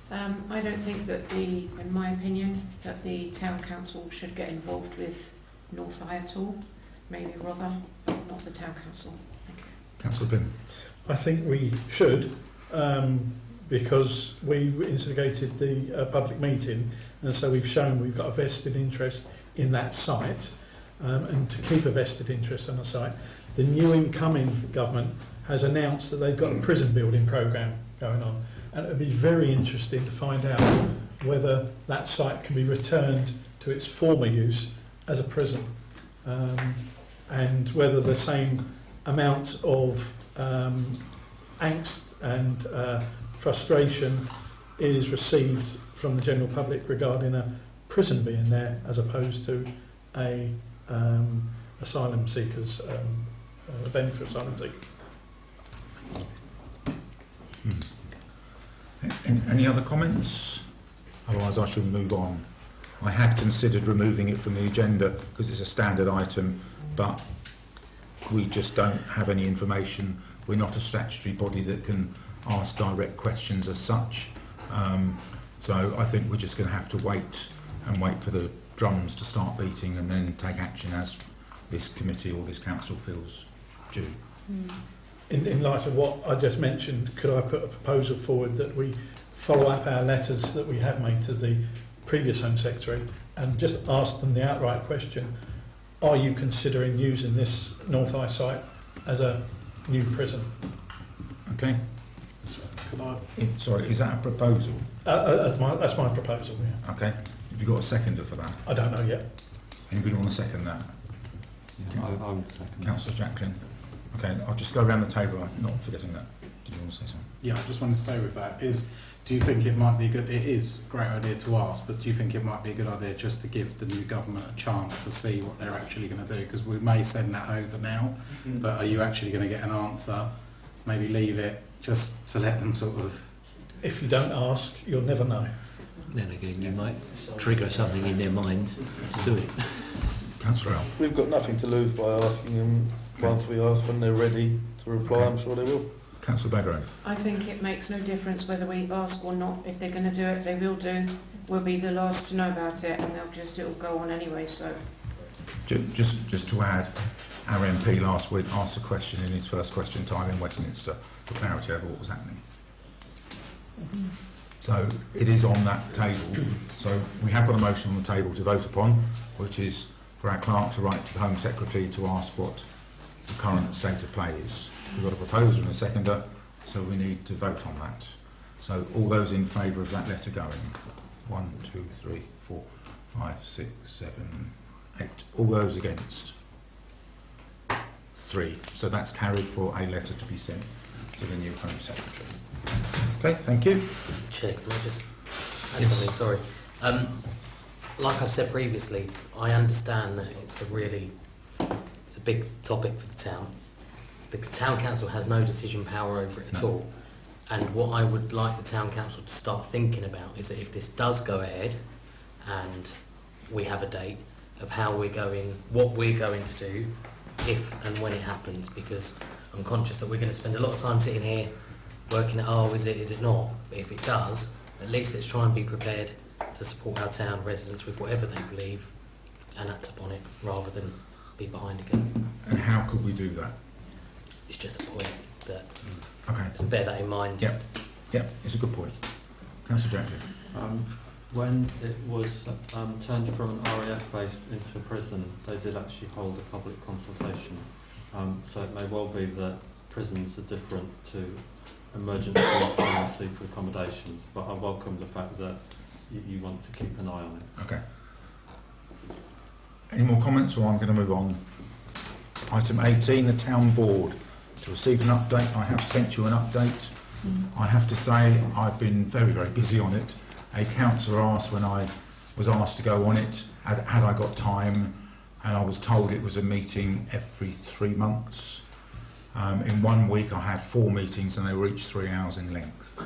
I don't think that in my opinion, that the Town Council should get involved with North Eye at all. Maybe Rother, but not the Town Council. Thank you. Councillor Pym. I think we should, because we instigated the public meeting, and so we've shown we've got a vested interest in that site, and to keep a vested interest on the site. The new incoming government has announced that they've got a prison building programme going on, and it would be very interesting to find out whether that site can be returned to its former use as a prison, and whether the same amounts of angst and frustration is received from the general public regarding a prison being there as opposed to a asylum seekers, benefit asylum seekers. Any other comments? Otherwise I shall move on. I had considered removing it from the agenda because it's a standard item, but we just don't have any information. We're not a statutory body that can ask direct questions as such. So I think we're just going to have to wait for the drums to start beating and then take action as this committee or this council feels due. In light of what I just mentioned, could I put a proposal forward that we follow up our letters that we have made to the previous Home Secretary and just ask them the outright question, are you considering using this North Eye site as a new prison? Okay. Sorry, is that a proposal? That's my proposal, yeah. Okay. Have you got a seconder for that? I don't know yet. Anybody want to second that? Yeah, I would second. Councillor Jacqueline. Okay, I'll just go around the table. I'm not forgetting that. Did you want to say something? Yeah, I just want to stay with that. Do you think it might be good? It is a great idea to ask, but do you think it might be a good idea just to give the new government a chance to see what they're actually going to do? Because we may send that over now, but are you actually going to get an answer? Maybe leave it just to let them sort of... If you don't ask, you'll never know. Then again, you might trigger something in their mind to do it. Councillor L. We've got nothing to lose by asking them. Once we ask when they're ready to reply, I'm sure they will. Councillor Bagro. I think it makes no difference whether we ask or not. If they're going to do it, they will do. We'll be the last to know about it, and it'll go on anyway. So, just to add, our MP last week asked a question in his first question time in Westminster for clarity over what was happening. So it is on that table. So we have got a motion on the table to vote upon, which is for our clerk to write to the Home Secretary to ask what the current state of play is. We've got a proposer and a seconder, so we need to vote on that. So all those in favour of that letter going? 1, 2, 3, 4, 5, 6, 7, 8. All those against? 3. So that's carried for a letter to be sent to the new Home Secretary. Okay, thank you. Chair, can I just add something? Sorry. Like I've said previously, I understand that it's a big topic for the town. The town council has no decision power over it at all. And what I would like the town council to start thinking about is that if this does go ahead and we have a date of what we're going to do if and when it happens, because I'm conscious that we're going to spend a lot of time sitting here working at, is it not? But if it does, at least let's try and be prepared to support our town residents with whatever they believe and act upon it rather than be behind again. And how could we do that? It's just a point that okay. So bear that in mind. Yep, it's a good point. Councillor Jacqueline. When it was turned from an RAF base into a prison, they did actually hold a public consultation. So it may well be that prisons are different to emergency and secret accommodations, but I welcome the fact that you want to keep an eye on it. Okay. Any more comments, or I'm going to move on? Item 18, the Town Board. To receive an update, I have sent you an update. I have to say I've been very, very busy on it. A councillor asked when I was asked to go on it, had I got time, and I was told it was a meeting every 3 months. In 1 week I had 4 meetings and they were each 3 hours in length.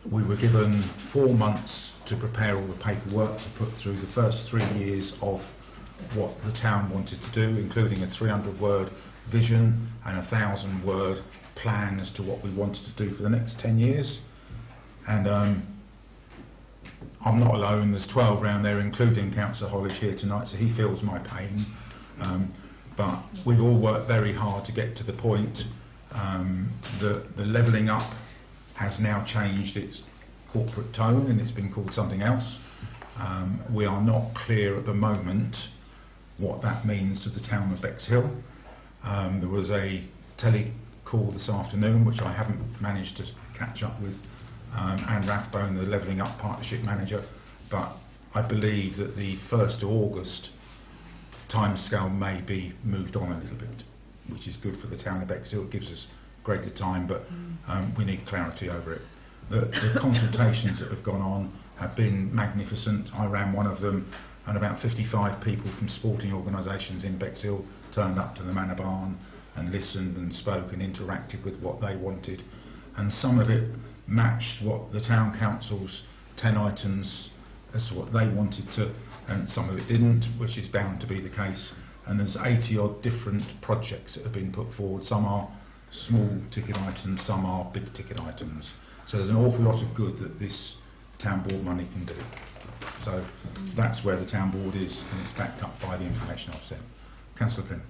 We were given 4 months to prepare all the paperwork to put through the first 3 years of what the town wanted to do, including a 300-word vision and a 1,000-word plan as to what we wanted to do for the next 10 years. And I'm not alone, there's 12 round there, including Councillor Hollish here tonight, so he feels my pain. But we've all worked very hard to get to the point. The levelling up has now changed its corporate tone and it's been called something else. We are not clear at the moment what that means to the town of Bexhill. There was a tele-call this afternoon, which I haven't managed to catch up with Anne Rathbone, the Levelling Up Partnership Manager, but I believe that the 1st of August timescale may be moved on a little bit, which is good for the town of Bexhill. It gives us greater time, but we need clarity over it. The consultations that have gone on have been magnificent. I ran one of them, and about 55 people from sporting organisations in Bexhill turned up to the Manor Barn and listened and spoke and interacted with what they wanted. And some of it matched what the town council's 10 items as to what they wanted to, and some of it didn't, which is bound to be the case. And there's 80 odd different projects that have been put forward. Some are small ticket items, some are big ticket items. So there's an awful lot of good that this town board money can do. So that's where the town board is, and it's backed up by the information I've sent. Councillor Pym.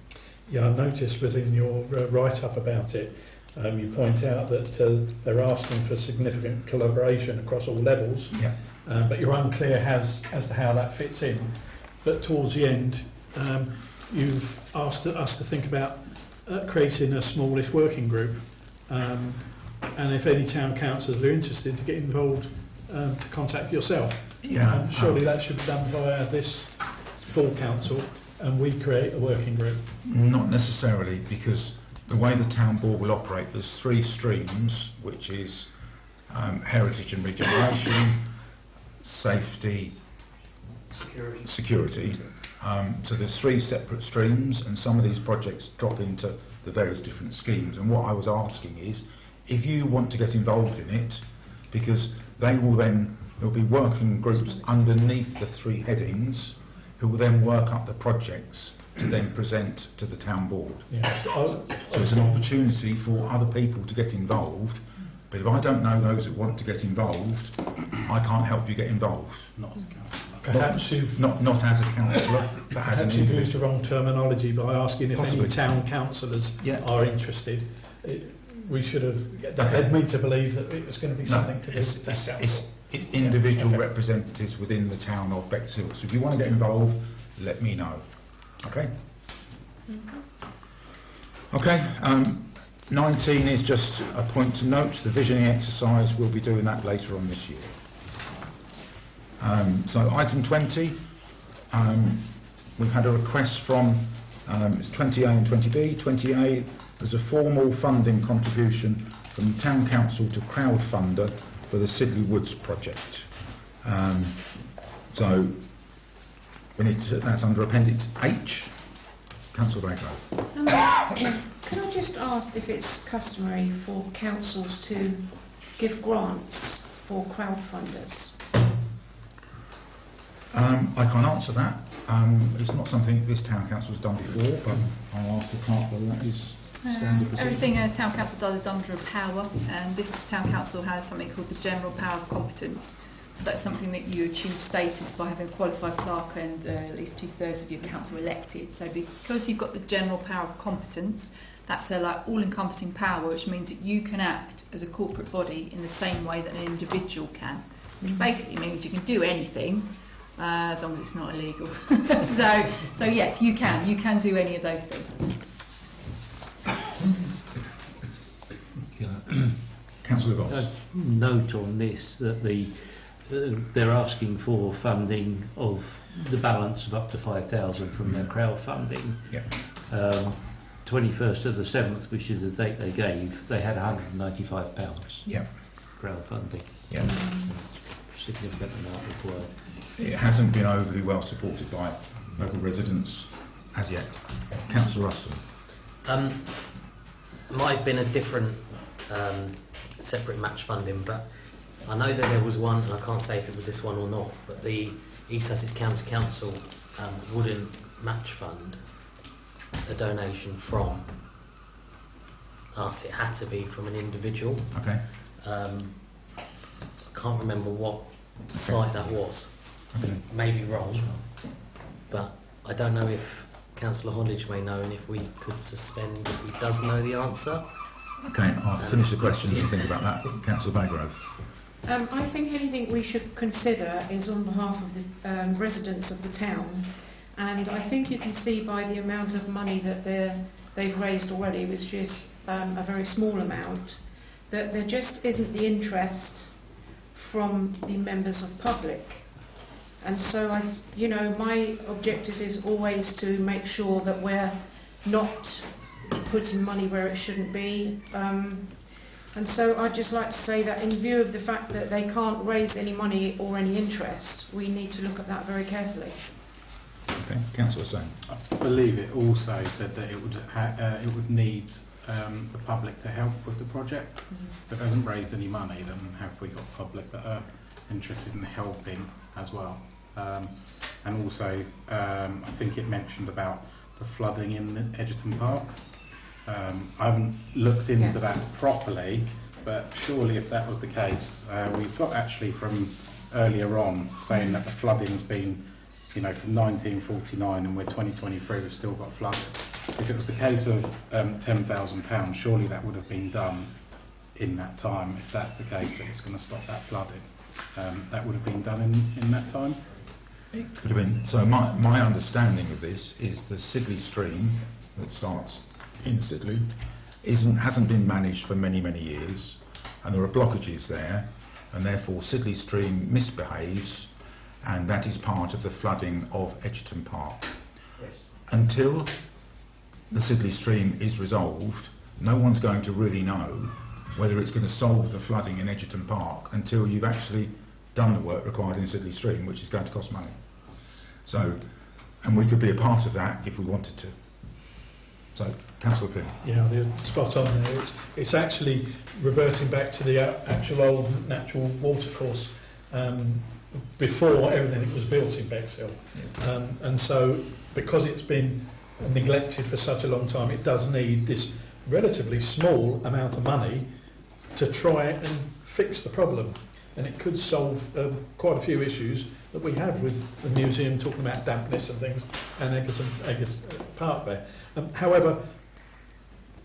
Yeah, I noticed within your write-up about it, you point out that they're asking for significant collaboration across all levels, but you're unclear as to how that fits in. But towards the end, you've asked us to think about creating a smallish working group, and if any town councillors are interested, to get involved, to contact yourself. Surely that should be done via this full council, and we create a working group. Not necessarily, because the way the town board will operate, there's 3 streams, which is heritage and regeneration, safety, security. So there's 3 separate streams, and some of these projects drop into the various different schemes. And what I was asking is, if you want to get involved in it, because there'll be working groups underneath the 3 headings, who will then work up the projects to then present to the town board. So it's an opportunity for other people to get involved. But if I don't know those that want to get involved, I can't help you get involved. Not as a councillor. Perhaps you've not as a councillor, but as an individual. Used the wrong terminology by asking if any town councillors are interested. We should have led me to believe that it was going to be something to do with the town council. It's individual representatives within the town of Bexhill. So if you want to get involved, let me know. Okay? Okay. 19 is just a point to note. The visioning exercise, we'll be doing that later on this year. So item 20, we've had a request from it's 20A and 20B. 20A, there's a formal funding contribution from the Town Council to crowdfunder for the Sidley Woods project. So we need to, that's under Appendix H. Councillor Baker. Can I just ask if it's customary for councils to give grants for crowdfunders? I can't answer that. It's not something this town council has done before, but I'll ask the clerk whether that is standard procedure. Everything a town council does is under a power, and this town council has something called the general power of competence. So that's something that you achieve status by having a qualified clerk and at least 2/3 of your council elected. So because you've got the general power of competence, that's a like all-encompassing power, which means that you can act as a corporate body in the same way that an individual can, which basically means you can do anything as long as it's not illegal. so yes, you can do any of those things. Councillor Ross. Note on this that they're asking for funding of the balance of up to 5,000 from their crowdfunding. 21st of the 7th, which is the date they gave, they had £195. Crowdfunding. Significant amount required. It hasn't been overly well supported by local residents as yet. Councillor Ruston. Might have been a different separate match funding, but I know that there was one, and I can't say if it was this one or not, but the East Sussex County Council wouldn't match fund a donation from us. It had to be from an individual. Okay. Can't remember what site that was. Okay. Maybe wrong, but I don't know if Councillor Hoddidge may know, and if we could suspend if he does know the answer. Okay, I'll finish the questions and think about that. Councillor Baygrove. I think anything we should consider is on behalf of the residents of the town, and I think you can see by the amount of money that they've raised already, which is a very small amount, that there just isn't the interest from the members of public. And so, my objective is always to make sure that we're not putting money where it shouldn't be. And so I'd just like to say that in view of the fact that they can't raise any money or any interest, we need to look at that very carefully. Okay, Councillor Sane. I believe it also said that it would need the public to help with the project. So if it hasn't raised any money, then have we got public that are interested in helping as well? And also, I think it mentioned about the flooding in Edgerton Park. I haven't looked into that properly, but surely if that was the case, we've got actually from earlier on saying that the flooding's been, you know, from 1949 and we're 2023, we've still got flooding. If it was the case of £10,000, surely that would have been done in that time. If that's the case, it's going to stop that flooding. That would have been done in that time. It could have been. So my understanding of this is the Sidley stream that starts in Sidley hasn't been managed for many years, and there are blockages there, and therefore Sidley stream misbehaves, and that is part of the flooding of Edgerton Park. Yes. Until the Sidley stream is resolved, no one's going to really know whether it's going to solve the flooding in Edgerton Park until you've actually done the work required in Sidley stream, which is going to cost money. So, and we could be a part of that if we wanted to. So, Councillor Pym. Yeah, they're spot on there. It's actually reverting back to the actual old natural watercourse before everything was built in Bexhill. And so, because it's been neglected for such a long time, it does need this relatively small amount of money to try and fix the problem. And it could solve quite a few issues that we have with the museum talking about dampness and things, and Egerton Park there. However,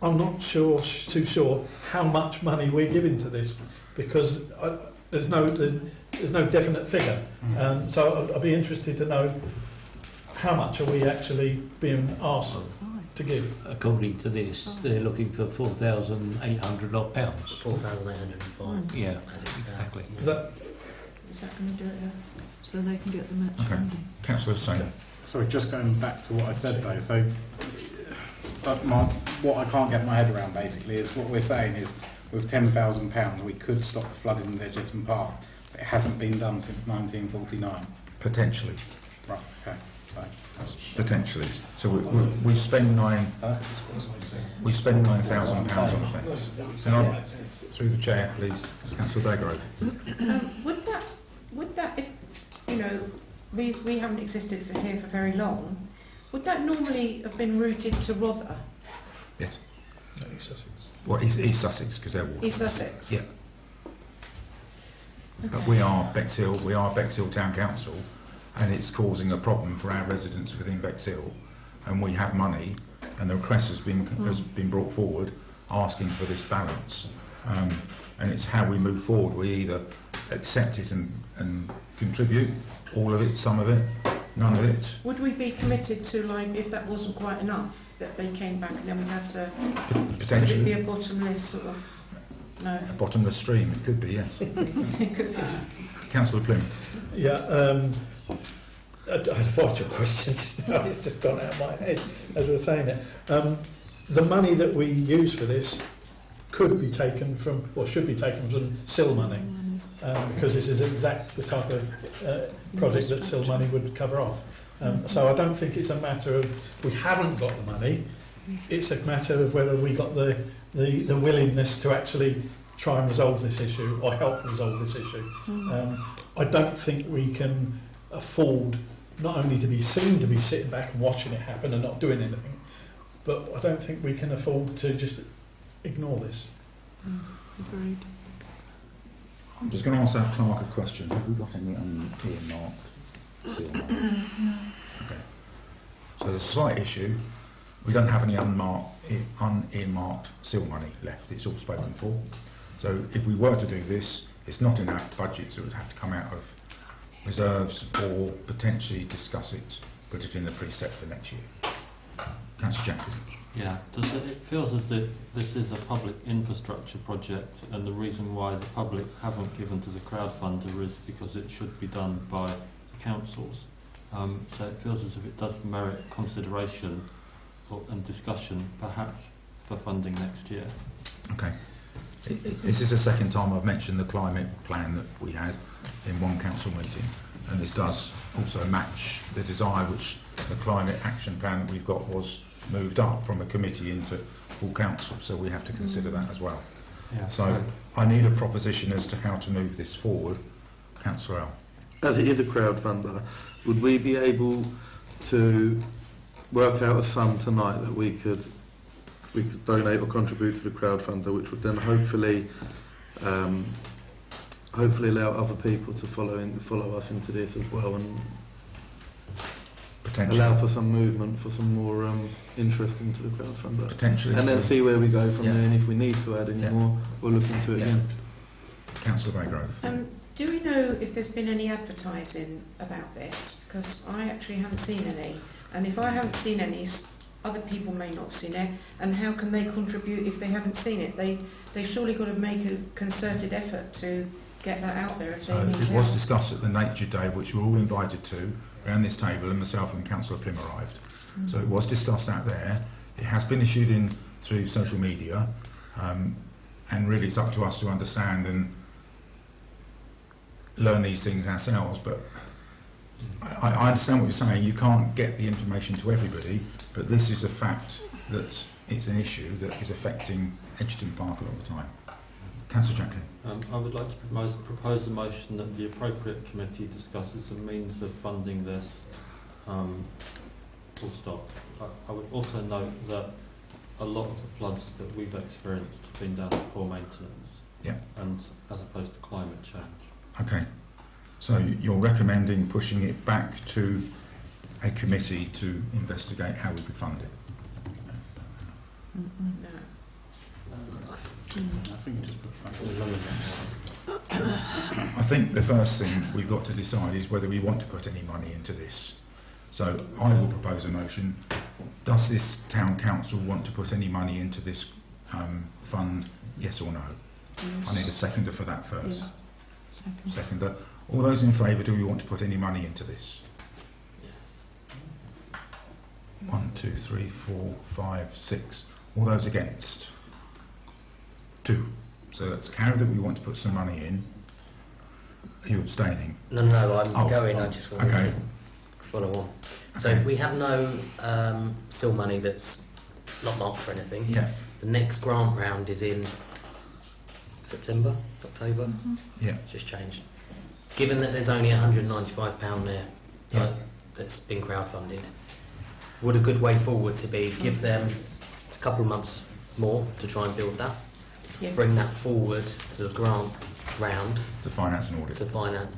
I'm not too sure how much money we're giving to this, because there's no definite figure. So I'd be interested to know how much are we actually being asked to give. According to this, they're looking for £4,800 odd pounds. 4,805. Yeah, exactly. Is that going to do it? Yeah. So they can get the match Okay. funding. Councillor Sanger. Sorry, just going back to what I said though. So, what I can't get my head around basically is what we're saying is with £10,000 we could stop the flooding in Edgerton Park. It hasn't been done since 1949. Potentially. Right. Okay. So that's Potentially. So we spend £9,000 on the fence. And through the chair, please, Councillor Daggrove. Would that, if you know, we haven't existed here for very long, would that normally have been routed to Rother? Yes. No, East Sussex. Well, East Sussex, because they're water. East Sussex. Yeah. Okay. But we are Bexhill Town Council, and it's causing a problem for our residents within Bexhill, and we have money, and the request has been brought forward asking for this balance, and it's how we move forward. We either accept it and contribute all of it, some of it, none of it. Would we be committed to, like, if that wasn't quite enough, that they came back and then we'd have to Potentially. would it be a bottomless sort of no? A bottomless stream, it could be, yes. It could be. Councillor Plym. Yeah, I'd avoid your questions now, it's just gone out of my head as we were saying it. The money that we use for this could be taken from, or should be taken from SIL money, because this is exactly the type of project that SIL money would cover off. So I don't think it's a matter of we haven't got the money, it's a matter of whether we got the willingness to actually try and resolve this issue or help resolve this issue. I don't think we can afford not only to be seen to be sitting back and watching it happen and not doing anything, but I don't think we can afford to just ignore this. Agreed. I'm just going to ask our clerk a question. Have we got any unearmarked seal money? Okay. So there's a slight issue. We don't have any unearmarked seal money left. It's all spoken for. So if we were to do this, it's not in our budget, so it would have to come out of reserves or potentially discuss it, put it in the preset for next year. Councillor Jackson. Yeah, it feels as if this is a public infrastructure project, and the reason why the public haven't given to the crowdfunder is because it should be done by the councils. So it feels as if it does merit consideration and discussion, perhaps for funding next year. Okay. This is the second time I've mentioned the climate plan that we had in one council meeting, and this does also match the desire which the climate action plan that we've got was moved up from a committee into full council, so we have to consider that as well. Yeah, so I need a proposition as to how to move this forward. Councillor L. As it is a crowdfunder, would we be able to work out a sum tonight that we could donate or contribute to the crowdfunder, which would then hopefully allow other people to follow us into this as well, and allow for some movement, for some more interest into the crowdfunder. Potentially. And then see where we go from there, and if we need to add any more, we'll look into it again. Councillor Baygrove. Do we know if there's been any advertising about this? Because I actually haven't seen any. And if I haven't seen any, other people may not have seen it. And how can they contribute if they haven't seen it? They've surely got to make a concerted effort to get that out there if they need It help. was discussed at the Nature Day, which we're all invited to, around this table, and myself and Councillor Pym arrived. So it was discussed out there. It has been issued in through social media, and really it's up to us to understand and learn these things ourselves. But I understand what you're saying. You can't get the information to everybody, but this is a fact that it's an issue that is affecting Edgerton Park a lot of the time. Councillor Jacklin. I would like to propose a motion that the appropriate committee discusses the means of funding this. Full stop. I would also note that a lot of the floods that we've experienced have been down to poor maintenance, and as opposed to climate change. Okay, so you're recommending pushing it back to a committee to investigate how we could fund it? No. I think the first thing we've got to decide is whether we want to put any money into this. So I will propose a motion. Does this town council want to put any money into this fund? Yes or no? Yes. I need a seconder for that first. Yeah. Seconder. All those in favour, do we want to put any money into this? Yes. 1, 2, 3, 4, 5, 6. All those against? 2. So that's carried that we want to put some money in. Are you abstaining? No, I'm going. I just wanted to follow on. So if we have no still money that's not marked for anything, the next grant round is in September, October. Yeah. It's just changed. Given that there's only £195 there that's been crowdfunded, would a good way forward to be give them a couple of months more to try and build that, bring that forward to the grant round. To finance and audit. To finance,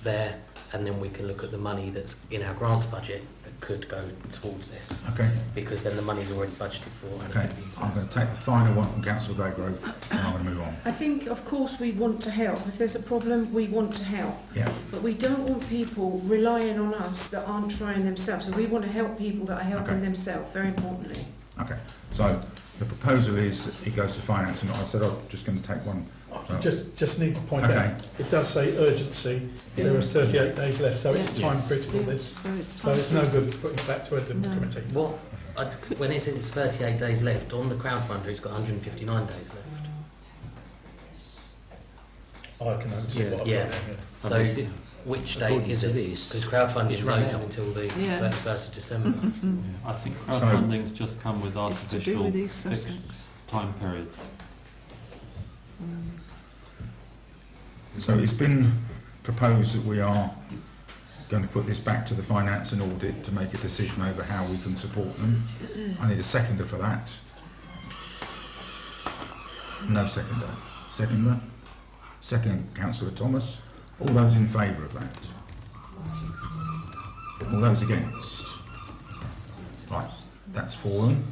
there, and then we can look at the money that's in our grants budget that could go towards this. Okay. Because then the money's already budgeted for. Okay, I'm going to take the final one from Councillor Baygrove and I'm going to move on. I think, of course, we want to help. If there's a problem, we want to help. Yeah. But we don't want people relying on us that aren't trying themselves. So we want to help people that are helping themselves, very importantly. Okay, so the proposal is it goes to finance, and I said I'm just going to take one. Just need to point out, it does say urgency. There are 38 days left, so it's time critical. This, so it's no good putting it back to the committee. When it says it's 38 days left on the crowdfunder, it's got 159 days left. I can see what I've got there. So which date is it? Because crowdfunding is open until the 31st of December. I think crowdfunding's just come with artificial fixed time periods. So it's been proposed that we are going to put this back to the finance and audit to make a decision over how we can support them. I need a seconder for that. No seconder. Seconder? Second, Councillor Thomas. All those in favour of that? All those against? Right, that's fallen.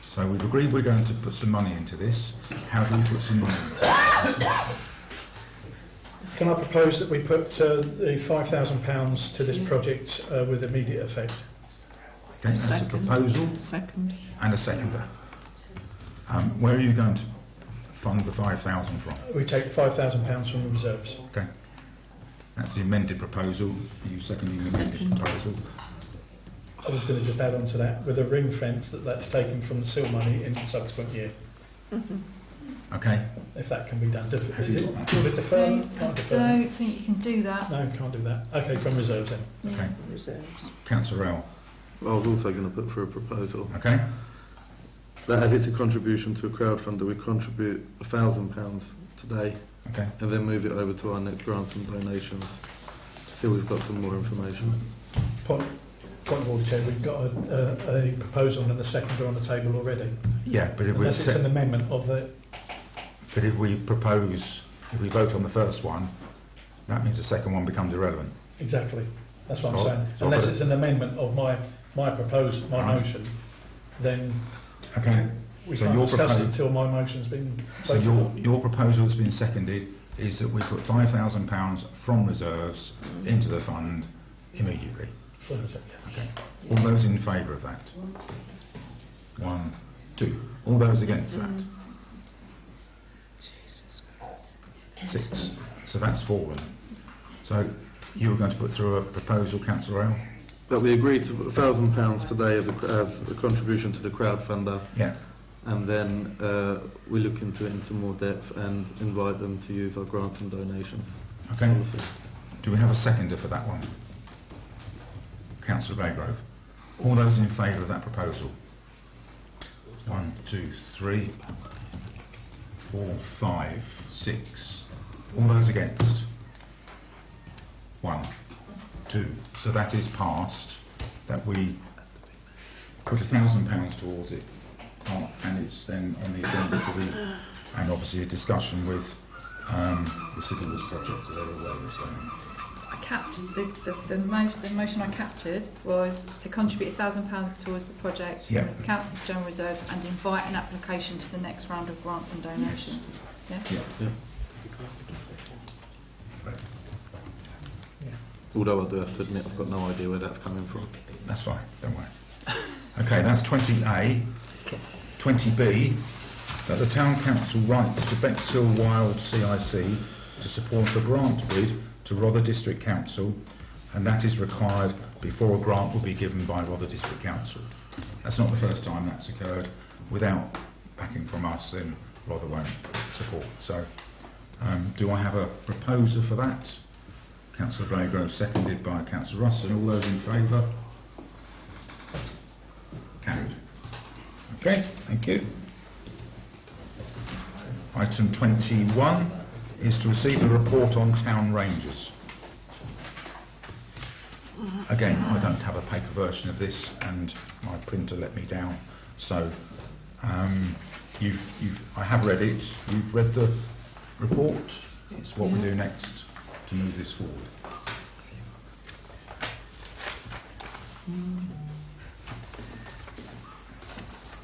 So we've agreed we're going to put some money into this. How do we put some money into it? Can I propose that we put the £5,000 to this project with immediate effect? Okay, that's a proposal. Second. And a seconder. Where are you going to fund the 5,000 from? We take £5,000 from the reserves. Okay. That's the amended proposal. Are you seconding the amended proposal? I was going to just add on to that with a ring fence that's taken from the seal money in the subsequent year. Okay. If that can be done. Is it I don't think you can do that. No, can't do that. Okay, from reserves then. Yeah. Okay. Reserves. Councillor L. I was also going to put for a proposal. Okay. that as it's a contribution to a crowdfunder, we contribute £1,000 today, okay, and then move it over to our next grants and donations till we've got some more information. Point of order, Chair. We've got a proposal and a seconder on the table already. Yeah, but if unless it's an amendment of the. But if we vote on the first one, that means the second one becomes irrelevant. Exactly. That's what I'm So- saying. so Unless but- it's an amendment of my motion, then Okay. we So can't your discuss it proposal- until my motion's been So voted on. your proposal that's been seconded is that we put £5,000 from reserves into the fund immediately. Okay. All those in favour of that? 1, 2. All those against that? 6. So that's fallen. So you were going to put through a proposal, Councillor Earl? But we agreed to put £1,000 today as a contribution to the crowdfunder. Yeah. And then we look into it into more depth and invite them to use our grants and donations. Okay. Do we have a seconder for that one? Councillor Baygrove. All those in favour of that proposal? 1, 2, 3, 4, 5, 6. All those against? 1, 2. So that is passed. That we put £1,000 towards it, and it's then on the agenda for the, and obviously a discussion with the City Woods projects that are aware of. I captured the motion I captured was to contribute £1,000 towards the project, Yeah. the Council's general reserves, and invite an application to the next round of grants and donations. Yeah. Yeah. Although I do have to admit I've got no idea where that's coming from. That's fine, don't worry. Okay, that's 20A. 20B, that the Town Council writes to Bexhill Wild CIC to support a grant bid to Rother District Council, and that is required before a grant will be given by Rother District Council. That's not the first time that's occurred. Without backing from us, then Rother won't support. So, do I have a proposer for that? Councillor Blagrove, seconded by Councillor Russell. All those in favour? Carried. Okay, thank you. Item 21 is to receive a report on town rangers. Again, I don't have a paper version of this, and my printer let me down. So, I have read it. You've read the report. It's what we do next to move this forward.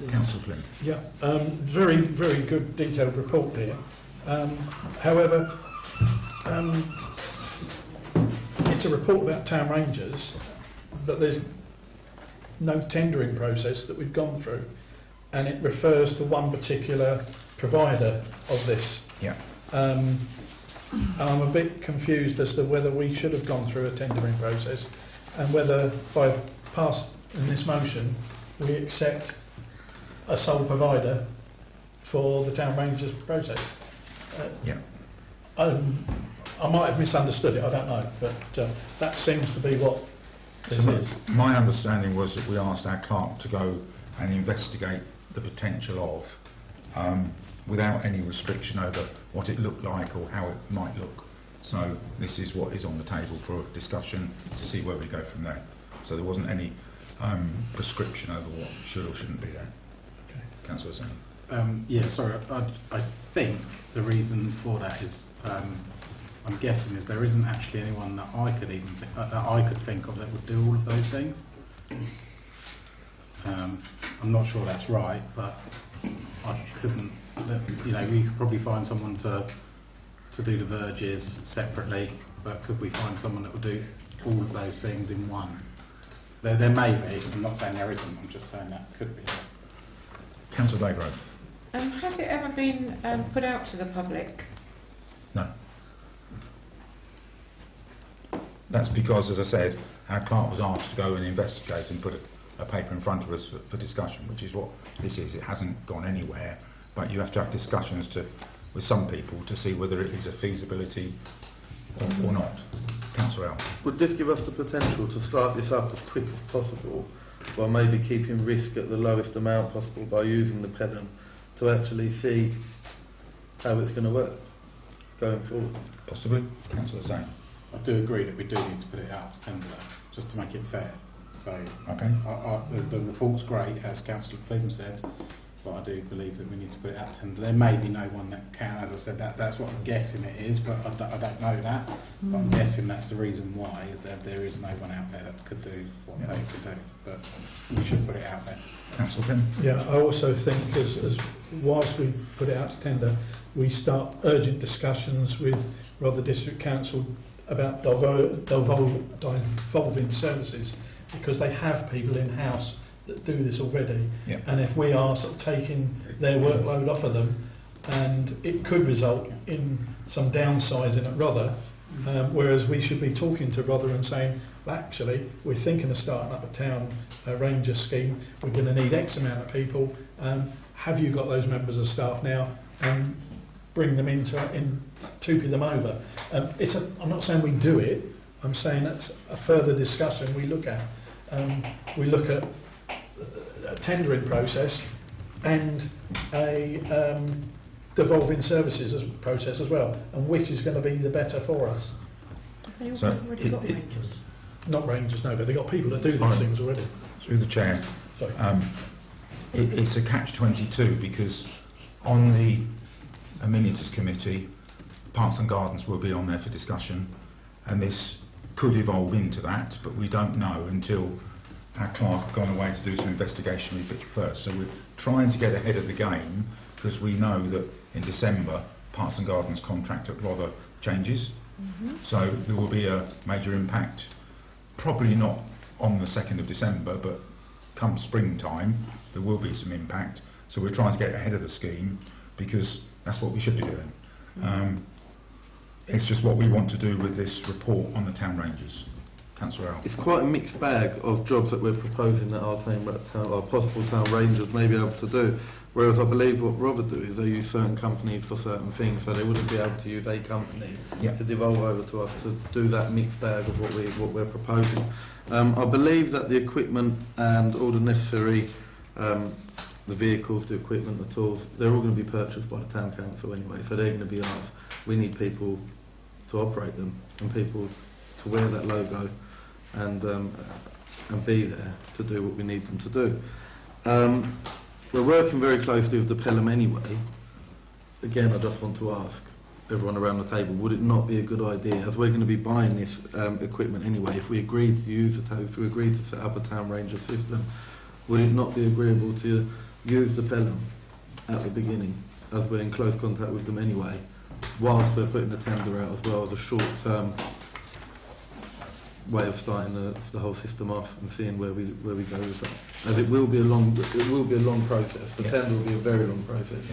Councillor Plym. Yeah, very, very good detailed report here. However, it's a report about town rangers, but there's no tendering process that we've gone through, and it refers to one particular provider of this. Yeah. I'm a bit confused as to whether we should have gone through a tendering process, and whether by pass in this motion we accept a sole provider for the town rangers process. Yeah. I might have misunderstood it, I don't know, but that seems to be what this is. My understanding was that we asked our clerk to go and investigate the potential of, without any restriction over what it looked like or how it might look. So this is what is on the table for a discussion to see where we go from there. So there wasn't any prescription over what should or shouldn't be there. Okay. Councillor Zane. Yeah, sorry. I think the reason for that is, I'm guessing, is there isn't actually anyone that I could even that I could think of that would do all of those things. I'm not sure that's right, but I couldn't. You know, we could probably find someone to do the verges separately, but could we find someone that would do all of those things in one? There may be. I'm not saying there isn't. I'm just saying that could be. Councillor Baygrove. Has it ever been put out to the public? No. That's because, as I said, our clerk was asked to go and investigate and put a paper in front of us for discussion, which is what this is. It hasn't gone anywhere, but you have to have discussions with some people to see whether it is a feasibility or not. Councillor L. Would this give us the potential to start this up as quick as possible while maybe keeping risk at the lowest amount possible by using the Pelham to actually see how it's going to work going forward. Possibly. Councillor Zane. I do agree that we do need to put it out to tender, though, just to make it fair. So okay. The report's great, as Councillor Plim said, but I do believe that we need to put it out to tender. There may be no one that can, as I said, that's what I'm guessing it is, but I don't know that. But I'm guessing that's the reason why, is that there is no one out there that could do what they could do. But we should put it out there. Councillor Plim. Yeah, I also think as whilst we put it out to tender, we start urgent discussions with Rother District Council about devolving services, because they have people in-house that do this already. Yep. And if we are sort of taking their workload off of them, and it could result in some downsizing at Rother, whereas we should be talking to Rother and saying, well, actually, we're thinking of starting up a town ranger scheme, we're going to need X amount of people, have you got those members of staff now, and bring them in toopy them over. I'm not saying we do it, I'm saying that's a further discussion we look at. We look at a tendering process and a devolving services process as well, and which is going to be the better for us. Have they already got rangers? Not rangers, no, but they've got people that do these things already. Through the chair. Sorry. It's a catch-22 because on the Amenities Committee, Parks and Gardens will be on there for discussion, and this could evolve into that, but we don't know until our clerk have gone away to do some investigation first. So we're trying to get ahead of the game, because we know that in December Parks and Gardens contract at Rother changes. So there will be a major impact, probably not on the 2nd of December, but come springtime there will be some impact. So we're trying to get ahead of the scheme, because that's what we should be doing. It's just what we want to do with this report on the town rangers. Councillor Earl. It's quite a mixed bag of jobs that we're proposing that our possible town rangers may be able to do. Whereas I believe what Rother do is they use certain companies for certain things, so they wouldn't be able to use a company to devolve over to us to do that mixed bag of what we're proposing. I believe that the equipment and all the necessary the vehicles, the equipment, the tools, they're all going to be purchased by the town council anyway, so they're going to be ours. We need people to operate them and people to wear that logo and be there to do what we need them to do. We're working very closely with the Pelham anyway. Again, I just want to ask everyone around the table, would it not be a good idea, as we're going to be buying this equipment anyway, if we agreed to use if we agreed to set up a town ranger system, would it not be agreeable to use the Pelham at the beginning, as we're in close contact with them anyway, whilst we're putting the tender out as well, as a short-term way of starting the whole system off and seeing where we go with that. As it will be a long process. The tender will be a very long process,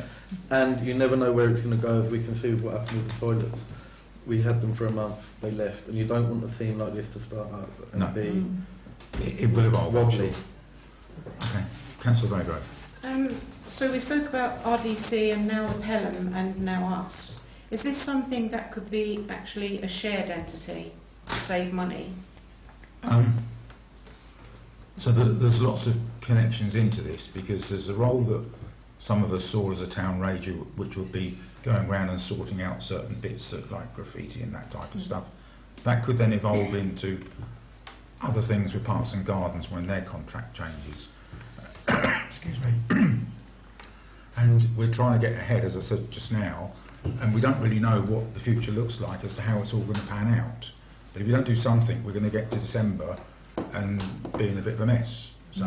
and you never know where it's going to go. As we can see with what happened with the toilets, we had them for a month, they left, and you don't want a team like this to start up and be. It will evolve. Wobbly. Okay, Councillor Raygrove. So we spoke about RDC and now the Pelham and now us. Is this something that could be actually a shared entity to save money? So there's lots of connections into this, because there's a role that some of us saw as a town ranger, which would be going around and sorting out certain bits like graffiti and that type of stuff. That could then evolve into other things with Parks and Gardens when their contract changes. Excuse me. And we're trying to get ahead, as I said just now, and we don't really know what the future looks like as to how it's all going to pan out. But if we don't do something, we're going to get to December and be in a bit of a mess. So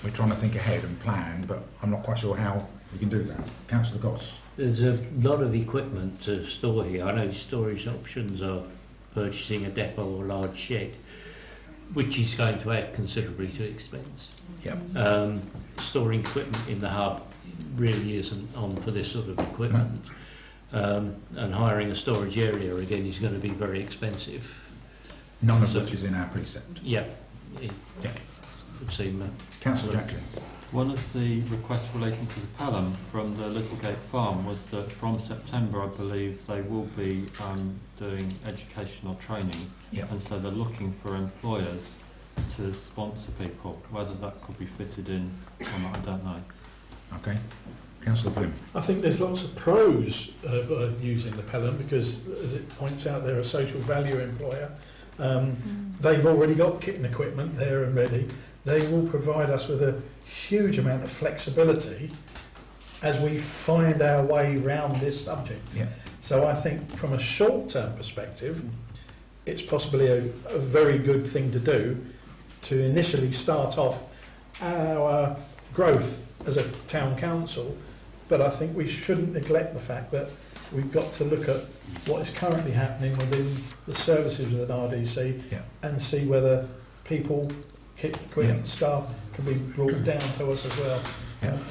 we're trying to think ahead and plan, but I'm not quite sure how we can do that. Councillor Goss. There's a lot of equipment to store here. I know storage options are purchasing a depot or large shed, which is going to add considerably to expense. Yep. Storing equipment in the hub really isn't on for this sort of equipment. And hiring a storage area again is going to be very expensive. None of which is in our precept. Yeah. It would seem. Councillor Jacklin. One of the requests relating to the Pelham from the Littlegate Farm was that from September, I believe, they will be doing educational training, and so they're looking for employers to sponsor people. Whether that could be fitted in or not, I don't know. Okay. Councillor Bloom. I think there's lots of pros of using the Pelham because, as it points out, they're a social value employer. They've already got kit and equipment there and ready. They will provide us with a huge amount of flexibility as we find our way round this subject. Yeah. So I think from a short-term perspective, it's possibly a very good thing to do to initially start off our growth as a town council, but I think we shouldn't neglect the fact that we've got to look at what is currently happening within the services within RDC and see whether people, kit, equipment, staff can be brought down to us as well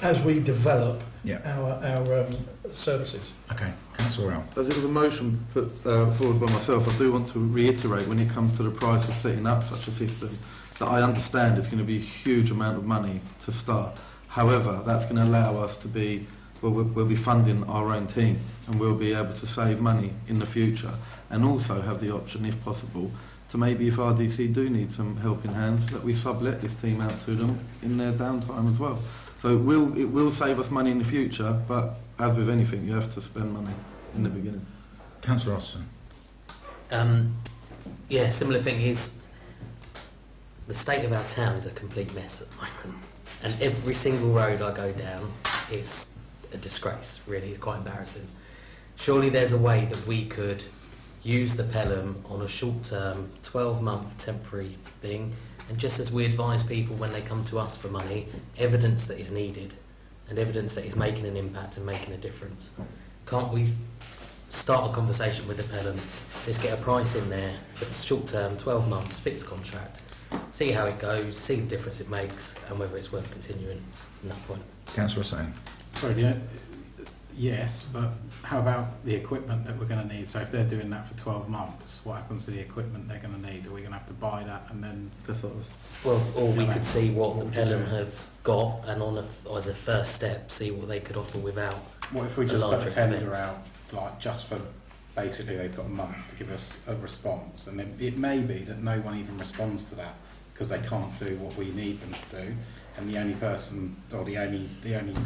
as we develop our services. Okay, Councillor Al. As it was a motion put forward by myself, I do want to reiterate when it comes to the price of setting up such a system that I understand it's going to be a huge amount of money to start. However, that's going to allow us to be, we'll be funding our own team and we'll be able to save money in the future and also have the option, if possible, to maybe if RDC do need some helping hands, that we sublet this team out to them in their downtime as well. So it will save us money in the future, but as with anything, you have to spend money in the beginning. Councillor Austin. Yeah, similar thing is the state of our town is a complete mess at the moment. And every single road I go down, it's a disgrace, really. It's quite embarrassing. Surely there's a way that we could use the Pelham on a short-term, 12-month temporary thing, and just as we advise people when they come to us for money, evidence that is needed and evidence that is making an impact and making a difference. Can't we start a conversation with the Pelham? Let's get a price in there that's short-term, 12 months, fixed contract. See how it goes, see the difference it makes, and whether it's worth continuing from that point. Councillor Hussain. Sorry, yes, but how about the equipment that we're going to need? So if they're doing that for 12 months, what happens to the equipment they're going to need? Are we going to have to buy that and then... Well, or we could see what the Pelham have got and as a first step, see what they could offer without what if we just put a tender expense. out, like just for... Basically, they've got a month to give us a response, and then it may be that no one even responds to that because they can't do what we need them to do, and the only person or the only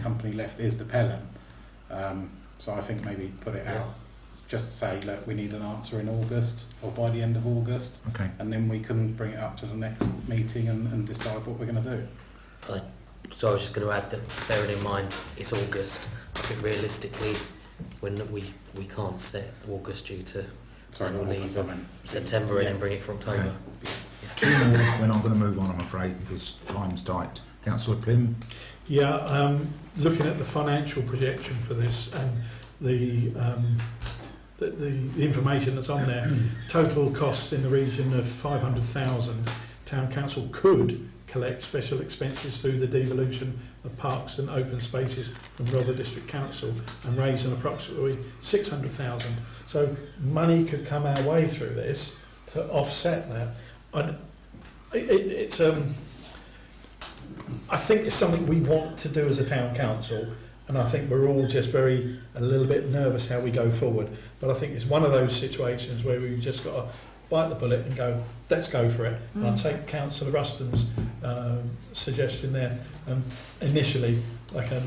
company left is the Pelham. So I think maybe put it out, just say, look, we need an answer in August or by the end of August, and then we can bring it up to the next meeting and decide what we're going to do. So I was just going to add that, bearing in mind it's August, I think realistically, when we can't set August due to annual leave of September and then bring it for October. Okay. Two more, then I'm going to move on, I'm afraid, because time's tight. Councillor Pym. Yeah, looking at the financial projection for this and the information that's on there, total costs in the region of 500,000. Town Council could collect special expenses through the devolution of parks and open spaces from Rother District Council and raise an approximately 600,000. So money could come our way through this to offset that. I think it's something we want to do as a town council, and I think we're all just a little bit nervous how we go forward. But I think it's one of those situations where we've just got to bite the bullet and go, let's go for it. And I'll take Councillor Ruston's suggestion there. Initially, like a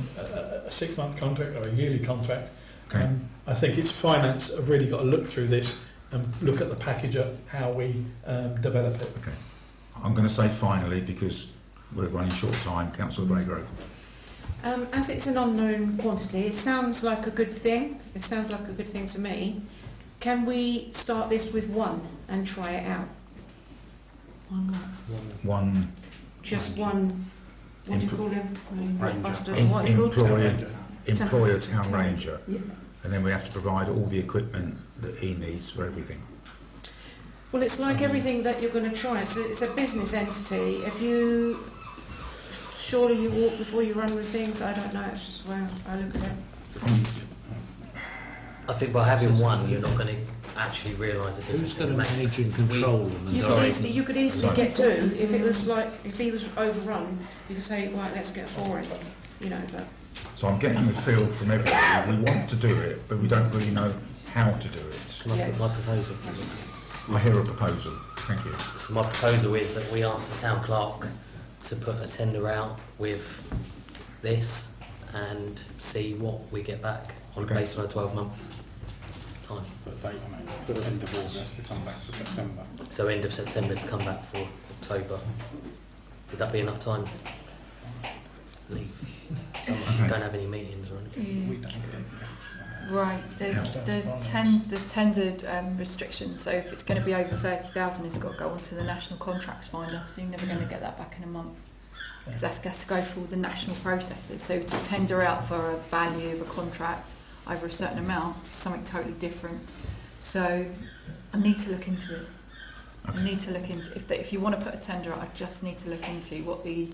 6-month contract or a yearly contract. Okay. I think it's finance have really got to look through this and look at the package of how we develop it. Okay. I'm going to say finally, because we're running short time, Councillor Braygrove. As it's an unknown quantity, it sounds like a good thing. It sounds like a good thing to me. Can we start this with one and try it out? One. Just one. What do you call them? Employer town ranger. Yeah. And then we have to provide all the equipment that he needs for everything. Well, it's like everything that you're going to try. So it's a business entity. Surely you walk before you run with things. I don't know. It's just the way I look at it. I think by having one, you're not going to actually realise the difference. Who's going to manage and control them? You could easily get two. If it was if he was overrun, you could say, right, let's get four in. But. So I'm getting the feel from everybody. We want to do it, but we don't really know how to do it. Can I put my proposal? I hear a proposal. Thank you. So my proposal is that we ask the town clerk to put a tender out with this and see what we get back based on a 12-month time. Put a date on it. Put end of August to come back for September. So end of September to come back for October. Would that be enough time? Leave. So I don't have any meetings or anything. We don't get anything. Right, there's tendered restrictions, so if it's going to be over 30,000 it's got to go onto the national contracts finder, so you're never going to get that back in a month, because that's got to go through all the national processes. So to tender out for a value of a contract over a certain amount is something totally different. So I need to look into it. Okay. I need to look into, if you want to put a tender out, I just need to look into what the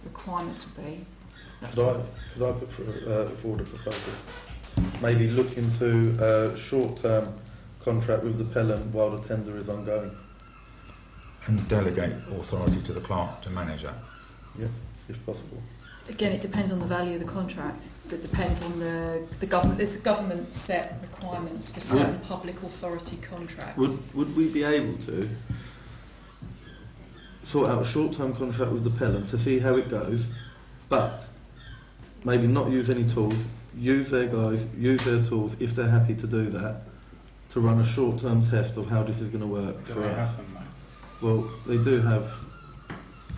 requirements would be. Could I put forward a proposal? Maybe look into a short-term contract with the Pelham while the tender is ongoing. And delegate authority to the clerk to manage that. Yeah, if possible. Again, it depends on the value of the contract. It depends on the government. There's government set requirements for certain public authority contracts. Would we be able to sort out a short-term contract with the Pelham to see how it goes, but maybe not use any tools, use their guys, use their tools if they're happy to do that, to run a short-term test of how this is going to work Do for they us? have them, though? Well, they do have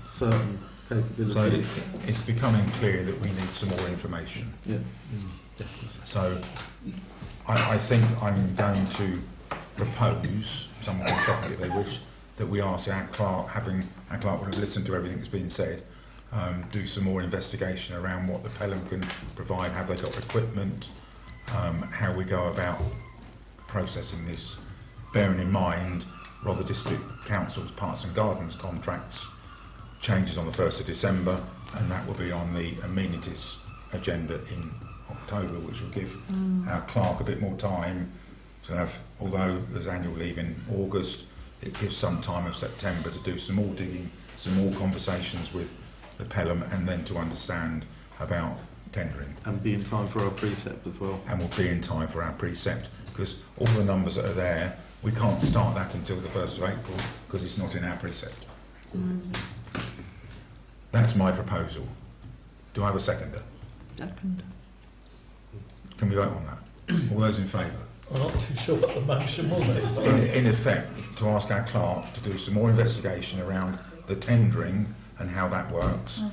certain capabilities. So it's becoming clear that we need some more information. Yeah. So I think I'm going to propose, someone can second if they wish, that we ask our clerk would have listened to everything that's been said, do some more investigation around what the Pelham can provide, have they got equipment, how we go about processing this, bearing in mind Rother District Council's Parks and Gardens contracts changes on the 1st of December, and that will be on the amenities agenda in October, which will give our clerk a bit more time to have, although there's annual leave in August, it gives some time of September to do some more digging, some more conversations with the Pelham, and then to understand about tendering. And be in time for our precept as well. And we'll be in time for our precept, because all the numbers that are there, we can't start that until the 1st of April, because it's not in our precept. That's my proposal. Do I have a seconder? Second. Can we vote on that? All those in favour? I'm not too sure what the motion was. In effect, to ask our clerk to do some more investigation around the tendering and how that works.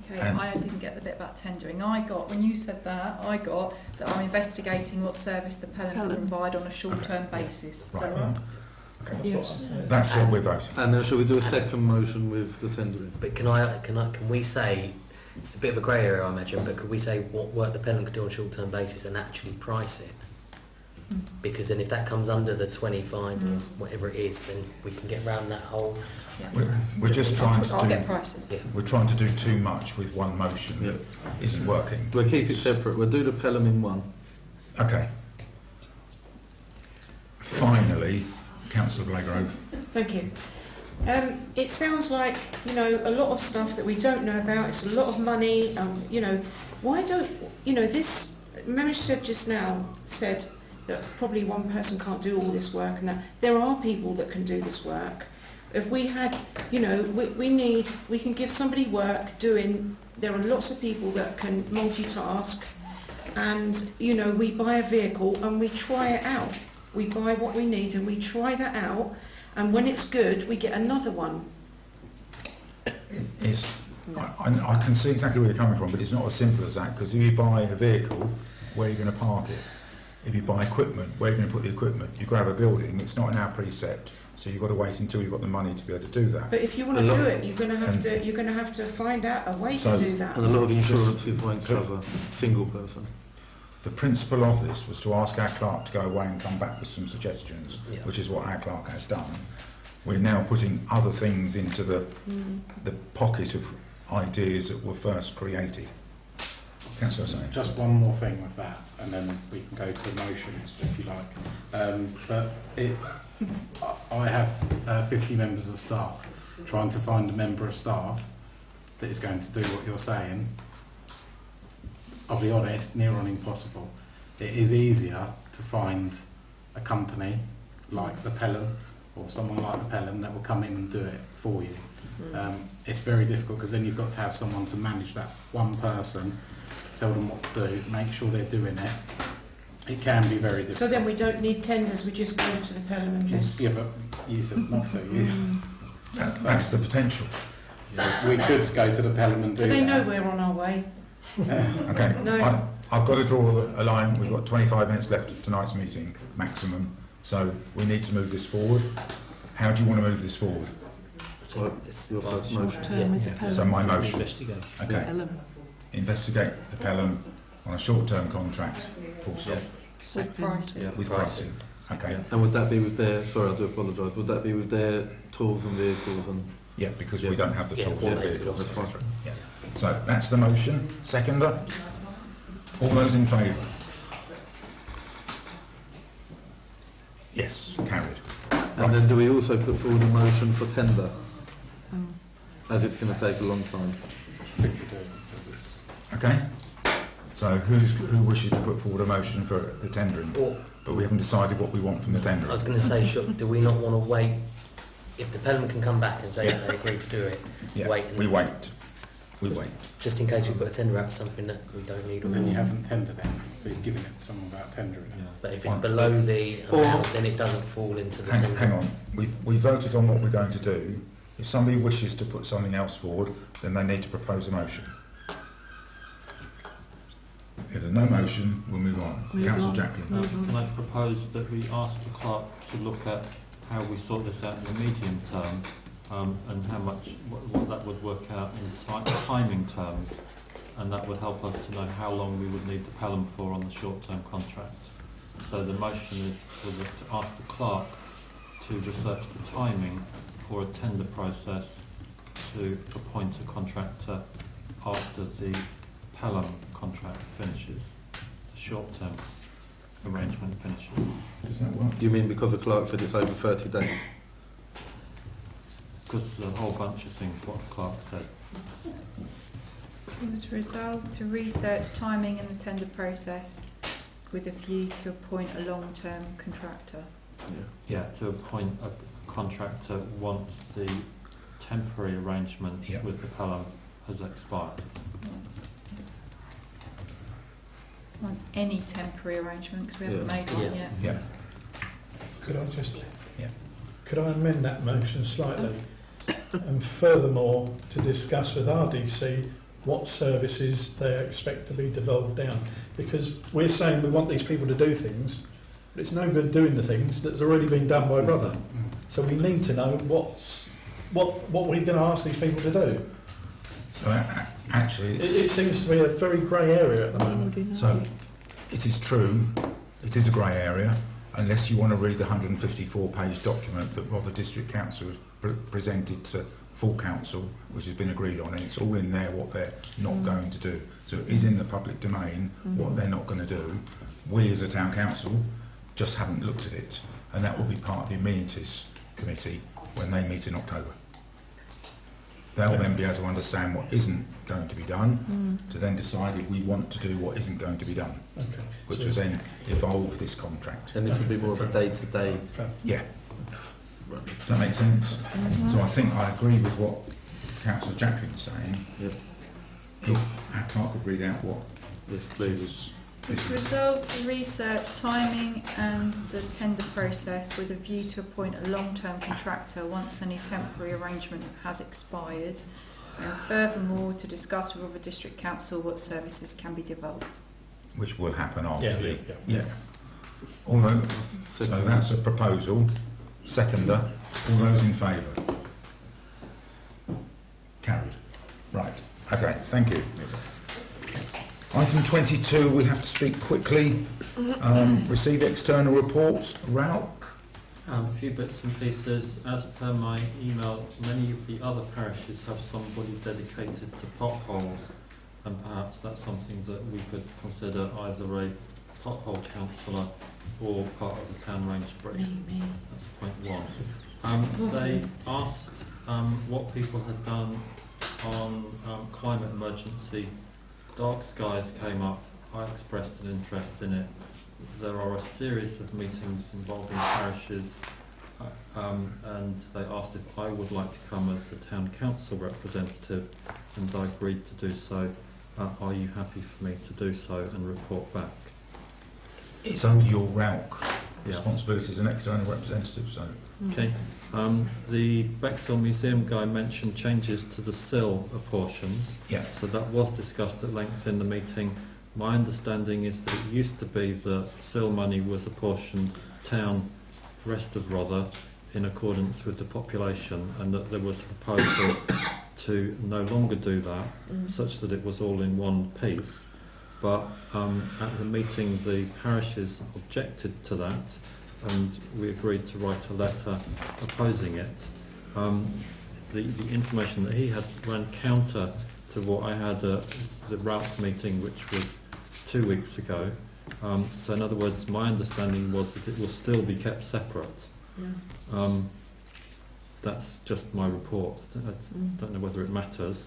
Okay, I didn't get the bit about tendering. When you said that, I got that I'm investigating what service the Pelham can provide on a short-term basis. Is that right? Okay. Yes. That's what we're voting. And then shall we do a second motion with the tendering? But can we say, it's a bit of a grey area I imagine, but could we say what work the Pelham could do on a short-term basis and actually price it? Because then if that comes under the 25 or whatever it is, then we can get round that whole... Yeah. We're just trying to I'll get prices. Yeah. We're trying to do too much with one motion that isn't working. We'll keep it separate. We'll do the Pelham in one. Okay. Finally, Councillor Blagrove. Thank you. It sounds like, a lot of stuff that we don't know about. It's a lot of money. Why don't, this, Memish said just now, said that probably one person can't do all this work, and that there are people that can do this work. If we had, we can give somebody work doing, there are lots of people that can multitask, and, we buy a vehicle and we try it out. We buy what we need and we try that out, and when it's good, we get another one. I can see exactly where you're coming from, but it's not as simple as that, because if you buy a vehicle, where are you going to park it? If you buy equipment, where are you going to put the equipment? You grab a building, it's not in our precept, so you've got to wait until you've got the money to be able to do that. But if you want to do it, you're going to have to find out a way to do that. And a lot of insurances won't cover single person. The principle of this was to ask our clerk to go away and come back with some suggestions, which is what our clerk has done. We're now putting other things into the pocket of ideas that were first created. Councillor Saying. Just one more thing with that, and then we can go to motions if you like. I have 50 members of staff. Trying to find a member of staff that is going to do what you're saying, I'll be honest, near on impossible. It is easier to find a company like the Pelham or someone like the Pelham that will come in and do it for you. It's very difficult because then you've got to have someone to manage that one person, tell them what to do, make sure they're doing it. It can be very difficult. So then we don't need tenders, we just go to the Pelham and just... Yeah, but you said not to. That's the potential. We could go to the Pelham and do Do they that. know we're on our way? Okay, No. I've got to draw a line. We've got 25 minutes left of tonight's meeting, maximum. So we need to move this forward. How do you want to move this forward? It's your first motion. So my motion. Investigate. Okay. Investigate the Pelham on a short-term contract, full stop. With pricing. Yeah, With pricing. Okay. And would that be with their, sorry, I do apologise, would that be with their tools and vehicles and... Yeah, because we don't have the tools and vehicles, that's fine. etc. Yeah. So that's the motion. Seconder? All those in favour? Yes, carried. And then do we also put forward a motion for tender? As it's going to take a long time. Okay. So who wishes to put forward a motion for the tendering? But we haven't decided what we want from the tendering. I was going to say, do we not want to wait? If the Pelham can come back and say that they agree to do it, Yeah, wait. we wait. We wait. Just in case we put a tender out for something that we don't need. And then you haven't tendered it, so you've given it to someone without tendering it. But if it's below the amount, then it doesn't fall into the tender. Hang on. We voted on what we're going to do. If somebody wishes to put something else forward, then they need to propose a motion. If there's no motion, we'll move on. Councillor Jacqueline. Can I propose that we ask the clerk to look at how we sort this out in the medium term, and how much what that would work out in timing terms, and that would help us to know how long we would need the Pelham for on the short-term contract. So the motion is to ask the clerk to research the timing for a tender process to appoint a contractor after the Pelham contract finishes, the short-term arrangement finishes. Does that work? You mean because the clerk said it's over 30 days? Because there's a whole bunch of things what the clerk said. It was resolved to research timing in the tender process with a view to appoint a long-term contractor. Yeah, to appoint a contractor once the temporary arrangement with the Pelham has expired. Once any temporary arrangement, because we haven't made one yet. Yeah. Could I just... Could I amend that motion slightly? And furthermore, to discuss with RDC what services they expect to be devolved down. Because we're saying we want these people to do things, but it's no good doing the things that's already been done by Brother. So we need to know what we're going to ask these people to do. So actually... It seems to be a very grey area at the moment. So it is true, it is a grey area, unless you want to read the 154-page document that Rother District Council has presented to full council, which has been agreed on, and it's all in there what they're not going to do. So it is in the public domain what they're not going to do. We as a town council just haven't looked at it, and that will be part of the amenities committee when they meet in October. They'll then be able to understand what isn't going to be done, to then decide if we want to do what isn't going to be done, which will then evolve this contract. And it should be more of a day-to-day... Yeah. Does that make sense? So I think I agree with what Councillor Jacqueline's saying. If our clerk could read out what... Yes, please. It's resolved to research timing and the tender process with a view to appoint a long-term contractor once any temporary arrangement has expired, and furthermore to discuss with other district council what services can be devolved. Which will happen after the... Yeah. Although, so that's a proposal. Seconder. All those in favour? Carried. Right. Okay, thank you. Item 22, we have to speak quickly. Receive external reports. Rauk? A few bits and pieces. As per my email, many of the other parishes have somebody dedicated to potholes, and perhaps that's something that we could consider either a pothole counsellor or part of the town range brief. That's point one. They asked what people had done on climate emergency. Dark skies came up. I expressed an interest in it. There are a series of meetings involving parishes and they asked if I would like to come as the town council representative, and I agreed to do so. Are you happy for me to do so and report back? It's under your RALC responsibility as an external representative, so... Okay. The Bexhill Museum guy mentioned changes to the sill apportions. Yeah. So that was discussed at length in the meeting. My understanding is that it used to be that sill money was apportioned town, rest of Rother, in accordance with the population, and that there was a proposal to no longer do that, such that it was all in one piece. But at the meeting, the parishes objected to that, and we agreed to write a letter opposing it. The information that he had ran counter to what I had at the RALC meeting, which was 2 weeks ago. So in other words, my understanding was that it will still be kept separate. Yeah. That's just my report. I don't know whether it matters.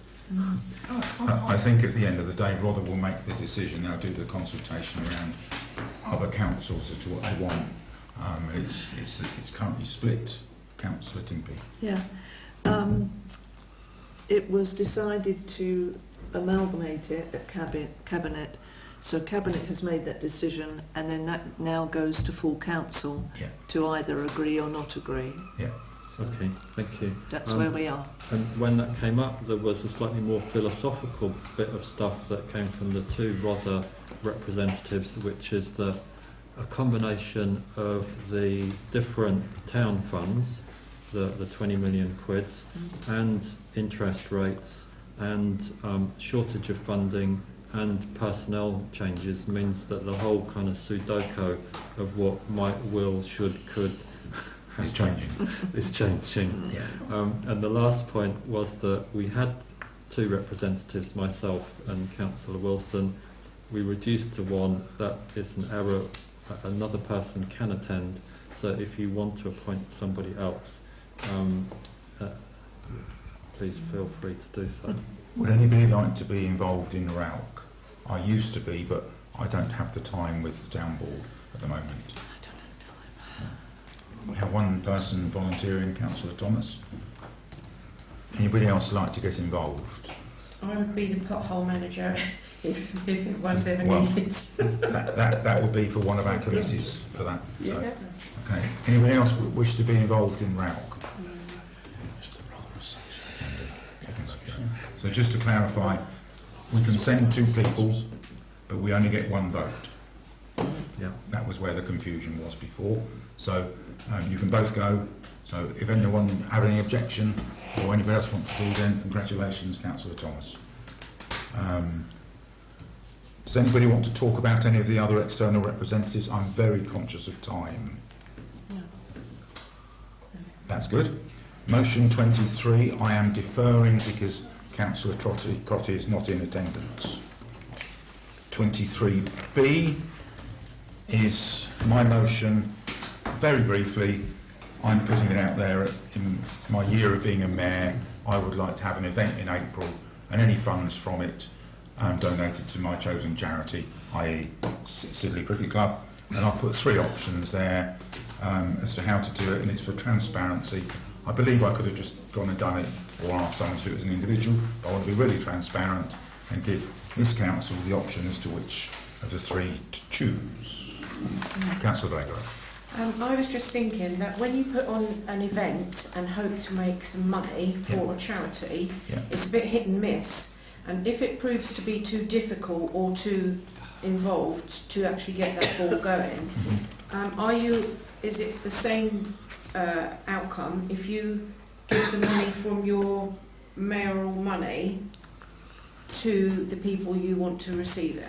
I think at the end of the day, Rother will make the decision. They'll do the consultation around other councils as to what they want. It's currently split, splitting people. Yeah. It was decided to amalgamate it at Cabinet. So Cabinet has made that decision, and then that now goes to full council to either agree or not agree. Yeah. So okay, thank you. That's where we are. And when that came up, there was a slightly more philosophical bit of stuff that came from the two Rother representatives, which is a combination of the different town funds, the 20 million quids, and interest rates, and shortage of funding, and personnel changes means that the whole kind of Sudoku of what might, will, should, could is changing. It's changing. Yeah. And the last point was that we had two representatives, myself and Councillor Wilson. We reduced to one. That is an error. Another person can attend. So if you want to appoint somebody else, please feel free to do so. Would anybody like to be involved in RALC? I used to be, but I don't have the time with the town board at the moment. I don't have time. We have one person volunteering, Councillor Thomas. Anybody else like to get involved? I would be the pothole manager if it was ever needed. that would be for one of our committees for that. Yeah. So, okay. Anybody else wish to be involved in RALC? So just to clarify, we can send two people, but we only get one vote. Yeah. That was where the confusion was before. So you can both go. So if anyone have any objection or anybody else wants to do, then congratulations, Councillor Thomas. Does anybody want to talk about any of the other external representatives? I'm very conscious of time. No. That's good. Motion 23, I am deferring because Councillor Crotty is not in attendance. 23B is my motion. Very briefly, I'm putting it out there. In my year of being a mayor, I would like to have an event in April, and any funds from it donated to my chosen charity, i.e. Sidley Cricket Club. And I've put three options there as to how to do it, and it's for transparency. I believe I could have just gone and done it or asked someone to do it as an individual, but I want to be really transparent and give this council the option as to which of the three to choose. Councillor Vega. I was just thinking that when you put on an event and hope to make some money for a charity, it's a bit hit and miss. And if it proves to be too difficult or too involved to actually get that ball going, is it the same outcome if you give the money from your mayoral money to the people you want to receive it?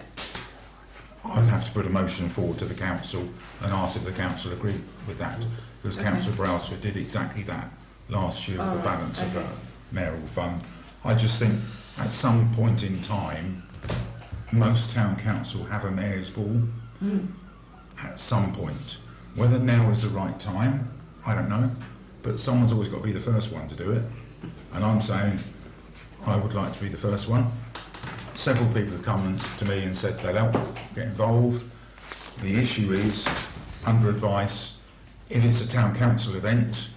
I'll have to put a motion forward to the council and ask if the council agree with that, because Councillor Brailsford did exactly that last year with the balance of a mayoral fund. I just think at some point in time, most town council have a mayor's ball at some point. Whether now is the right time, I don't know, but someone's always got to be the first one to do it, and I'm saying I would like to be the first one. Several people have come to me and said they'll help get involved. The issue is, under advice, If it's a town council event,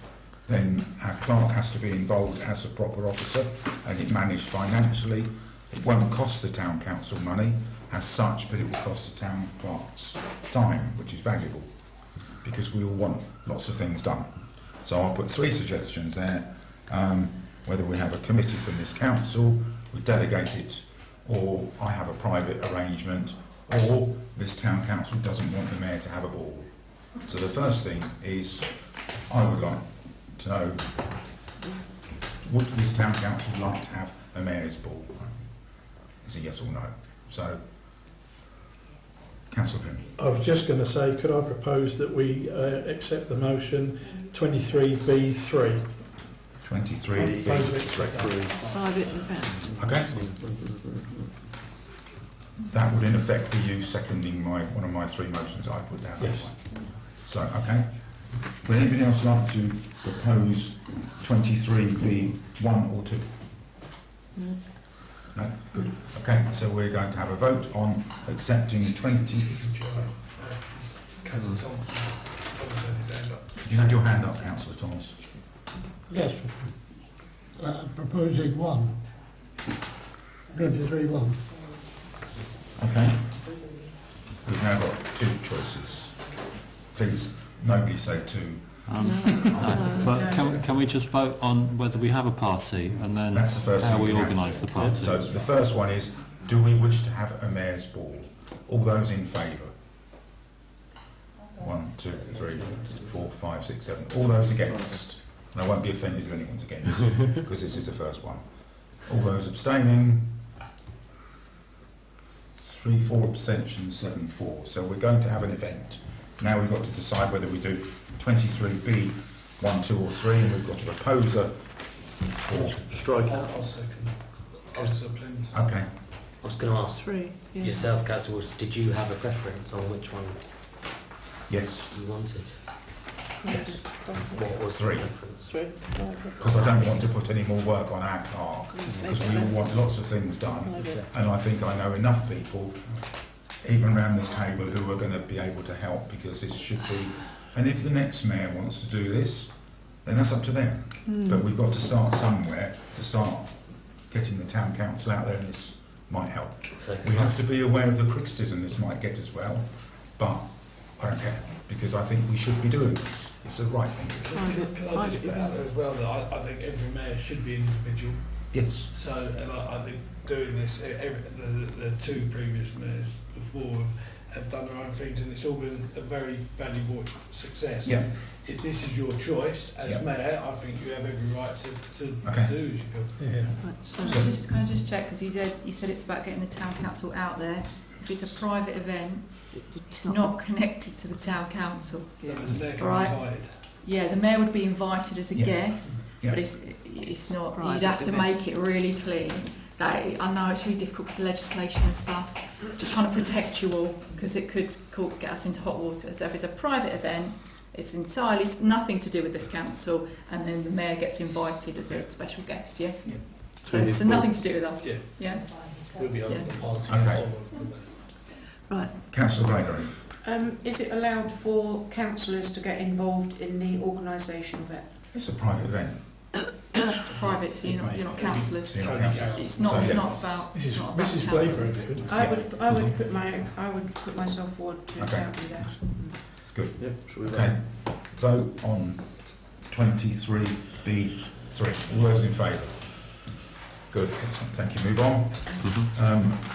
then our clerk has to be involved as a proper officer and it managed financially. It won't cost the town council money as such, but it will cost the town clerk's time, which is valuable, because we all want lots of things done. So I'll put 3 suggestions there, whether we have a committee from this council, we delegate it, or I have a private arrangement, or this town council doesn't want the mayor to have a ball. So the first thing is, I would like to know, would this town council like to have a mayor's ball? It's a yes or no. So, Councillor Pym. I was just going to say, could I propose that we accept the motion 23B3? 23B3. Private event. Okay. That would in effect be you seconding one of my 3 motions I put down. Yes. So, okay. Would anybody else like to propose 23B1 or 2? No? Good. Okay, so we're going to have a vote on accepting 20... You had your hand up, Councillor Thomas. Yes. Proposing 1. 23-1. Okay. We've now got 2 choices. Please, nobody say 2. But can we just vote on whether we have a party and then That's the first how thing we we organise the party? So the first one is, do we wish to have a mayor's ball? All those in favour? 1, 2, 3, 4, 5, 6, 7. All those against? And I won't be offended if anyone's against, because this is the first one. All those abstaining? 3, 4 abstentions, 7, 4. So we're going to have an event. Now we've got to decide whether we do 23B, 1, 2 or 3, and we've got a proposer for... Strike out. I'll second. Okay. I was going to ask 3. Yeah. yourself, Councillor, did you have a preference on which one Yes. you wanted? Yes. What was 3. the preference? 3. Because I don't want to put any more work on our clerk, because we all want lots of things done, and I think I know enough people, even around this table, who are going to be able to help, because this should be... And if the next mayor wants to do this, then that's up to them. But we've got to start somewhere, to start getting the town council out there, and this might help. So We have to be aware of the criticism this might get as well, but I don't care, because I think we should be doing this. It's the right thing to do. Can I just put out there as well that I think every mayor should be an individual. Yes. So, and I think doing this, the 2 previous mayors before have done their own things, and it's all been a very valuable success. Yeah. If this is your choice as mayor, I think you have every right to do as you feel. Yeah. Right, so can I just check, because you said it's about getting the town council out there. If it's a private event, it's not connected to the town council. Yeah, but the mayor can be Right? invited. Yeah, the mayor would be invited as a Yeah. guest, Yeah. but it's not. Private You'd have to event. make it really clear. That I know it's really difficult because of legislation and stuff. Just trying to protect you all, because it could get us into hot water. So if it's a private event, it's entirely nothing to do with this council, and then the mayor gets invited as a special guest. Yeah. Yeah. So nothing to do with us. Yeah. Yeah. We'll be on the party. Okay. Right. Councillor Gregory. Is it allowed for councillors to get involved in the organisation of it? It's a private event. It's private, so you're not councillors. So you're not councillors. It's not. So, It's yeah. not about. It's not about Mrs. council. Blaber, if you could. I would put myself forward to Okay. do that. Good. Yeah, shall we Okay. Vote on 23B3. All those in favour? Good. Excellent. Thank you. Move on.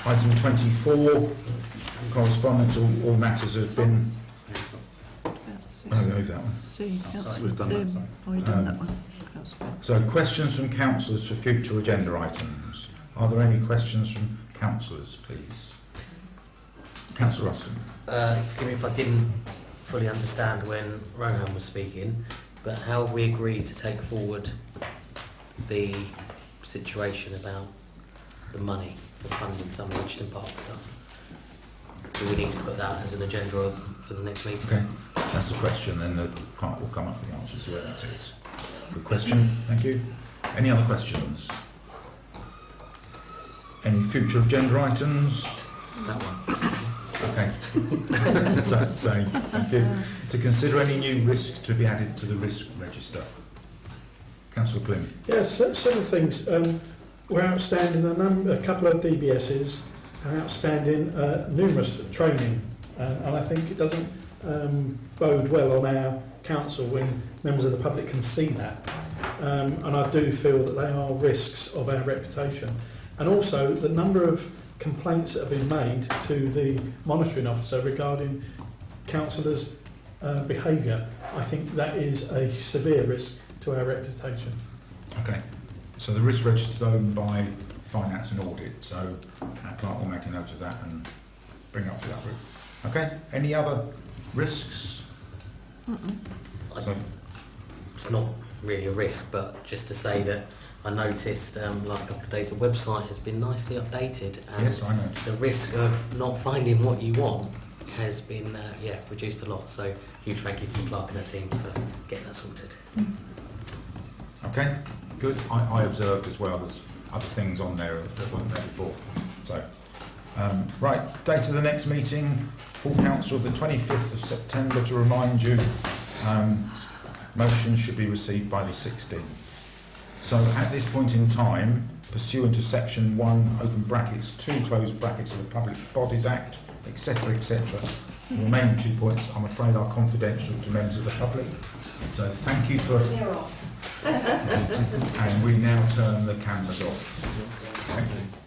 Item 24. Correspondence. All matters have been... I'm going to move that one. See, We've done that. Oh, you've done that one. So, questions from councillors for future agenda items. Are there any questions from councillors, please? Councillor Ruston. Forgive me if I didn't fully understand when Rohan was speaking, but how we agreed to take forward the situation about the money for funding some of Richton Park stuff. Do we need to put that as an agenda for the next meeting? Okay, that's the question, and the clerk will come up with the answers to where that is. Good question, thank you. Any other questions? Any future agenda items? That one. Okay. so thank you. To consider any new risks to be added to the risk register. Councillor Plym. Yes, several things. We're outstanding a couple of DBSs and outstanding numerous training, and I think it doesn't bode well on our council when members of the public can see that. And I do feel that they are risks of our reputation. And also the number of complaints that have been made to the monitoring officer regarding councillors' behaviour, I think that is a severe risk to our reputation. Okay, so the risk register is owned by Finance and Audit, so our clerk will make a note of that and bring up to that route. Okay, any other risks? So, it's not really a risk, but just to say that I noticed last couple of days the website has been nicely updated, and yes, I know. the risk of not finding what you want has been reduced a lot. So huge thank you to the clerk and the team for getting that sorted. Okay, good. I observed as well there's other things on there that weren't there before. So, right, date of the next meeting, full council of the 25th of September. To remind you, motions should be received by the 16th. So at this point in time, pursuant to section 1, open brackets, 2 closed brackets of the Public Bodies Act, etc., etc., the remaining 2 points, I'm afraid, are confidential to members of the public. So thank you for... They're off. And we now turn the cameras off. Thank you.